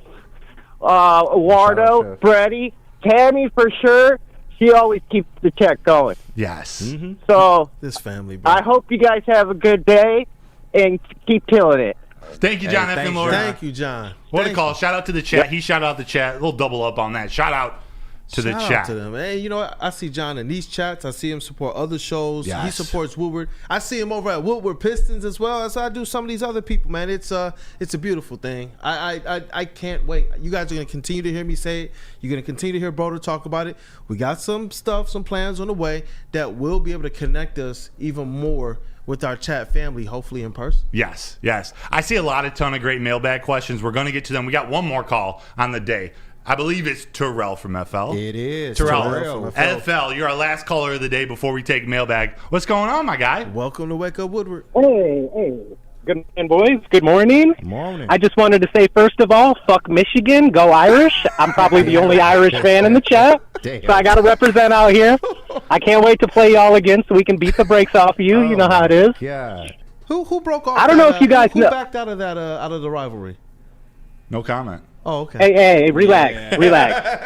Wardo, Freddie, Tammy for sure. She always keeps the check going. Yes. Mm-hmm. So this family, bro. I hope you guys have a good day and keep killing it. Thank you, John F. and Lord. Thank you, John. What a call. Shout out to the chat. He shouted out the chat. A little double up on that. Shout out to the chat. Out to them. Hey, you know what? I see John in these chats. I see him support other shows. Yes. He supports Woodward. I see him over at Woodward Pistons as well as I do some of these other people, man. It's a beautiful thing. I can't wait. You guys are going to continue to hear me say it. You're going to continue to hear Broder talk about it. We got some stuff, some plans on the way that will be able to connect us even more with our chat family, hopefully in person. Yes. I see a ton of great mailbag questions. We're going to get to them. We got one more call on the day. I believe it's Terrell from FL. It is. Terrell from FL. You're our last caller of the day before we take mailbag. What's going on, my guy? Welcome to Wake Up Woodward. Hey. Good morning, boys. Good morning. Morning. I just wanted to say, first of all, fuck Michigan. Go Irish. I'm probably the only Irish fan in the chat. Damn. So I got to represent out here. I can't wait to play y'all again so we can beat the brakes off of you. You know how it is. Yeah. Who broke off? I don't know if you guys who know. Backed out of that out of the rivalry? No comment. Oh, okay. Hey, relax.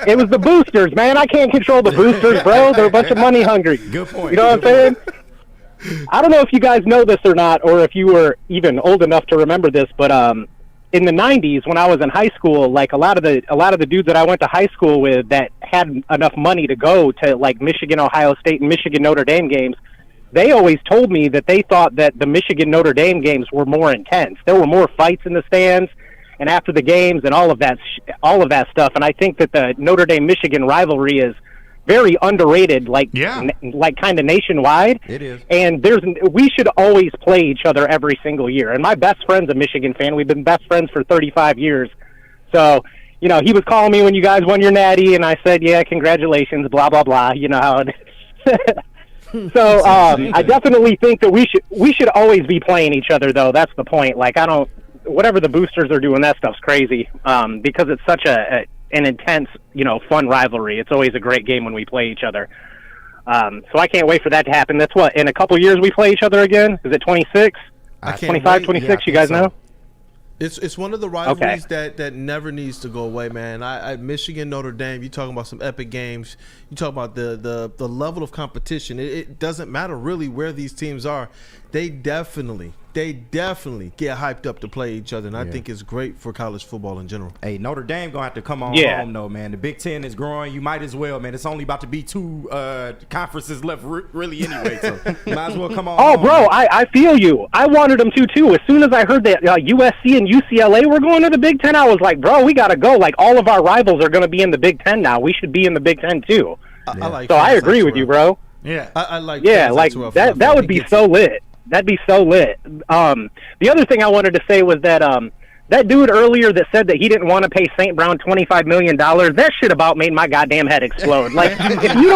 It was the boosters, man. I can't control the boosters, bro. They're a bunch of money hungry. Good point. You know what I'm saying? I don't know if you guys know this or not, or if you were even old enough to remember this, but in the 90s when I was in high school, like a lot of the dudes that I went to high school with that had enough money to go to like Michigan, Ohio State, and Michigan Notre Dame games, they always told me that they thought that the Michigan Notre Dame games were more intense. There were more fights in the stands and after the games and all of that stuff. And I think that the Notre Dame Michigan rivalry is very underrated, like kind of nationwide. It is. And we should always play each other every single year. And my best friend's a Michigan fan. We've been best friends for 35 years. So, you know, he was calling me when you guys won your natty, and I said, yeah, congratulations, blah, blah, blah. You know how it is. So I definitely think that we should always be playing each other, though. That's the point. Like, whatever the boosters are doing, that stuff's crazy because it's such an intense, you know, fun rivalry. It's always a great game when we play each other. So I can't wait for that to happen. That's what, in a couple years we play each other again? Is it 26? 25, 26, you guys know? It's one of the rivalries that never needs to go away, man. I Michigan, Notre Dame, you talking about some epic games. You talk about the level of competition. It doesn't matter really where these teams are. They definitely get hyped up to play each other, and I think it's great for college football in general. Hey, Notre Dame gonna have to come on home though, man. The Big Ten is growing. You might as well, man. It's only about to be 2 conferences left, really, anyway. So you might as well come on. Oh, home, bro, man. I feel you. I wanted them to too. As soon as I heard that USC and UCLA were going to the Big Ten, I was like, bro, we gotta go. Like, all of our rivals are gonna be in the Big Ten now. We should be in the Big Ten too. I agree with you, bro. Yeah, I like. Yeah, like that would be so lit. That'd be so lit. The other thing I wanted to say was that that dude earlier that said that he didn't want to pay St. Brown $25 million, that shit about made my goddamn head explode. Like, if you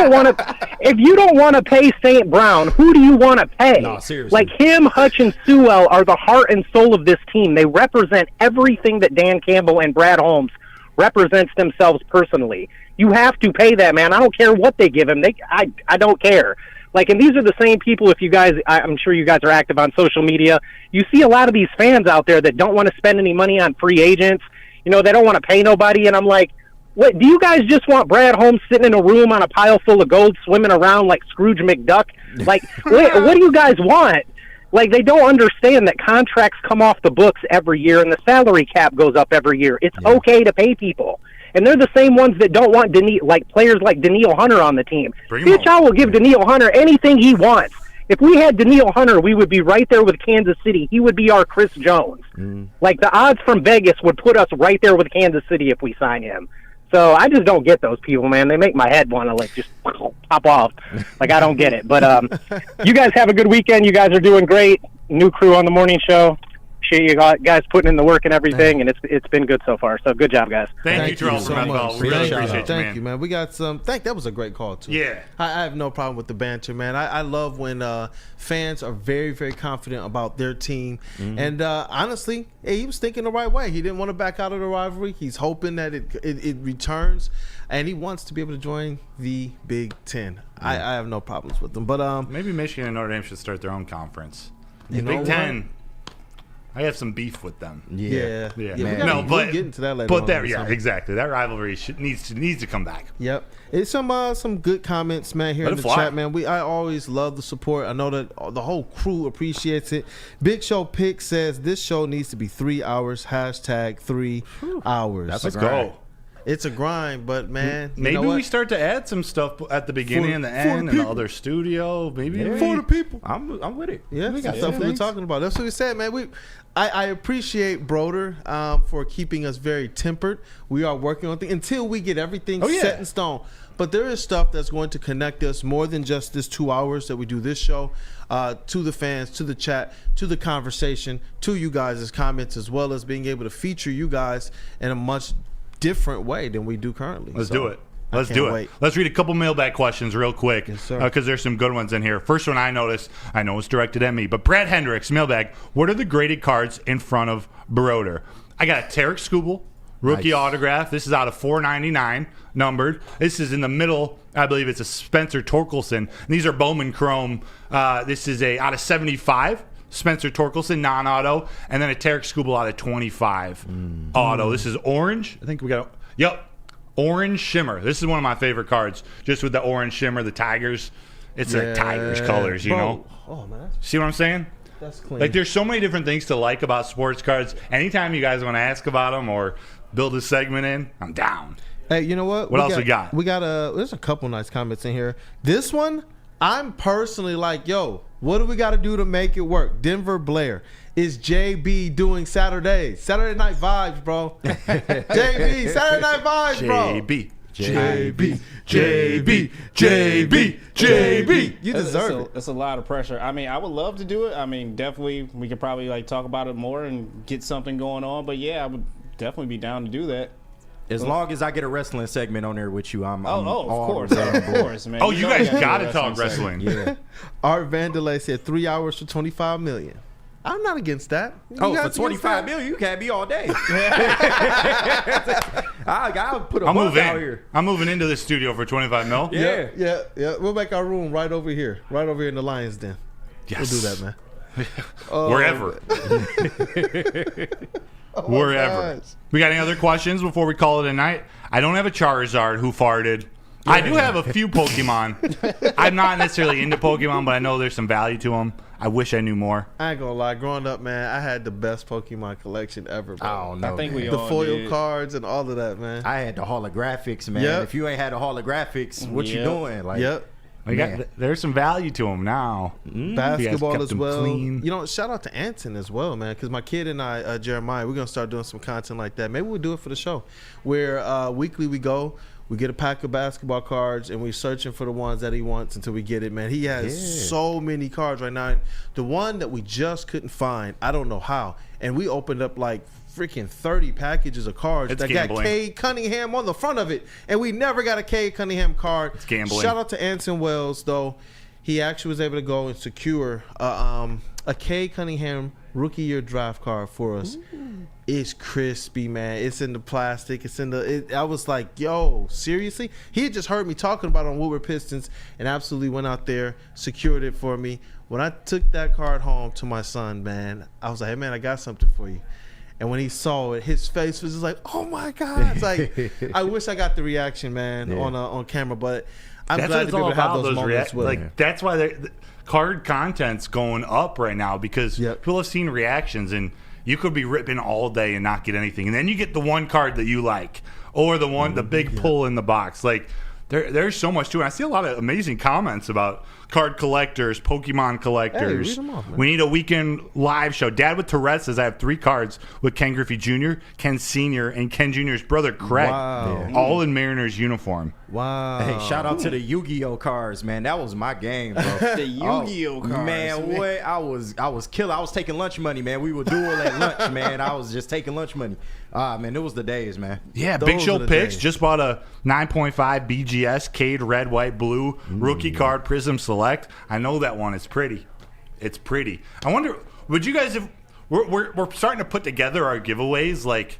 don't want to pay St. Brown, who do you want to pay? No, seriously. Like, him, Hutch, and Sewell are the heart and soul of this team. They represent everything that Dan Campbell and Brad Holmes represents themselves personally. You have to pay that man. I don't care what they give him. I don't care. Like, and these are the same people, if you guys, I'm sure you guys are active on social media, you see a lot of these fans out there that don't want to spend any money on free agents. You know, they don't want to pay nobody. And I'm like, what, do you guys just want Brad Holmes sitting in a room on a pile full of gold swimming around like Scrooge McDuck? Like, what do you guys want? Like, they don't understand that contracts come off the books every year and the salary cap goes up every year. It's okay to pay people. And they're the same ones that don't want players like Daniil Hunter on the team. Bitch, I will give Daniil Hunter anything he wants. If we had Daniil Hunter, we would be right there with Kansas City. He would be our Chris Jones. Like, the odds from Vegas would put us right there with Kansas City if we sign him. So I just don't get those people, man. They make my head want to, like, just pop off. Like, I don't get it. But you guys have a good weekend. You guys are doing great. New crew on the morning show. Appreciate you guys putting in the work and everything, and it's been good so far. So good job, guys. Thank you, Charles, so much. We really appreciate you, Thank you, man. We got some. That was a great call too. Yeah, I have no problem with the banter, man. I love when fans are very, very confident about their team, and honestly, he was thinking the right way. He didn't want to back out of the rivalry. He's hoping that it returns, and he wants to be able to join the Big Ten. I have no problems with them, but maybe Michigan and Notre Dame should start their own conference. The You know Big Ten. what? I have some beef with them. Yeah. But we'll get into that later. But exactly. That rivalry needs to come back. Yep. It's some good comments, man, here in the chat, man. I always love the support. I know that the whole crew appreciates it. Big Show Pick says this show needs to be 3 hours. # 3 hours. Let's go. It's a grind, but man, maybe we start to add some stuff at the beginning and the end and the other studio. Maybe for the people. I'm with it. Yeah, that's stuff we were talking about. That's what we said, man. I appreciate Broder for keeping us very tempered. We are working on things until we get everything set in stone. But there is stuff that's going to connect us more than just this 2 hours that we do this show, to the fans, to the chat, to the conversation, to you guys' comments, as well as being able to feature you guys in a much different way than we do currently. Let's do it. Let's read a couple mailbag questions real quick, because there's some good ones in here. First one I noticed, I know it's directed at me, but Brad Hendricks, mailbag, what are the graded cards in front of Broder? I got a Tarek Skubal rookie autograph. This is out of 499 numbered. This is in the middle. I believe it's a Spencer Torkelson. These are Bowman Chrome. This is out of 75. Spencer Torkelson, non-auto, and then a Tarek Skubal out of 25 auto. This is orange. I think we got orange shimmer. This is one of my favorite cards, just with the orange shimmer, the Tigers. It's like Tigers colors, you know. Oh man, see what I'm saying? That's clean. Like, there's so many different things to like about sports cards. Anytime you guys want to ask about them or build a segment in, I'm down. Hey, you know what? What else we got? We got there's a couple nice comments in here. This one, I'm personally like, yo, what do we got to do to make it work? Denver Blair. Is JB doing Saturday Night Vibes, bro? JB, Saturday Night Vibes, bro. JB. You deserve it. It's a lot of pressure. I mean, I would love to do it. I mean, definitely, we could probably like talk about it more and get something going on. But yeah, I would definitely be down to do that. As long as I get a wrestling segment on there with you, I'm of course, man. Oh, you guys got to talk wrestling. Yeah. Art Vandelay said 3 hours for $25 million. I'm not against that. For $25 million, you can't be all day. I'll put a month out here. I'm moving into this studio for $25 million. Yeah. We'll make our room right over here in the Lions Den. Yes. We'll do that, man. Wherever. Wherever. Gosh. We got any other questions before we call it a night? I don't have a Charizard who farted. I do have a few Pokemon. I'm not necessarily into Pokemon, but I know there's some value to them. I wish I knew more. I ain't gonna lie. Growing up, man, I had the best Pokemon collection ever, bro. Oh, no. I think we the all foil did. cards and all of that, man. I had the holographics, man. Yep. If you ain't had the holographics, what you doing? Like, There's some value to them now. Basketball as well. Clean. You know, shout out to Anton as well, man, because my kid and I, Jeremiah, we're going to start doing some content like that. Maybe we'll do it for the show where weekly we go, we get a pack of basketball cards, and we're searching for the ones that he wants until we get it, man. He has so many cards right now. The one that we just couldn't find, I don't know how, and we opened up like freaking 30 packages of cards that got Cade Cunningham on the front of it, and we never got a Cade Cunningham card. It's gambling. Shout out to Anson Wells, though. He actually was able to go and secure a Cade Cunningham rookie year draft card for us. Ooh. It's crispy, man. It's in the plastic. It's in the. I was like, yo, seriously? He had just heard me talking about it on Woodward Pistons and absolutely went out there, secured it for me. When I took that card home to my son, man, I was like, hey, man, I got something for you. And when he saw it, his face was just like, "Oh my God!" It's like, I wish I got the reaction, man, on camera. But I'm glad to be able to have those moments with him. That's why the card content's going up right now because people have seen reactions, and you could be ripping all day and not get anything, and then you get the one card that you like, or the one, the big pull in the box. Like there's so much to it. I see a lot of amazing comments about card collectors, Pokemon collectors. Hey, read them off, man. We need a weekend live show. Dad with Tourette's says I have 3 cards with Ken Griffey Jr., Ken Sr., and Ken Jr.'s brother Craig. Wow. All in Mariners uniform. Wow. Hey, shout out to the Yu-Gi-Oh cards, man. That was my game, bro. The Yu-Gi-Oh cards. Man, what? I was killer. I was taking lunch money, man. We would duel at lunch, man. I was just taking lunch money. Man, it was the days, man. Yeah, Big Show Picks just bought a 9.5 BGS Cade Red, White, Blue rookie card Prism Select. I know that one. It's pretty. It's pretty. I wonder, would you guys, if we're starting to put together our giveaways, like,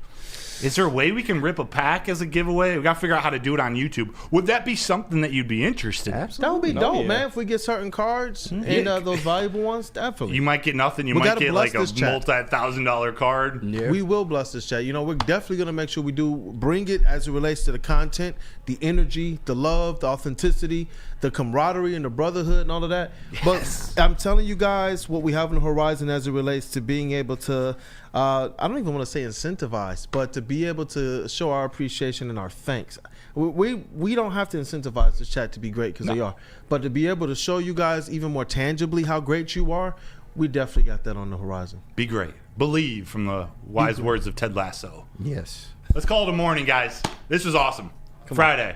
is there a way we can rip a pack as a giveaway? We got to figure out how to do it on YouTube. Would that be something that you'd be interested in? Absolutely. That would be dope, man. If we get certain cards and those valuable ones, definitely. You might get nothing. You might get like a multi-$1,000 card. Yeah. We will bless this chat. You know, we're definitely going to make sure we do bring it as it relates to the content, the energy, the love, the authenticity, the camaraderie and the brotherhood and all of that. Yes. But I'm telling you guys what we have on the horizon as it relates to being able to, I don't even want to say incentivize, but to be able to show our appreciation and our thanks. We don't have to incentivize this chat to be great because they are. But to be able to show you guys even more tangibly how great you are, we definitely got that on the horizon. Be great. Believe, from the wise words of Ted Lasso. Yes. Let's call it a morning, guys. This was awesome. Friday.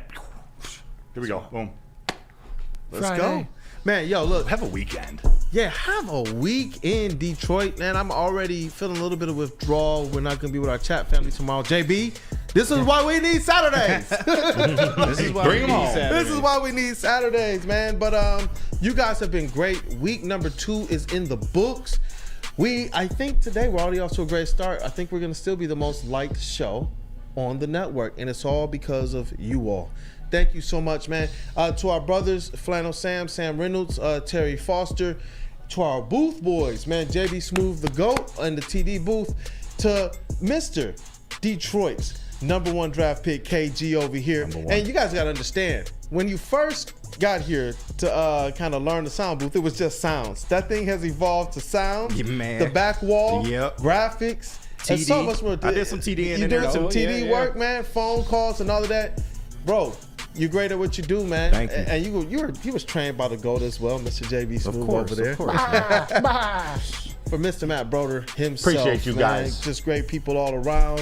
Here we go. Boom. Let's go. Man, yo, look. Have a weekend. Yeah, have a week in Detroit. Man, I'm already feeling a little bit of withdrawal. We're not going to be with our chat family tomorrow. JB, this is why we need Saturdays. This is why we need Saturdays. This is why we need Saturdays, man. But you guys have been great. Week number 2 is in the books. I think today we're already off to a great start. I think we're going to still be the most liked show on the network, and it's all because of you all. Thank you so much, man. To our brothers, Flannel Sam Reynolds, Terry Foster, to our booth boys, man, JB Smooth the GOAT in the TD booth, to Mr. Detroit's #1 draft pick, KG over here. And you guys got to understand, when you first got here to kind of learn the sound booth, it was just sounds. That thing has evolved to sounds. Yeah, man. The back wall, Yep. graphics. TD. So much more. I did some TD in You there. did some TD work, man. Phone calls and all of that, bro. You're great at what you do, man. Thank you. And you was trained by the GOAT as well, Mr. JB Smooth over there. Of course. For Mr. Matt Broder himself. Appreciate you guys. Man, just great people all around.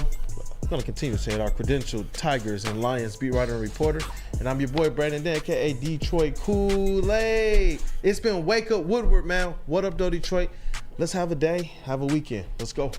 I'm going to continue to say it. Our credentialed Tigers and Lions beat writer and reporter. And I'm your boy, Brandon Dan, a.k.a. Detroit Kool-Aid. It's been Wake Up Woodward, man. What up, though, Detroit? Let's have a day. Have a weekend. Let's go.